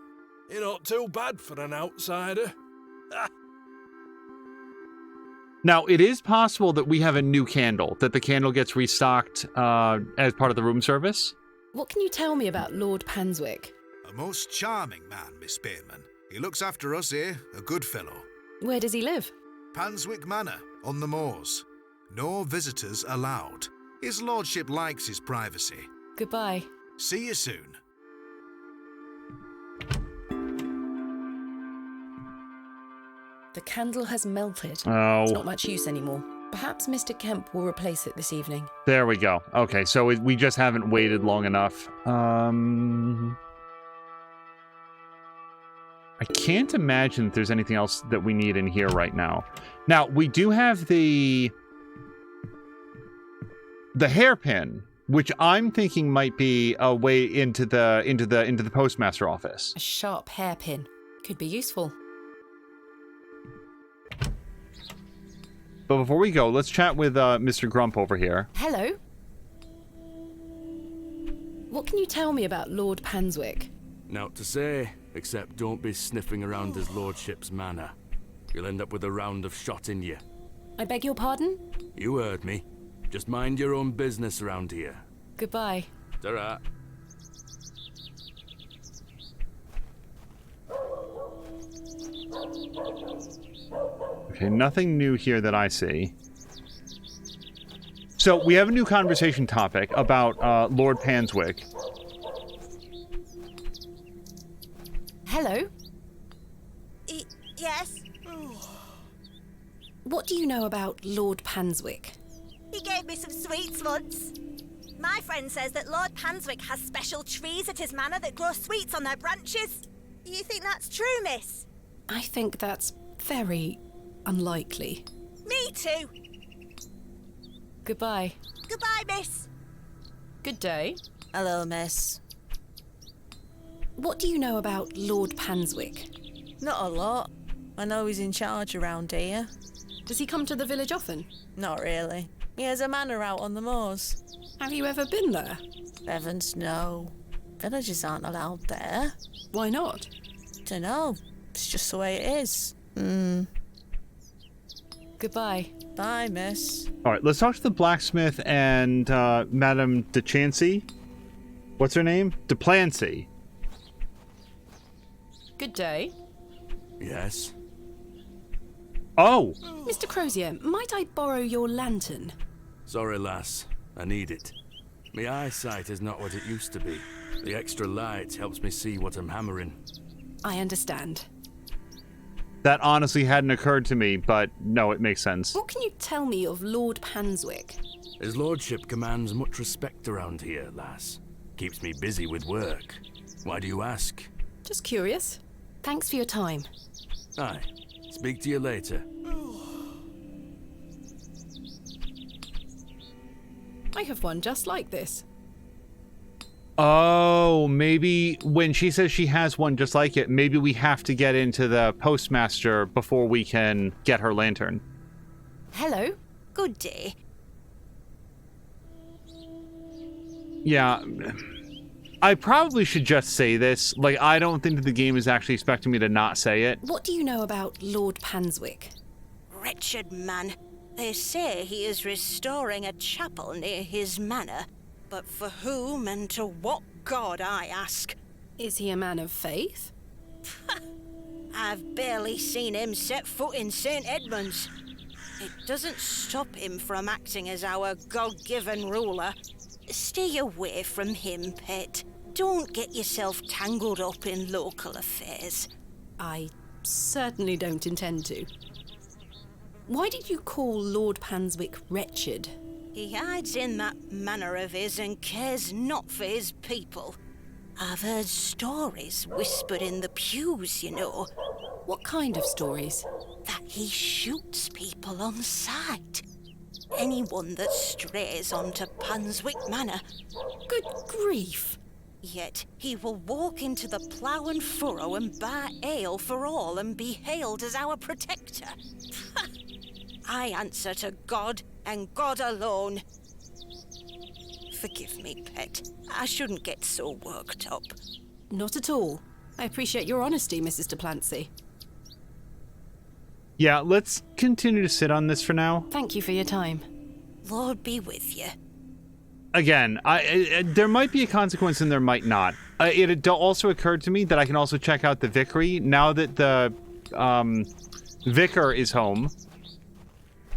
You're not too bad for an outsider. Now, it is possible that we have a new candle, that the candle gets restocked as part of the room service. What can you tell me about Lord Panswick? A most charming man, Miss Bateman. He looks after us here, a good fellow. Where does he live? Panswick Manor, on the moors. No visitors allowed. His lordship likes his privacy. Goodbye. See you soon. The candle has melted. Oh. It's not much use anymore. Perhaps Mr. Kemp will replace it this evening. There we go. Okay, so we just haven't waited long enough. I can't imagine that there's anything else that we need in here right now. Now, we do have the hairpin, which I'm thinking might be a way into the postmaster office. A sharp hairpin. Could be useful. But before we go, let's chat with Mr. Grump over here. Hello. What can you tell me about Lord Panswick? Naught to say, except don't be sniffing around his lordship's manor. You'll end up with a round of shot in you. I beg your pardon? You heard me. Just mind your own business around here. Goodbye. Ta-ra. Okay, nothing new here that I see. So we have a new conversation topic about Lord Panswick. Hello. Yes? What do you know about Lord Panswick? He gave me some sweets once. My friend says that Lord Panswick has special trees at his manor that grow sweets on their branches. You think that's true, miss? I think that's very unlikely. Me too. Goodbye. Goodbye, miss. Good day. Hello, miss. What do you know about Lord Panswick? Not a lot. I know he's in charge around here. Does he come to the village often? Not really. He has a manor out on the moors. Have you ever been there? Heavens, no. Villagers aren't allowed there. Why not? Dunno. It's just the way it is. Goodbye. Bye, miss. All right, let's talk to the blacksmith and Madame de Chancey. What's her name? De Plancy. Good day. Yes? Oh! Mr. Crozier, might I borrow your lantern? Sorry, lass. I need it. My eyesight is not what it used to be. The extra light helps me see what I'm hammering. I understand. That honestly hadn't occurred to me, but no, it makes sense. What can you tell me of Lord Panswick? His lordship commands much respect around here, lass. Keeps me busy with work. Why do you ask? Just curious. Thanks for your time. Aye. Speak to you later. I have one just like this. Oh, maybe when she says she has one just like it, maybe we have to get into the postmaster before we can get her lantern. Hello. Good day. Yeah, I probably should just say this. Like, I don't think that the game is actually expecting me to not say it. What do you know about Lord Panswick? Wretched man. They say he is restoring a chapel near his manor. But for whom and to what god, I ask? Is he a man of faith? I've barely seen him set foot in St. Edmunds. It doesn't stop him from acting as our God-given ruler. Stay away from him, pet. Don't get yourself tangled up in local affairs. I certainly don't intend to. Why did you call Lord Panswick wretched? He hides in that manor of his and cares not for his people. I've heard stories whispered in the pews, you know. What kind of stories? That He shoots people on sight. Anyone that strays onto Panswick Manor. Good grief. Yet he will walk into the plough and furrow and bar ale for all and be hailed as our protector. I answer to God and God alone. Forgive me, pet. I shouldn't get so worked up. Not at all. I appreciate your honesty, Mrs. Duplancy. Yeah, let's continue to sit on this for now. Thank you for your time. Lord be with you. Again, there might be a consequence and there might not. It also occurred to me that I can also check out the vicary now that the vicar is home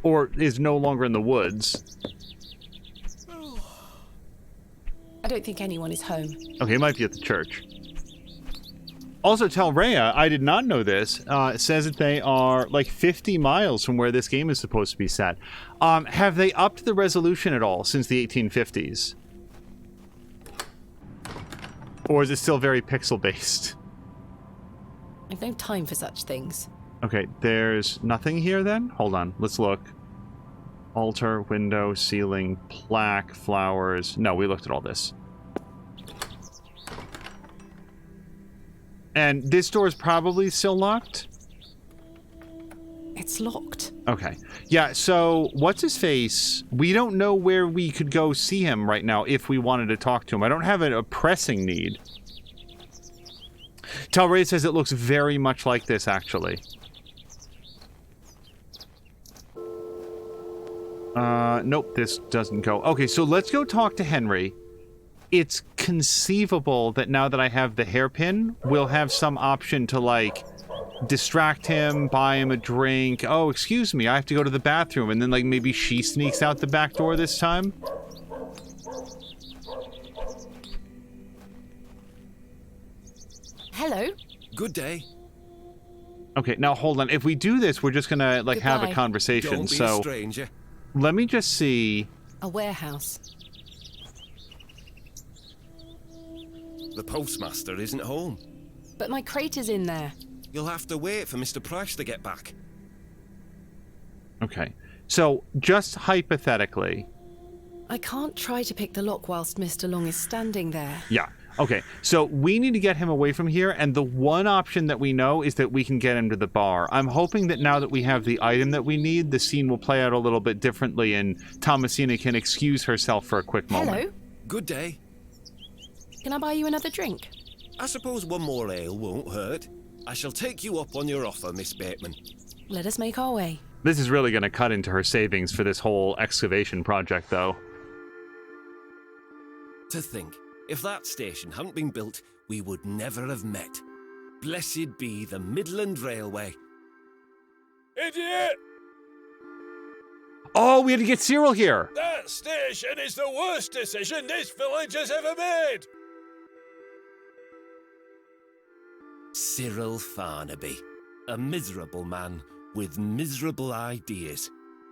or is no longer in the woods. I don't think anyone is home. Okay, it might be at the church. Also, Talrea, I did not know this, says that they are like 50 miles from where this game is supposed to be set. Have they upped the resolution at all since the 1850s? Or is it still very pixel-based? I've no time for such things. Okay, there's nothing here then? Hold on, let's look. Altar, window, ceiling, plaque, flowers. No, we looked at all this. And this door is probably still locked? It's locked. Okay. Yeah, so what's his face? We don't know where we could go see him right now if we wanted to talk to him. I don't have a pressing need. Talray says it looks very much like this, actually. Nope, this doesn't go. Okay, so let's go talk to Henry. It's conceivable that now that I have the hairpin, we'll have some option to, like, distract him, buy him a drink. Oh, excuse me, I have to go to the bathroom. And then, like, maybe she sneaks out the back door this time. Hello. Good day. Okay, now hold on. If we do this, we're just gonna, like, have a conversation. Don't be so a stranger. Let me just see. A warehouse. The postmaster isn't home. But my crate is in there. You'll have to wait for Mr. Price to get back. Okay, so just hypothetically. I can't try to pick the lock whilst Mr. Long is standing there. Yeah. Okay, so we need to get him away from here, and the one option that we know is that we can get him to the bar. I'm hoping that now that we have the item that we need, the scene will play out a little bit differently, and Thomasina can excuse herself for a quick moment. Hello. Good day. Can I buy you another drink? I suppose one more ale won't hurt. I shall take you up on your offer, Miss Bateman. Let us make our way. This is really going to cut into her savings for this whole excavation project, though. To think, if that station hadn't been built, we would never have met. Blessed be the Midland Railway. Idiot! Oh, we had to get Cyril here! That station is the worst decision this village has ever made! Cyril Farnaby, a miserable man with miserable ideas.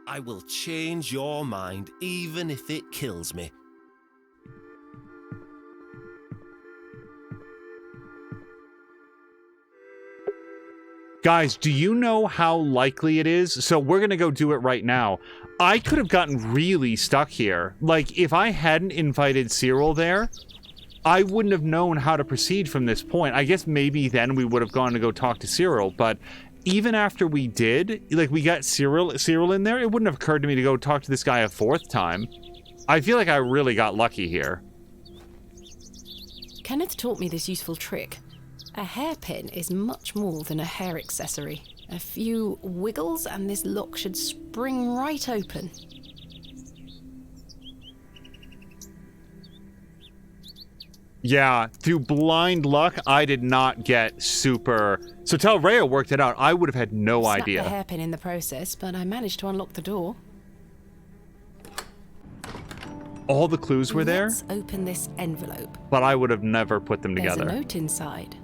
I will change your mind even if it kills me. Guys, do you know how likely it is? So we're going to go do it right now. I could have gotten really stuck here. Like, if I hadn't invited Cyril there, I wouldn't have known how to proceed from this point. I guess maybe then we would have gone to go talk to Cyril, but even after we did, like, we got Cyril in there, it wouldn't have occurred to me to go talk to this guy a fourth time. I feel like I really got lucky here. Kenneth taught me this useful trick. A hairpin is much more than a hair accessory. A few wiggles and this lock should spring right open. Yeah, through blind luck, I did not get super... So tell Rhea worked it out. I would have had no idea. Snapped the hairpin in the process, but I managed to unlock the door. All the clues were there? Let's open this envelope. But I would have never put them together. There's a note inside.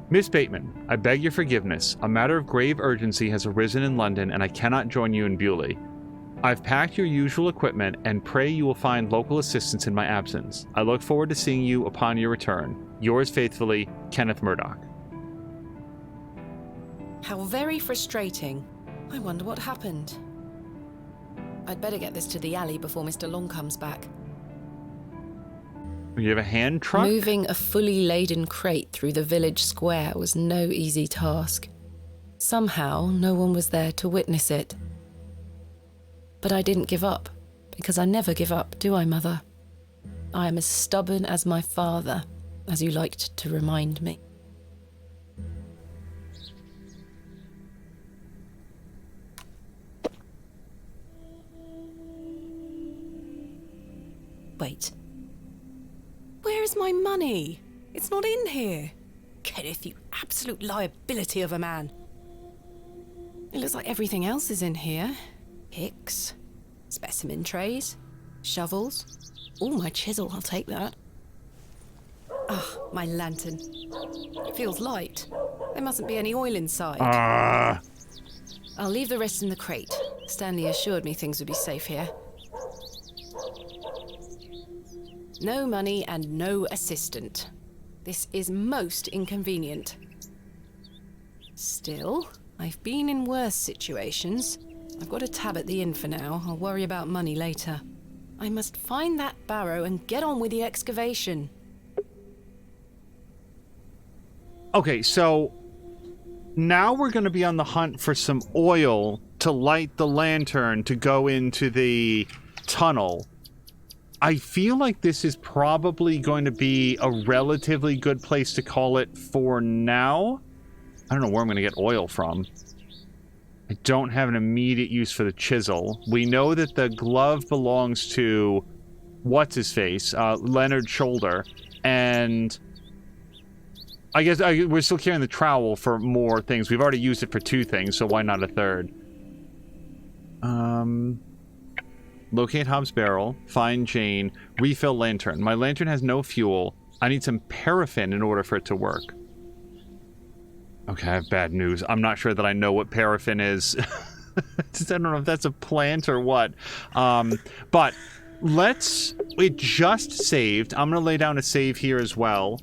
Miss Bateman, I beg your forgiveness. A matter of grave urgency has arisen in London, and I cannot join you in Bewlay. I've packed your usual equipment, and pray you will find local assistance in my absence. I look forward to seeing you upon your return. Yours faithfully, Kenneth Murdoch. How very frustrating. I wonder what happened. I'd better get this to the alley before Mr. Long comes back. You have a hand truck? Moving a fully laden crate through the village square was no easy task. Somehow, no one was there to witness it. But I didn't give up, because I never give up, do I, Mother? I am as stubborn as my father, as you liked to remind me. Wait. Where is my money? It's not in here. Kenneth, you absolute liability of a man. It looks like everything else is in here. Picks, specimen trays, shovels. Oh, my chisel, I'll take that. Ah, my lantern. It feels light. There mustn't be any oil inside. I'll leave the rest in the crate. Stanley assured me things would be safe here. No money and no assistant. This is most inconvenient. Still, I've been in worse situations. I've got a tab at the inn for now. I'll worry about money later. I must find that barrow and get on with the excavation. Okay, so now we're going to be on the hunt for some oil to light the lantern to go into the tunnel. I feel like this is probably going to be a relatively good place to call it for now. I don't know where I'm going to get oil from. I don't have an immediate use for the chisel. We know that the glove belongs to what's-his-face, Leonard Shoulder, and I guess we're still carrying the trowel for more things. We've already used it for 2 things, so why not a third? Locate Hobbs barrel, find Jane, refill lantern. My lantern has no fuel. I need some paraffin in order for it to work. Okay, I have bad news. I'm not sure that I know what paraffin is. I don't know if that's a plant or what. But it just saved. I'm going to lay down a save here as well.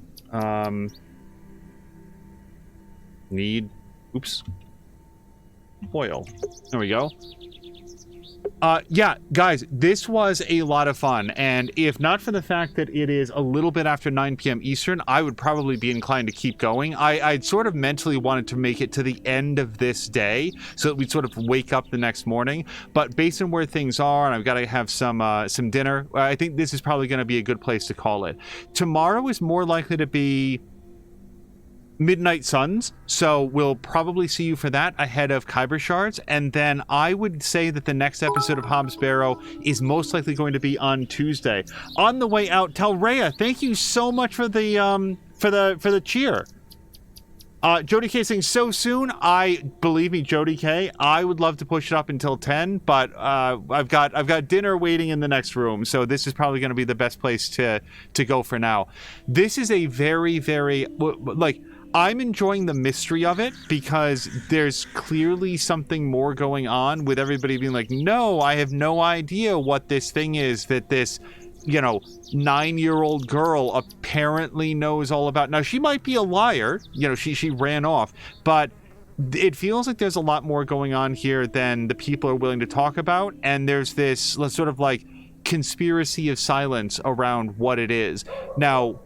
Oops. Oil. There we go. Yeah, guys, this was a lot of fun, and if not for the fact that it is a little bit after 9 p.m. Eastern, I would probably be inclined to keep going. I'd sort of mentally wanted to make it to the end of this day, so that we'd sort of wake up the next morning, but based on where things are, and I've got to have some dinner, I think this is probably going to be a good place to call it. Tomorrow is more likely to be Midnight Suns, so we'll probably see you for that ahead of Kyber Shards, and then I would say that the next episode of Hobbs Barrow is most likely going to be on Tuesday. On the way out, tell Rhea, thank you so much for the cheer. Jody K saying so soon. Believe me, Jody K, I would love to push it up until 10, but I've got dinner waiting in the next room, so this is probably going to be the best place to go for now. This is a very, very, like, I'm enjoying the mystery of it because there's clearly something more going on with everybody being like, no, I have no idea what this thing is that this, 9-year-old girl apparently knows all about. Now, she might be a liar, she ran off, but it feels like there's a lot more going on here than the people are willing to talk about, and there's this sort of like conspiracy of silence around what it is. Now,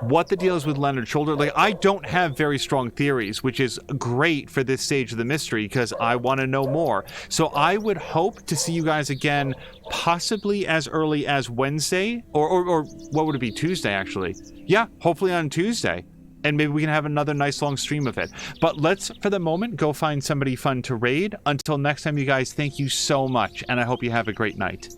what the deal is with Leonard Shoulder, like, I don't have very strong theories, which is great for this stage of the mystery because I want to know more. So I would hope to see you guys again, possibly as early as Wednesday, or what would it be, Tuesday, actually. Yeah, hopefully on Tuesday. And maybe we can have another nice long stream of it. But let's, for the moment, go find somebody fun to raid. Until next time, you guys, thank you so much, and I hope you have a great night.